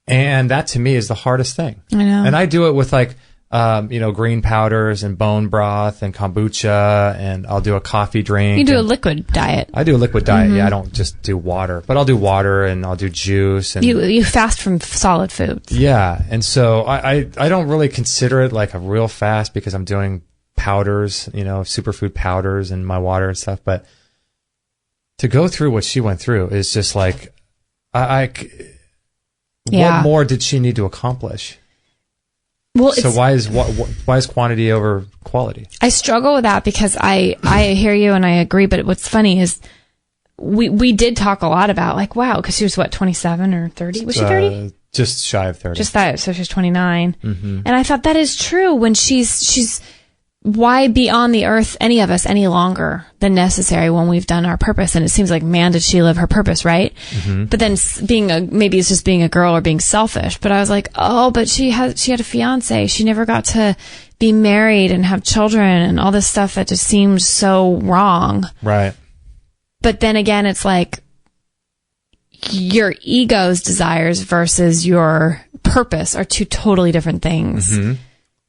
And that to me is the hardest thing. I know. And I do it with like, green powders and bone broth and kombucha, and I'll do a coffee drink. You do a liquid diet. I do a liquid diet. Yeah, I don't just do water, but I'll do water and I'll do juice. And you fast from solid foods. Yeah. And so I don't really consider it like a real fast because I'm doing powders, superfood powders and my water and stuff. But to go through what she went through is just like, Yeah. what more did she need to accomplish? Well, so why is quantity over quality? I struggle with that because I hear you and I agree. But what's funny is we did talk a lot about like, wow, because she was what, 27 or 30? Was she 30? Just shy of 30. Just that. So she's 29. Mm-hmm. And I thought that is true when she's why be on the earth, any of us, any longer than necessary when we've done our purpose? And it seems like, man, did she live her purpose, right? Mm-hmm. But then maybe it's just being a girl or being selfish. But I was like, oh, but she had a fiance. She never got to be married and have children and all this stuff that just seemed so wrong. Right. But then again, it's like your ego's desires versus your purpose are two totally different things. Mm-hmm.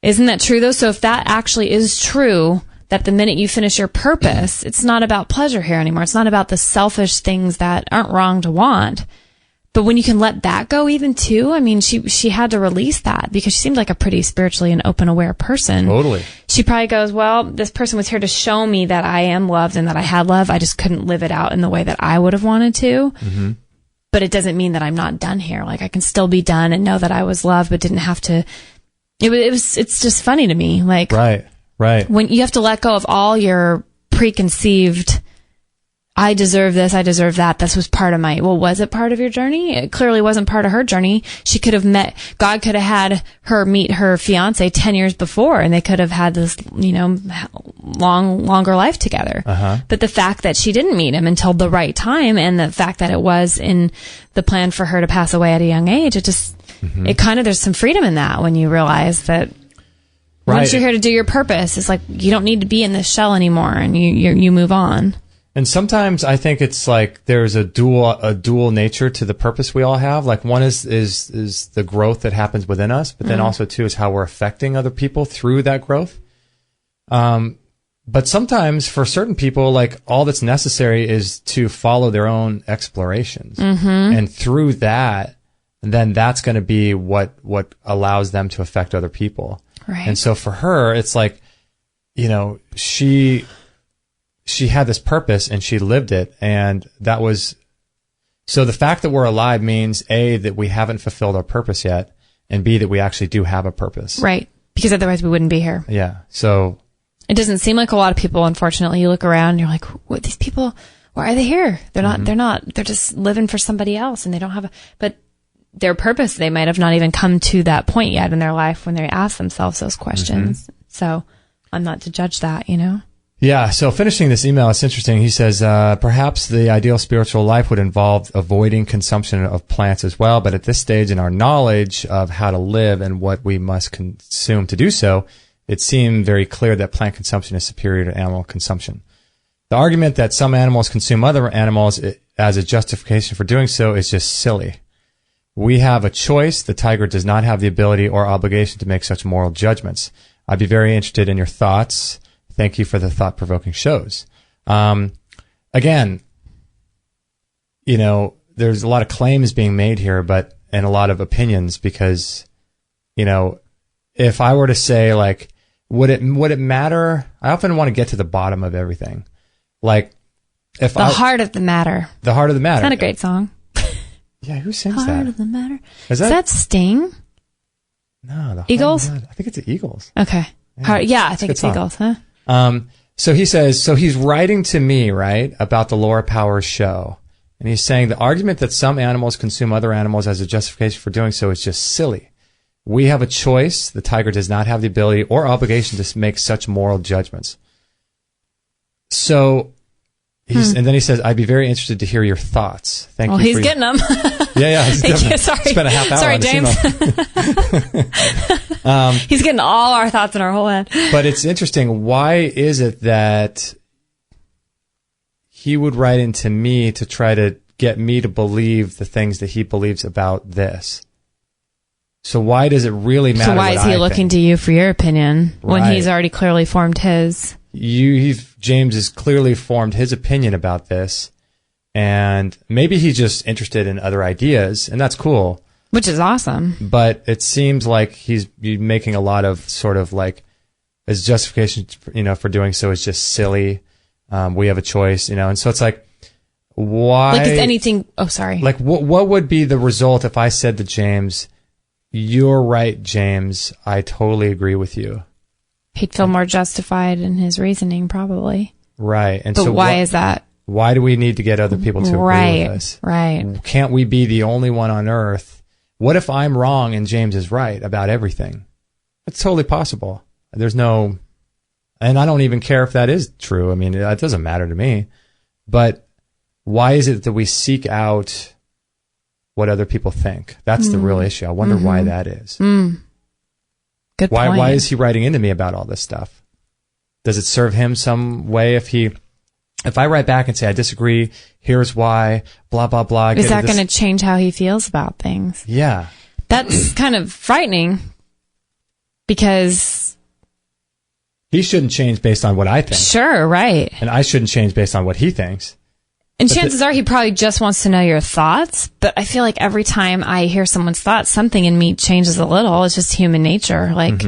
Isn't that true, though? So if that actually is true, that the minute you finish your purpose, it's not about pleasure here anymore. It's not about the selfish things that aren't wrong to want. But when you can let that go even too, I mean, she had to release that because she seemed like a pretty spiritually and open, aware person. Totally. She probably goes, well, this person was here to show me that I am loved and that I had love. I just couldn't live it out in the way that I would have wanted to. Mm-hmm. But it doesn't mean that I'm not done here. Like I can still be done and know that I was loved, but didn't have to. It's just funny to me. Like, right. When you have to let go of all your preconceived, I deserve this, I deserve that. This was part of was it part of your journey? It clearly wasn't part of her journey. She could have God could have had her meet her fiance 10 years before and they could have had this, longer life together. Uh-huh. But the fact that she didn't meet him until the right time and the fact that it was in the plan for her to pass away at a young age, Mm-hmm. it kind of, there's some freedom in that when you realize that once you're here to do your purpose, it's like you don't need to be in this shell anymore and you move on. And sometimes I think it's like there's a dual nature to the purpose we all have. Like one is the growth that happens within us, but then also too is how we're affecting other people through that growth. But sometimes for certain people, like all that's necessary is to follow their own explorations. Mm-hmm. And through that, then that's going to be what allows them to affect other people. Right. And so for her, it's like, she had this purpose and she lived it. And that was, so the fact that we're alive means A, that we haven't fulfilled our purpose yet, and B, that we actually do have a purpose. Right. Because otherwise we wouldn't be here. Yeah. So it doesn't seem like a lot of people, unfortunately. You look around and you're like, what, these people, why are they here? They're just living for somebody else and they don't have but their purpose, they might have not even come to that point yet in their life when they ask themselves those questions. Mm-hmm. So I'm not to judge that, Yeah. So finishing this email, it's interesting. He says, perhaps the ideal spiritual life would involve avoiding consumption of plants as well. But at this stage in our knowledge of how to live and what we must consume to do so, it seemed very clear that plant consumption is superior to animal consumption. The argument that some animals consume other animals as a justification for doing so is just silly. We have a choice. The tiger does not have the ability or obligation to make such moral judgments. I'd be very interested in your thoughts. Thank you for the thought-provoking shows. Again, there's a lot of claims being made here, and a lot of opinions because, if I were to say like, would it matter? I often want to get to the bottom of everything. Like, heart of the matter. The heart of the matter. It's not a great song. Yeah, who sings Heart that? Heart of the Matter. Is that Sting? No, the Eagles? Heart of the Matter. I think it's the Eagles. Okay. I think it's Eagles, huh? So he says, so he's writing to me, right, about the Laura Powers show. And he's saying the argument that some animals consume other animals as a justification for doing so is just silly. We have a choice. The tiger does not have the ability or obligation to make such moral judgments. So, and then he says, I'd be very interested to hear your thoughts. Thank you. Well, he's getting them. Yeah. Thank you. Sorry. Spent a half hour Sorry, on James. He's getting all our thoughts in our whole head. But it's interesting. Why is it that he would write into me to try to get me to believe the things that he believes about this? So why does it really matter? So why is he looking to you for your opinion when he's already clearly formed his? James has clearly formed his opinion about this, and maybe he's just interested in other ideas, and that's cool. Which is awesome. But it seems like he's making a lot of sort of like his justification, for doing so is just silly. We have a choice, and so it's like, why? Like, is anything? Oh, sorry. Like, what would be the result if I said to James, "You're right, James. I totally agree with you." He'd feel more justified in his reasoning, probably. Right. And but so why is that? Why do we need to get other people to agree with us? Right. Can't we be the only one on earth? What if I'm wrong and James is right about everything? It's totally possible. There's no, and I don't even care if that is true. I mean, it doesn't matter to me. But why is it that we seek out what other people think? That's the real issue. I wonder why that is. Good point. Why is he writing into me about all this stuff? Does it serve him some way if I write back and say, I disagree, here's why, blah, blah, blah. Is that going to change how he feels about things? Yeah. That's kind of frightening because he shouldn't change based on what I think. Sure, right. And I shouldn't change based on what he thinks. And chances are he probably just wants to know your thoughts, but I feel like every time I hear someone's thoughts, something in me changes a little. It's just human nature. Like,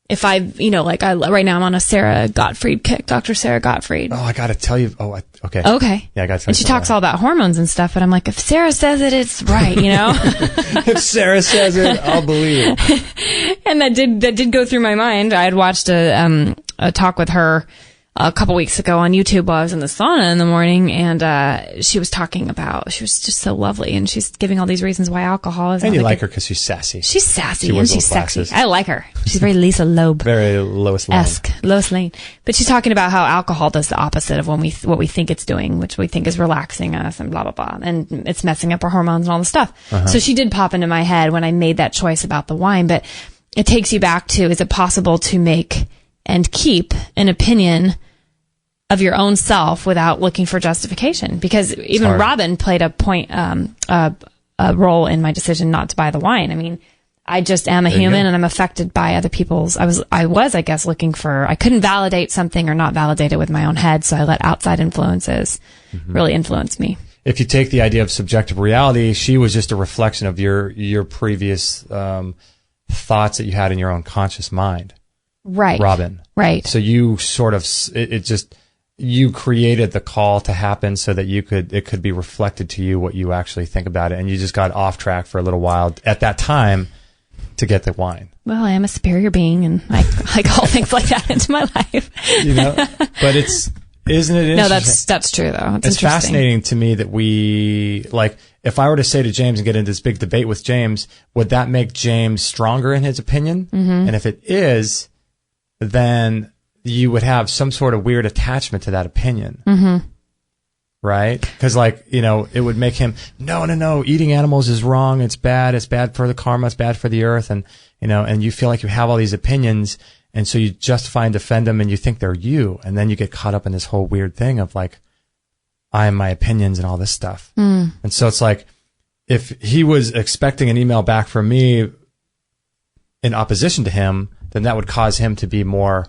if I, right now I'm on a Sarah Gottfried kick, Dr. Sarah Gottfried. Oh, I got to tell you. Oh, okay. Okay. Yeah, I got to tell you. And she talks all about hormones and stuff, but I'm like, if Sarah says it, it's right, If Sarah says it, I'll believe. And that did go through my mind. I had watched a talk with her a couple weeks ago on YouTube while I was in the sauna in the morning, and she was talking about, she was just so lovely, and she's giving all these reasons why alcohol is. And you like her because she's sassy. She's sassy and she's sexy. I like her. She's very Lisa Loeb. Very Lois Lane-esque. Lois Lane. But she's talking about how alcohol does the opposite of what we think it's doing, which we think is relaxing us and blah, blah, blah. And it's messing up our hormones and all the stuff. So she did pop into my head when I made that choice about the wine, but it takes you back to, is it possible to make and keep an opinion of your own self without looking for justification? Because even Robin played a role in my decision not to buy the wine. I mean, I just am a human and I'm affected by other people's. I guess, looking for, I couldn't validate something or not validate it with my own head. So I let outside influences really influence me. If you take the idea of subjective reality, she was just a reflection of your previous thoughts that you had in your own conscious mind. Right. Robin. Right. So you sort of, you created the call to happen so that it could be reflected to you what you actually think about it. And you just got off track for a little while at that time to get the wine. Well, I am a superior being and I call things like that into my life. But isn't it interesting? No, that's true though. It's fascinating to me that we, like, if I were to say to James and get into this big debate with James, would that make James stronger in his opinion? And if it is, then you would have some sort of weird attachment to that opinion. Right? Because, it would make him, no, eating animals is wrong. It's bad for the karma. It's bad for the earth. And, and you feel like you have all these opinions. And so you justify and defend them and you think they're you. And then you get caught up in this whole weird thing of I am my opinions and all this stuff. And so it's like, if he was expecting an email back from me in opposition to him, then that would cause him to be more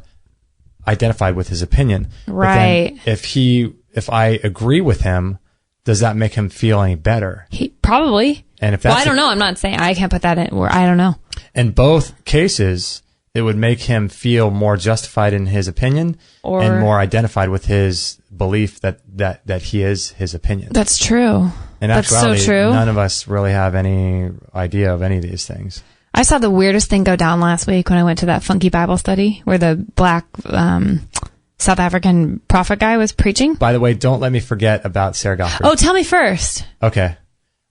identified with his opinion. Right. But then if I agree with him, does that make him feel any better? Probably. And if that's I don't know. I'm not saying I can't put that in where I don't know. In both cases, it would make him feel more justified in his opinion and more identified with his belief that he is his opinion. That's true. In actuality, so true. None of us really have any idea of any of these things. I saw the weirdest thing go down last week when I went to that funky Bible study where the black South African prophet guy was preaching. By the way, don't let me forget about Sarah Gottfried. Oh, tell me first. Okay.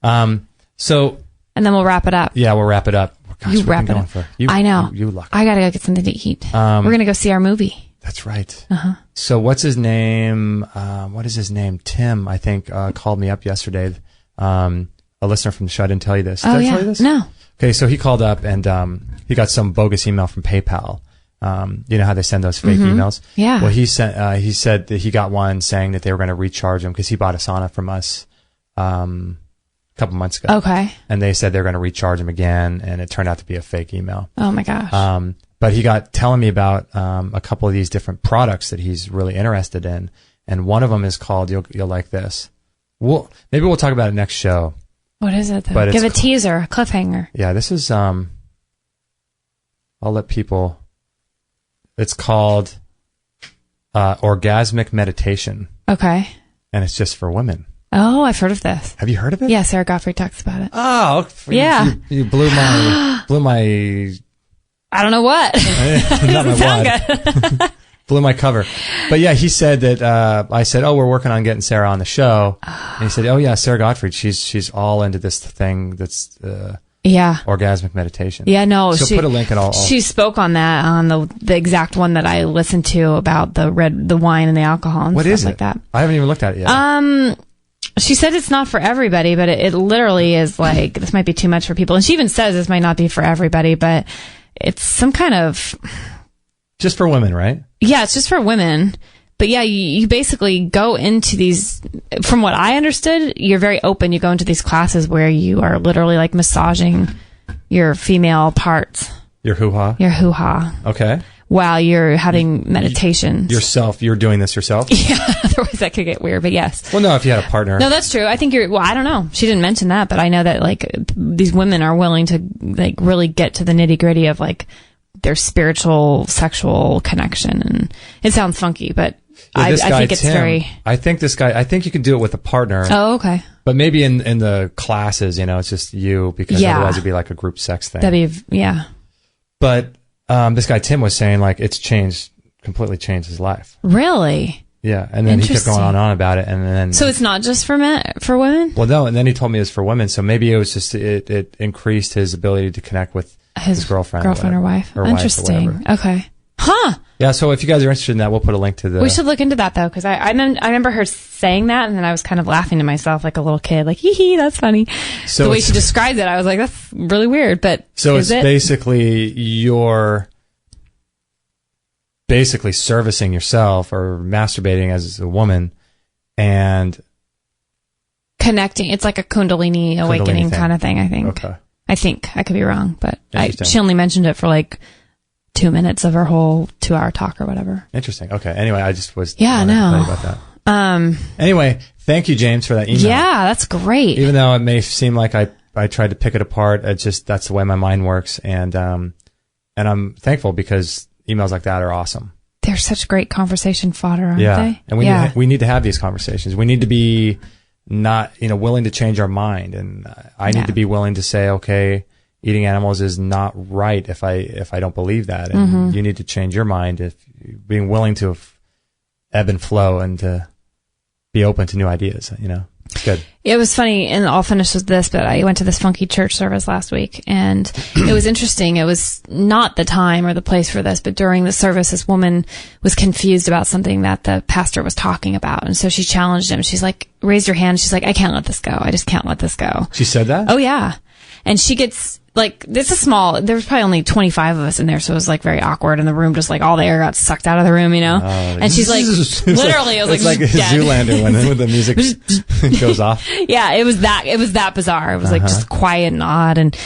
So. And then we'll wrap it up. Yeah, we'll wrap it up. Gosh, you wrap it up. I know. You lucky. I gotta go get something to eat. We're gonna go see our movie. That's right. So what's his name? What is his name? Tim, I think, called me up yesterday. A listener from the show. I didn't tell you this. Did I tell you this? No. Okay, so he called up and he got some bogus email from PayPal. You know how they send those fake emails? Yeah. Well, he said that he got one saying that they were going to recharge him because he bought a sauna from us a couple months ago. Okay. And they said they're going to recharge him again, and it turned out to be a fake email. Oh my gosh. But he got telling me about a couple of these different products that he's really interested in, and one of them is called, you'll like this. Maybe we'll talk about it next show. What is it, though? Give a teaser, a cliffhanger. Yeah, this is, I'll let people, it's called orgasmic meditation. Okay. And it's just for women. Oh, I've heard of this. Have you heard of it? Yeah, Sarah Gottfried talks about it. Oh, yeah. You blew my. I don't know what. Not my what. Blew my cover. But yeah, he said that, I said, oh, we're working on getting Sarah on the show. And he said, oh yeah, Sarah Gottfried, she's all into this thing that's, orgasmic meditation. Yeah, no. So put a link and all. She spoke on that, on the exact one that I listened to about the wine and the alcohol and what stuff is it? Like that. I haven't even looked at it yet. She said it's not for everybody, but it literally is like, this might be too much for people. And she even says this might not be for everybody, but it's some kind of... Just for women, right? Yeah, it's just for women. But yeah, you basically go into these, from what I understood, you're very open. You go into these classes where you are literally like massaging your female parts. Your hoo-ha? Your hoo-ha. Okay. While you're having meditation. You're doing this yourself? Yeah, otherwise that could get weird, but yes. Well, no, if you had a partner. No, that's true. I think I don't know. She didn't mention that, but I know that like these women are willing to like really get to the nitty-gritty of like their spiritual, sexual connection. And it sounds funky, but I think it's Tim, I think you can do it with a partner. Oh, okay. But maybe in the classes, it's just you, because otherwise it'd be like a group sex thing. Yeah. But this guy Tim was saying like it's completely changed his life. Really? Yeah, and then he kept going on and on about it, and then so it's not just for women. Well, no, and then he told me it was for women. So maybe it was just it increased his ability to connect with his girlfriend or wife. Interesting. Okay. Huh. Yeah. So if you guys are interested in that, we'll put a link to the. We should look into that though, because I remember her saying that, and then I was kind of laughing to myself like a little kid, like hee hee, that's funny. So the way she described it, I was like, that's really weird. But so it's basically you're basically servicing yourself or masturbating as a woman and connecting. It's like a Kundalini awakening kind of thing, I think. Okay. I think. I could be wrong, but she only mentioned it for like 2 minutes of her whole 2-hour talk or whatever. Interesting. Okay. Anyway, I just was about that. Anyway, thank you, James, for that email. Yeah, that's great. Even though it may seem like I tried to pick it apart, that's the way my mind works, and I'm thankful because emails like that are awesome. They're such great conversation fodder, aren't they? And we need to have these conversations. We need to be not, willing to change our mind. And I need to be willing to say, okay, eating animals is not right if I don't believe that. And you need to change your mind if being willing to ebb and flow and to be open to new ideas, It's good. It was funny, and I'll finish with this, but I went to this funky church service last week, and it was interesting. It was not the time or the place for this, but during the service, this woman was confused about something that the pastor was talking about, and so she challenged him. She's like, raise your hand. She's like, I can't let this go. I just can't let this go. She said that? Oh, yeah. And she gets, like, this is small. There was probably only 25 of us in there, so it was, like, very awkward. And the room just, like, all the air got sucked out of the room, And she's like, literally, it was like Zoolander when the music goes off. Yeah, it was that bizarre. It was, like, just quiet and odd. And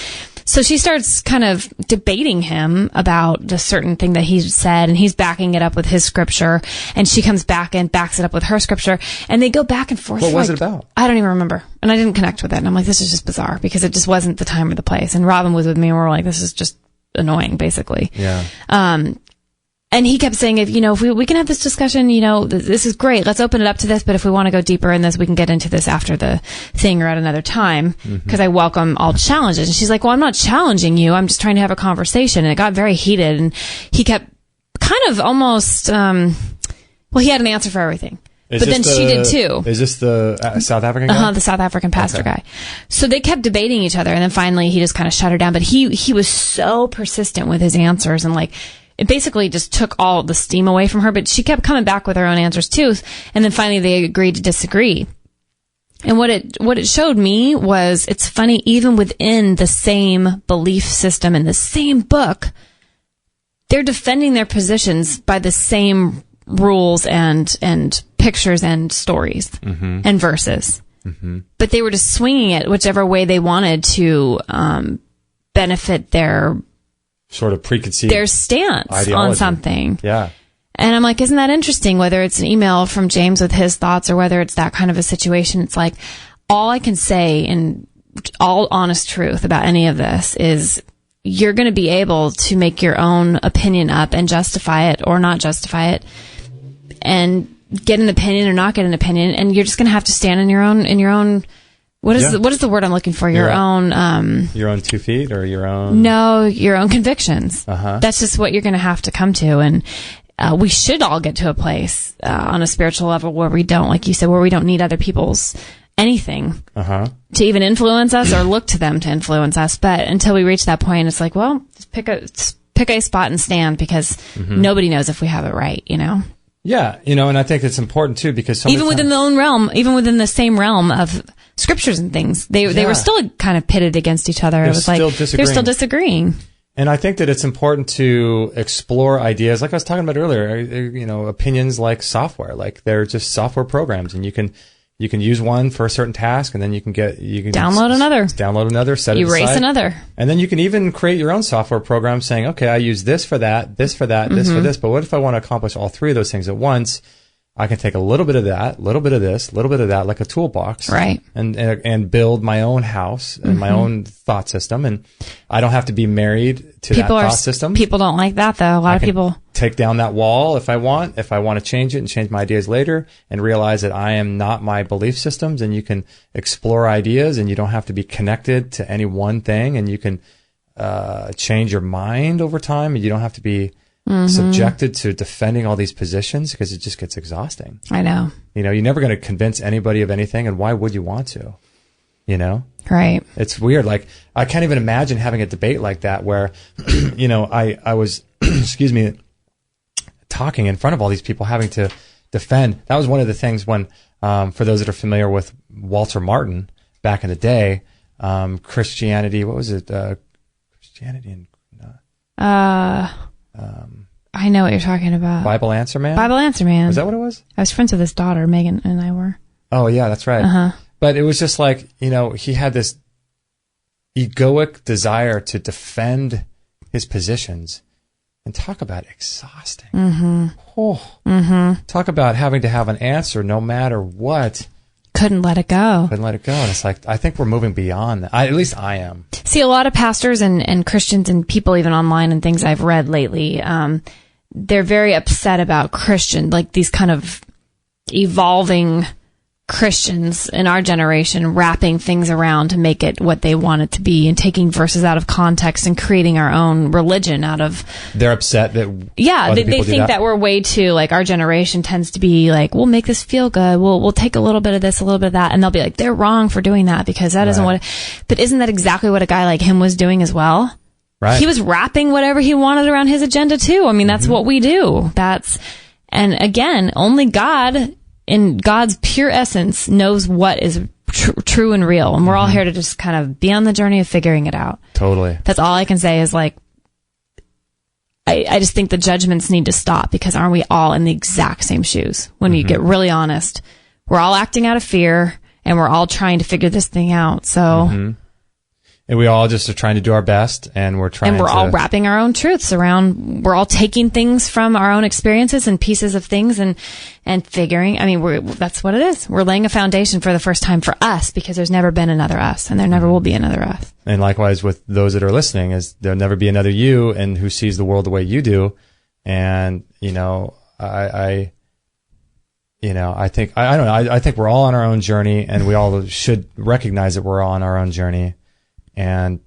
so she starts kind of debating him about the certain thing that he said, and he's backing it up with his scripture, and she comes back and backs it up with her scripture, and they go back and forth. What was it about? I don't even remember, and I didn't connect with it, and I'm like, this is just bizarre, because it just wasn't the time or the place, and Robin was with me, and we're like, this is just annoying, basically. Yeah. And he kept saying, if we can have this discussion, this is great. Let's open it up to this. But if we want to go deeper in this, we can get into this after the thing or at another time. Because I welcome all challenges. And she's like, well, I'm not challenging you. I'm just trying to have a conversation. And it got very heated. And he kept kind of almost, he had an answer for everything. But then she did too. Is this the South African guy? The South African pastor guy. So they kept debating each other. And then finally he just kind of shut her down. But he was so persistent with his answers, and like, it basically just took all the steam away from her, but she kept coming back with her own answers too. And then finally they agreed to disagree. And what it showed me was, it's funny, even within the same belief system in the same book, they're defending their positions by the same rules and pictures and stories and verses. But they were just swinging it whichever way they wanted to benefit their sort of preconceived their stance ideology on something. Yeah. And I'm like, isn't that interesting? Whether it's an email from James with his thoughts or whether it's that kind of a situation, it's like, all I can say in all honest truth about any of this is you're going to be able to make your own opinion up and justify it or not justify it. And get an opinion or not get an opinion, and you're just going to have to stand in your own. What is the word I'm looking for? Your own 2 feet or your own? No, your own convictions. Uh-huh. That's just what you're going to have to come to. And we should all get to a place on a spiritual level where we don't, like you said, where we don't need other people's anything to even influence us or look to them to influence us. But until we reach that point, it's like, well, just pick a spot and stand, because nobody knows if we have it right, you know? Yeah, you know, and I think it's important too, because even within the own realm, even within the same realm of scriptures and things, they were still kind of pitted against each other. It was like they're still disagreeing. And I think that it's important to explore ideas, like I was talking about earlier. You know, opinions like software, like they're just software programs, and you can use one for a certain task, and then you can download another, set it aside, erase another, and then you can even create your own software program saying, okay, I use this for that, this for that, this for this. But what if I want to accomplish all three of those things at once? I can take a little bit of that, a little bit of this, a little bit of that, like a toolbox, right? And build my own house and my own thought system. And I don't have to be married to that thought system. People don't like that, though. A lot of people take down that wall if I want to change it and change my ideas later, and realize that I am not my belief systems. And you can explore ideas, and you don't have to be connected to any one thing, and you can change your mind over time, and you don't have to be subjected to defending all these positions, because it just gets exhausting. I know. You know, you're never going to convince anybody of anything, and why would you want to? You know? Right. It's weird. Like, I can't even imagine having a debate like that where, you know, I was, excuse me, talking in front of all these people, having to defend. That was one of the things when, for those that are familiar with Walter Martin back in the day, Christianity, what was it? Christianity and, I know what you're talking about. Bible Answer Man? Bible Answer Man. Was that what it was? I was friends with his daughter, Megan, and I were. Oh, yeah, that's right. But it was just like, you know, he had this egoic desire to defend his positions, and talk about exhausting. Talk about having to have an answer no matter what. Couldn't let it go. And it's like, I think we're moving beyond that. At least I am. See, a lot of pastors and Christians and people even online and things I've read lately, they're very upset about Christian, like these kind of evolving Christians in our generation wrapping things around to make it what they want it to be, and taking verses out of context and creating our own religion out of. They're upset that. Yeah, they think that we're way too, like, our generation tends to be like, we'll make this feel good. We'll take a little bit of this, a little bit of that, and they'll be like, they're wrong for doing that, because that isn't what. But isn't that exactly what a guy like him was doing as well? Right. He was wrapping whatever he wanted around his agenda too. I mean, that's what we do. And again, only God, in God's pure essence, knows what is true and real. And we're all here to just kind of be on the journey of figuring it out. Totally. That's all I can say is, like, I just think the judgments need to stop, because aren't we all in the exact same shoes? When you get really honest, we're all acting out of fear, and we're all trying to figure this thing out. So. And we all just are trying to do our best, and we're all wrapping our own truths around. We're all taking things from our own experiences and pieces of things, and figuring. I mean, that's what it is. We're laying a foundation for the first time for us, because there's never been another us, and there never will be another us. And likewise with those that are listening, is there'll never be another you, and who sees the world the way you do. And you know, I don't know. I think we're all on our own journey, and we all should recognize that we're all on our own journey. And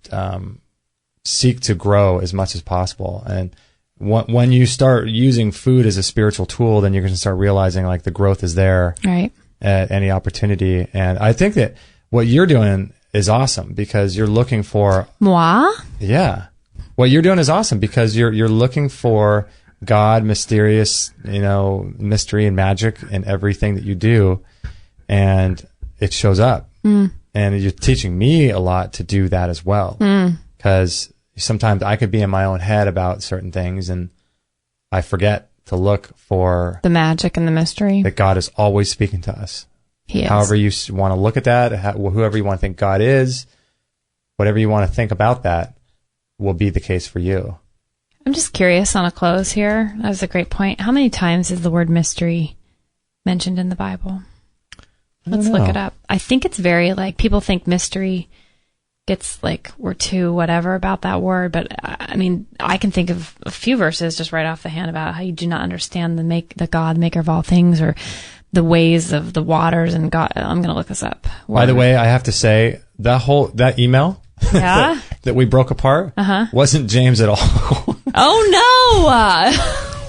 seek to grow as much as possible. And when you start using food as a spiritual tool, then you're going to start realizing, like, the growth is there, right, at any opportunity. And I think that what you're doing is awesome, because you're looking for moi. Yeah, what you're doing is awesome, because you're looking for God, mysterious, you know, mystery and magic in everything that you do, and it shows up. And you're teaching me a lot to do that as well. Because sometimes I could be in my own head about certain things, and I forget to look for the magic and the mystery. That God is always speaking to us. He is. However you want to look at that, whoever you want to think God is, whatever you want to think about that will be the case for you. I'm just curious on a close here. That was a great point. How many times is the word mystery mentioned in the Bible? Let's look it up. I think it's very, like, people think mystery gets like, we're too whatever about that word. But I mean, I can think of a few verses just right off the hand about how you do not understand the God, maker of all things, or the ways of the waters and God. I'm going to look this up. By the way, I have to say that email yeah? that we broke apart wasn't James at all. Oh no!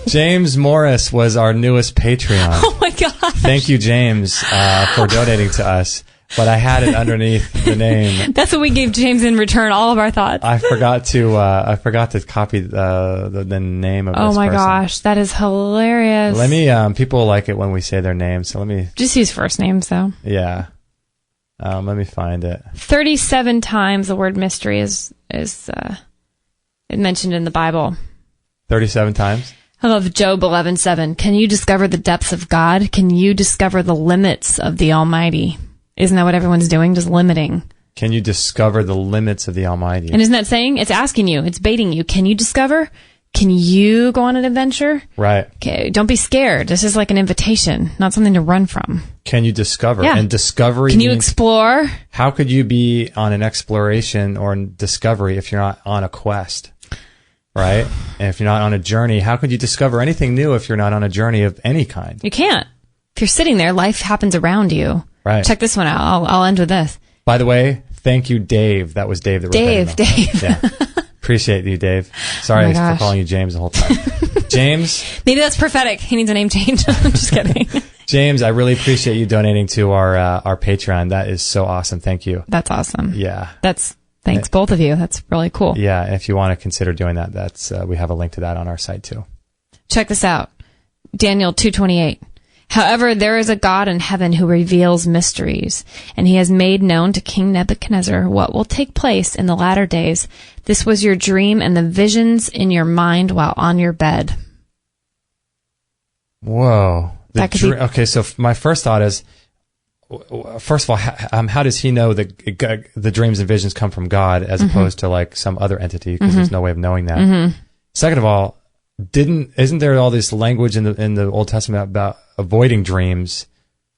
James Morris was our newest Patreon. Oh my gosh. Thank you, James, for donating to us. But I had it underneath the name. That's what we gave James in return, all of our thoughts. I forgot to copy the name of this person. Oh my gosh, that is hilarious. Let me, people like it when we say their name, so let me... Just use first names, though. Yeah. Let me find it. 37 times the word mystery is mentioned in the Bible. 37 times? I love Job 11:7. Can you discover the depths of God? Can you discover the limits of the Almighty? Isn't that what everyone's doing? Just limiting. Can you discover the limits of the Almighty? And isn't that saying? It's asking you. It's baiting you. Can you discover? Can you go on an adventure? Right. Okay. Don't be scared. This is like an invitation, not something to run from. Can you discover? Yeah. And discovery Can you explore? How could you be on an exploration or discovery if you're not on a quest? Right? And if you're not on a journey, how could you discover anything new if you're not on a journey of any kind? You can't. If you're sitting there, life happens around you. Right. Check this one out. I'll end with this. By the way, thank you, Dave. That was Dave that wrote that email. Dave. Yeah. Appreciate you, Dave. Sorry for calling you James the whole time. James. Maybe that's prophetic. He needs a name change. I'm just kidding. James, I really appreciate you donating to our Patreon. That is so awesome. Thank you. That's awesome. Yeah. Thanks both of you. That's really cool. Yeah. If you want to consider doing that, that's we have a link to that on our site too. Check this out. Daniel 2:28. However, there is a God in heaven who reveals mysteries, and he has made known to King Nebuchadnezzar what will take place in the latter days. This was your dream and the visions in your mind while on your bed. Whoa. Okay, so my first thought is, first of all, how does he know that the dreams and visions come from God as opposed to like some other entity? Because there's no way of knowing that. Second of all, isn't there all this language in the Old Testament about avoiding dreams?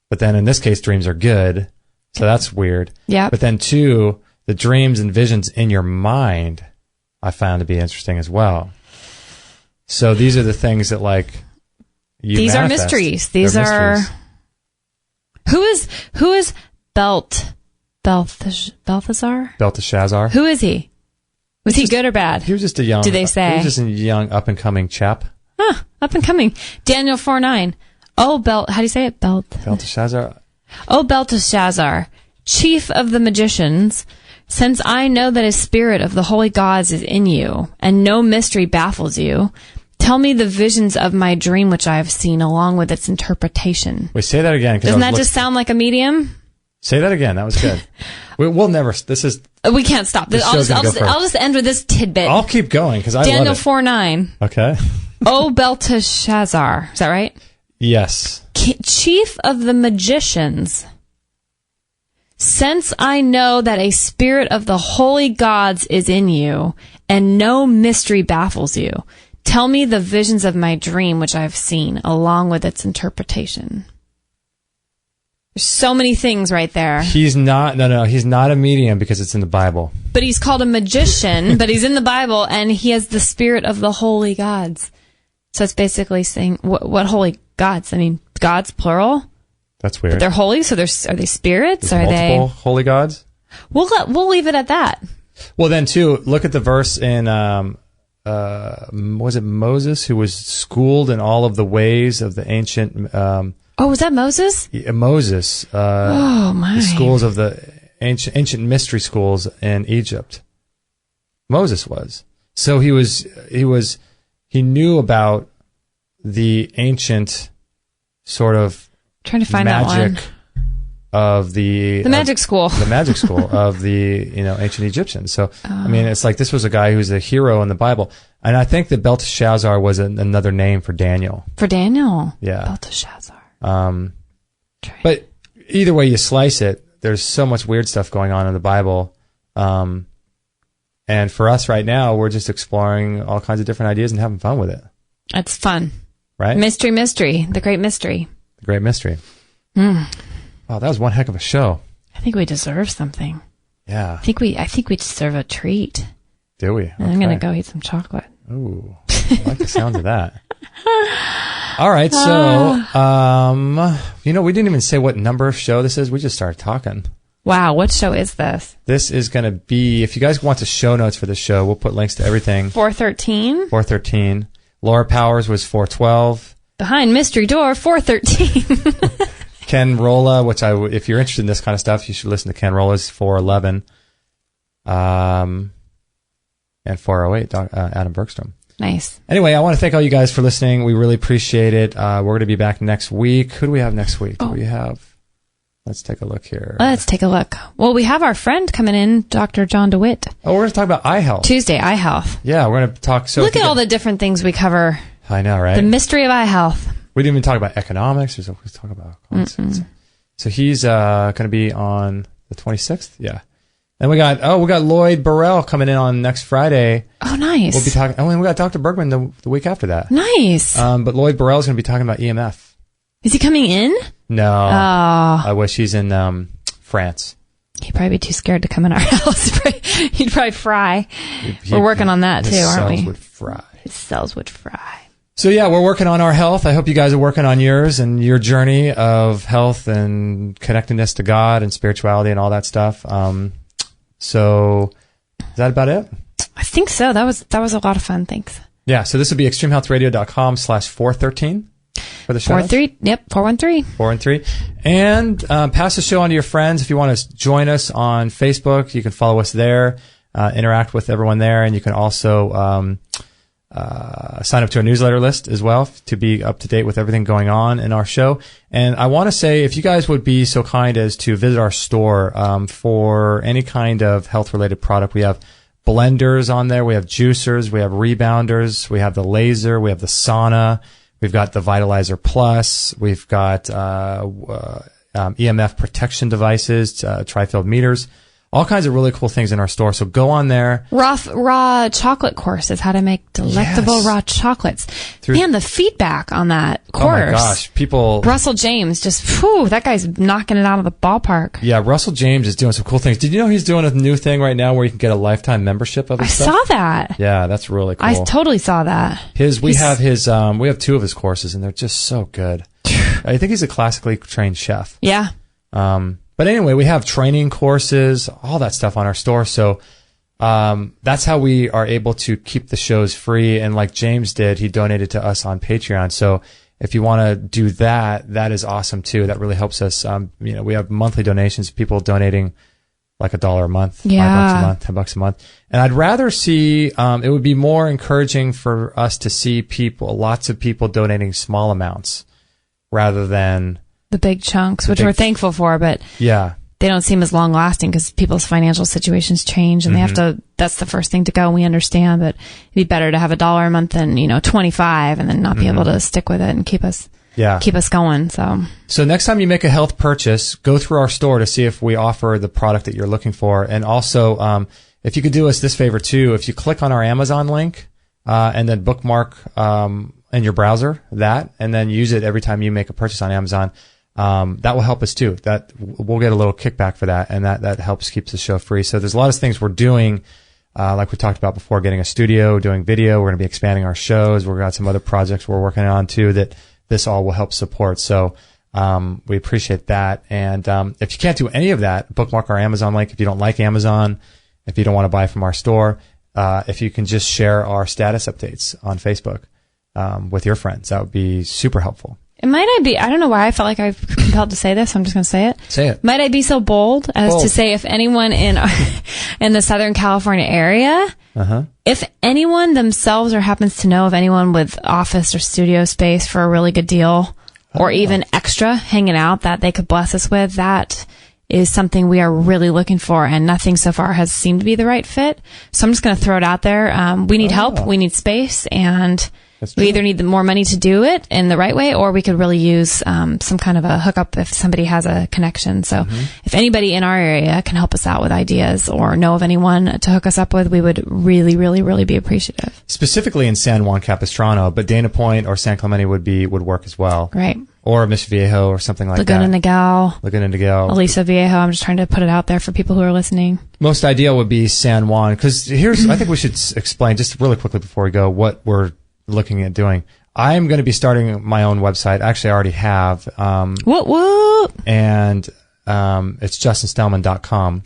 But then in this case, dreams are good, so that's weird. Yeah. But then two, the dreams and visions in your mind, I found to be interesting as well. So these are the things that like these manifest. Are mysteries. These are mysteries. Who is Belteshazzar? Belteshazzar. Who is he? Was he good or bad? He was just a young... Did they say? He was just a young, up-and-coming chap. Up and coming. Daniel 4:9. Oh, how do you say it? Belteshazzar. Oh, Belteshazzar, chief of the magicians, since I know that a spirit of the holy gods is in you, and no mystery baffles you, tell me the visions of my dream which I have seen, along with its interpretation. Wait, say that again. Doesn't that just sound like a medium? Say that again. That was good. We'll never... This is... We can't stop. I'll just end with this tidbit. I'll keep going because I love it. Daniel 4:9. Okay. Oh, Belteshazzar. Is that right? Yes. Chief of the magicians. Since I know that a spirit of the holy gods is in you, and no mystery baffles you, tell me the visions of my dream which I have seen, along with its interpretation. There's so many things right there. He's not, no, he's not a medium because it's in the Bible. But he's called a magician, but he's in the Bible, and he has the spirit of the holy gods. So it's basically saying, what holy gods? I mean, gods, plural? That's weird. But they're holy, so are they spirits? There's multiple holy gods? We'll leave it at that. Well, then, too, look at the verse in, was it Moses who was schooled in all of the ways of the ancient... was that Moses? Moses. Oh, my. The schools of the ancient mystery schools in Egypt. Moses was. So he knew about the ancient sort of trying to find magic that one. Of the magic school. The magic school of the ancient Egyptians. So I mean, it's like this was a guy who's a hero in the Bible, and I think that Belteshazzar was another name for Daniel. For Daniel. Yeah. Belteshazzar. But either way you slice it, there's so much weird stuff going on in the Bible. And for us right now, we're just exploring all kinds of different ideas and having fun with it. It's fun. Right? Mystery. The great mystery. The great mystery. Wow, that was one heck of a show. I think we deserve something. Yeah. I think we deserve a treat. Do we? Okay. I'm going to go eat some chocolate. Ooh, I like the sound of that. All right. So, we didn't even say what number of show this is. We just started talking. Wow. What show is this? This is going to be, if you guys want the show notes for the show, we'll put links to everything. 413. 413. Laura Powers was 412. Behind Mystery Door, 413. Ken Rolla, if you're interested in this kind of stuff, you should listen to Ken Rolla's 411. And 408, Adam Bergstrom. Nice. Anyway, I want to thank all you guys for listening. We really appreciate it. We're going to be back next week. Who do we have next week? Do we have? Let's take a look here. Let's take a look. Well, we have our friend coming in, Dr. John DeWitt. Oh, we're going to talk about eye health. Tuesday, eye health. Yeah, we're going to talk. So look at all the different things we cover. I know, right? The mystery of eye health. We didn't even talk about economics. We talk about concepts. So he's going to be on the 26th. Yeah. And we got Lloyd Burrell coming in on next Friday. Oh, nice. We'll be talking. Oh, and we got Dr. Bergman the week after that. Nice. But Lloyd Burrell is going to be talking about EMF. Is he coming in? No. Oh. I wish he's in France. He'd probably be too scared to come in our house. He'd probably fry. We're working on that too, aren't we? His cells would fry. His cells would fry. So yeah, we're working on our health. I hope you guys are working on yours and your journey of health and connectedness to God and spirituality and all that stuff. So is that about it? I think so. That was a lot of fun. Thanks. Yeah. So this will be extremehealthradio.com/413 for the show. 413. Yep. 413. 413. And pass the show on to your friends. If you want to join us on Facebook, you can follow us there, interact with everyone there. And you can also, sign up to a newsletter list as well to be up to date with everything going on in our show. And I want to say, if you guys would be so kind as to visit our store for any kind of health-related product, we have blenders on there, we have juicers, we have rebounders, we have the laser, we have the sauna, we've got the Vitalizer Plus, we've got EMF protection devices, tri-field meters. All kinds of really cool things in our store. So go on there. Raw chocolate courses, how to make delectable raw chocolates. Man, the feedback on that course. Oh my gosh. Russell James, that guy's knocking it out of the ballpark. Yeah, Russell James is doing some cool things. Did you know he's doing a new thing right now where you can get a lifetime membership of his stuff? I saw that. Yeah, that's really cool. I totally saw that. We have two of his courses and they're just so good. I think he's a classically trained chef. Yeah. But anyway, we have training courses, all that stuff on our store. So that's how we are able to keep the shows free. And like James did, he donated to us on Patreon. So if you want to do that, that is awesome too. That really helps us. We have monthly donations, people donating like $1 a month, $5 a month, $10 a month. And I'd rather see, it would be more encouraging for us to see lots of people donating small amounts rather than the big chunks, which we're thankful for, but yeah, they don't seem as long lasting because people's financial situations change and they have to, that's the first thing to go. And we understand, but it'd be better to have $1 a month than, 25 and then not be able to stick with it and keep us going. So next time you make a health purchase, go through our store to see if we offer the product that you're looking for. And also, if you could do us this favor too, if you click on our Amazon link, and then bookmark, in your browser and then use it every time you make a purchase on Amazon. That will help us too. That we'll get a little kickback for that, and that helps keep the show free. So there's a lot of things we're doing, like we talked about before, getting a studio, doing video. We're going to be expanding our shows. We've got some other projects we're working on too that this all will help support. So we appreciate that. And if you can't do any of that, bookmark our Amazon link. If you don't like Amazon, if you don't want to buy from our store, if you can just share our status updates on Facebook with your friends, that would be super helpful. Might I be, I don't know why I felt like I'm compelled to say this, so I'm just going to say it. Say it. Might I be so bold as to say if anyone in the Southern California area, if anyone themselves or happens to know of anyone with office or studio space for a really good deal or even extra hanging out that they could bless us with, that is something we are really looking for, and nothing so far has seemed to be the right fit. So I'm just going to throw it out there. We need help, we need space, and we either need more money to do it in the right way, or we could really use some kind of a hookup if somebody has a connection. So if anybody in our area can help us out with ideas or know of anyone to hook us up with, we would really, really, really be appreciative. Specifically in San Juan Capistrano, but Dana Point or San Clemente would work as well. Right. or Miss Viejo or something like Laguna that. Laguna Niguel. Elisa Viejo. I'm just trying to put it out there for people who are listening. Most ideal would be San Juan, because I think we should explain just really quickly before we go what we're looking at doing. I'm going to be starting my own website. Actually, I already have. What? And it's justinstellman.com.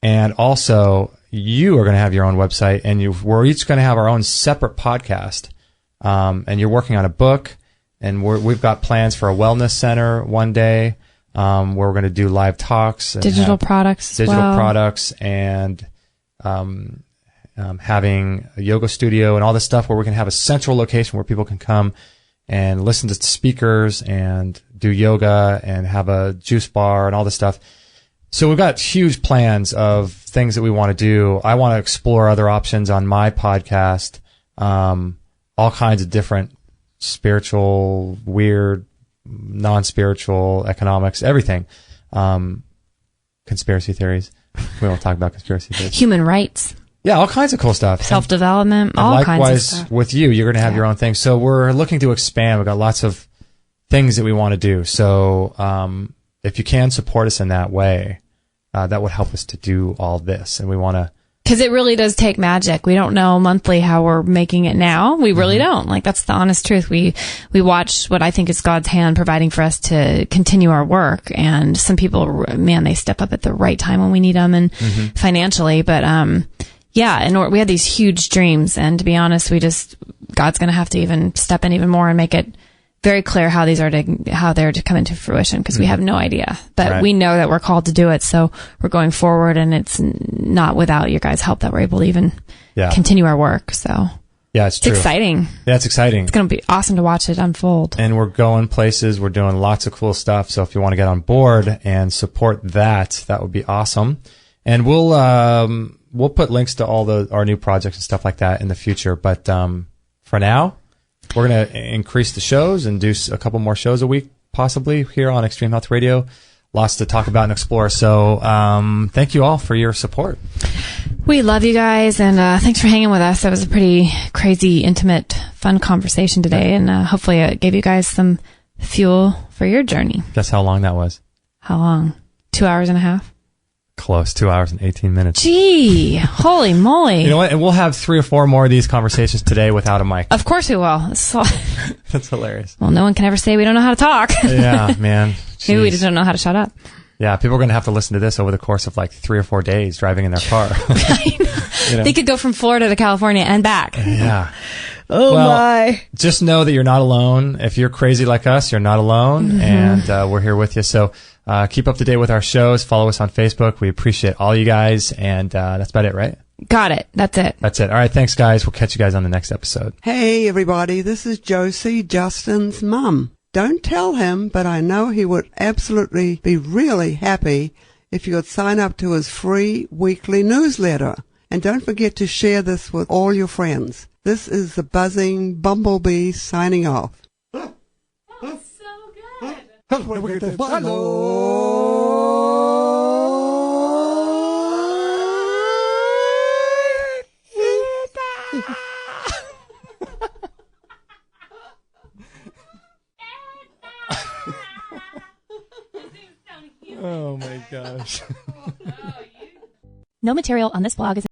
And also, you are going to have your own website, and we're each going to have our own separate podcast. And you're working on a book, and we've got plans for a wellness center one day, where we're going to do live talks, and digital products, and having a yoga studio and all this stuff where we can have a central location where people can come and listen to speakers and do yoga and have a juice bar and all this stuff. So we've got huge plans of things that we want to do. I want to explore other options on my podcast, all kinds of different spiritual, weird, non-spiritual, economics, everything. Conspiracy theories. We won't talk about conspiracy theories. Human rights. Yeah, all kinds of cool stuff. Self-development, all kinds of stuff. Likewise, with you, you're going to have your own thing. So we're looking to expand. We've got lots of things that we want to do. So if you can support us in that way, that would help us to do all this. And we want to... Because it really does take magic. We don't know monthly how we're making it now. We really don't. Like, that's the honest truth. We watch what I think is God's hand providing for us to continue our work. And some people, man, they step up at the right time when we need them and financially. But, yeah, and we had these huge dreams. And to be honest, God's going to have to even step in even more and make it very clear how they're to come into fruition, because we have no idea, but we know that we're called to do it. So we're going forward, and it's not without your guys' help that we're able to even continue our work. So yeah, it's true. Exciting. Yeah, it's exciting. It's going to be awesome to watch it unfold. And we're going places. We're doing lots of cool stuff. So if you want to get on board and support that would be awesome. And we'll put links to all our new projects and stuff like that in the future. But for now, we're going to increase the shows and do a couple more shows a week, possibly, here on Extreme Health Radio. Lots to talk about and explore. So thank you all for your support. We love you guys, and thanks for hanging with us. That was a pretty crazy, intimate, fun conversation today, and hopefully it gave you guys some fuel for your journey. Guess how long that was? How long? 2 hours and a half? Close. 2 hours and 18 minutes. Gee, holy moly. You know what? And we'll have 3 or 4 more of these conversations today without a mic. Of course we will. That's hilarious. Well, no one can ever say we don't know how to talk. Yeah, man. Jeez. Maybe we just don't know how to shut up. Yeah, people are going to have to listen to this over the course of like 3 or 4 days driving in their car. I know. You know? They could go from Florida to California and back. Yeah. Oh, my. Just know that you're not alone. If you're crazy like us, you're not alone, and we're here with you. So keep up to date with our shows. Follow us on Facebook. We appreciate all you guys, and that's about it, right? Got it. That's it. That's it. All right, thanks, guys. We'll catch you guys on the next episode. Hey, everybody. This is Josie, Justin's mum. Don't tell him, but I know he would absolutely be really happy if you would sign up to his free weekly newsletter. And don't forget to share this with all your friends. This is the buzzing bumblebee signing off. That was so good. Oh my gosh. No material on this blog is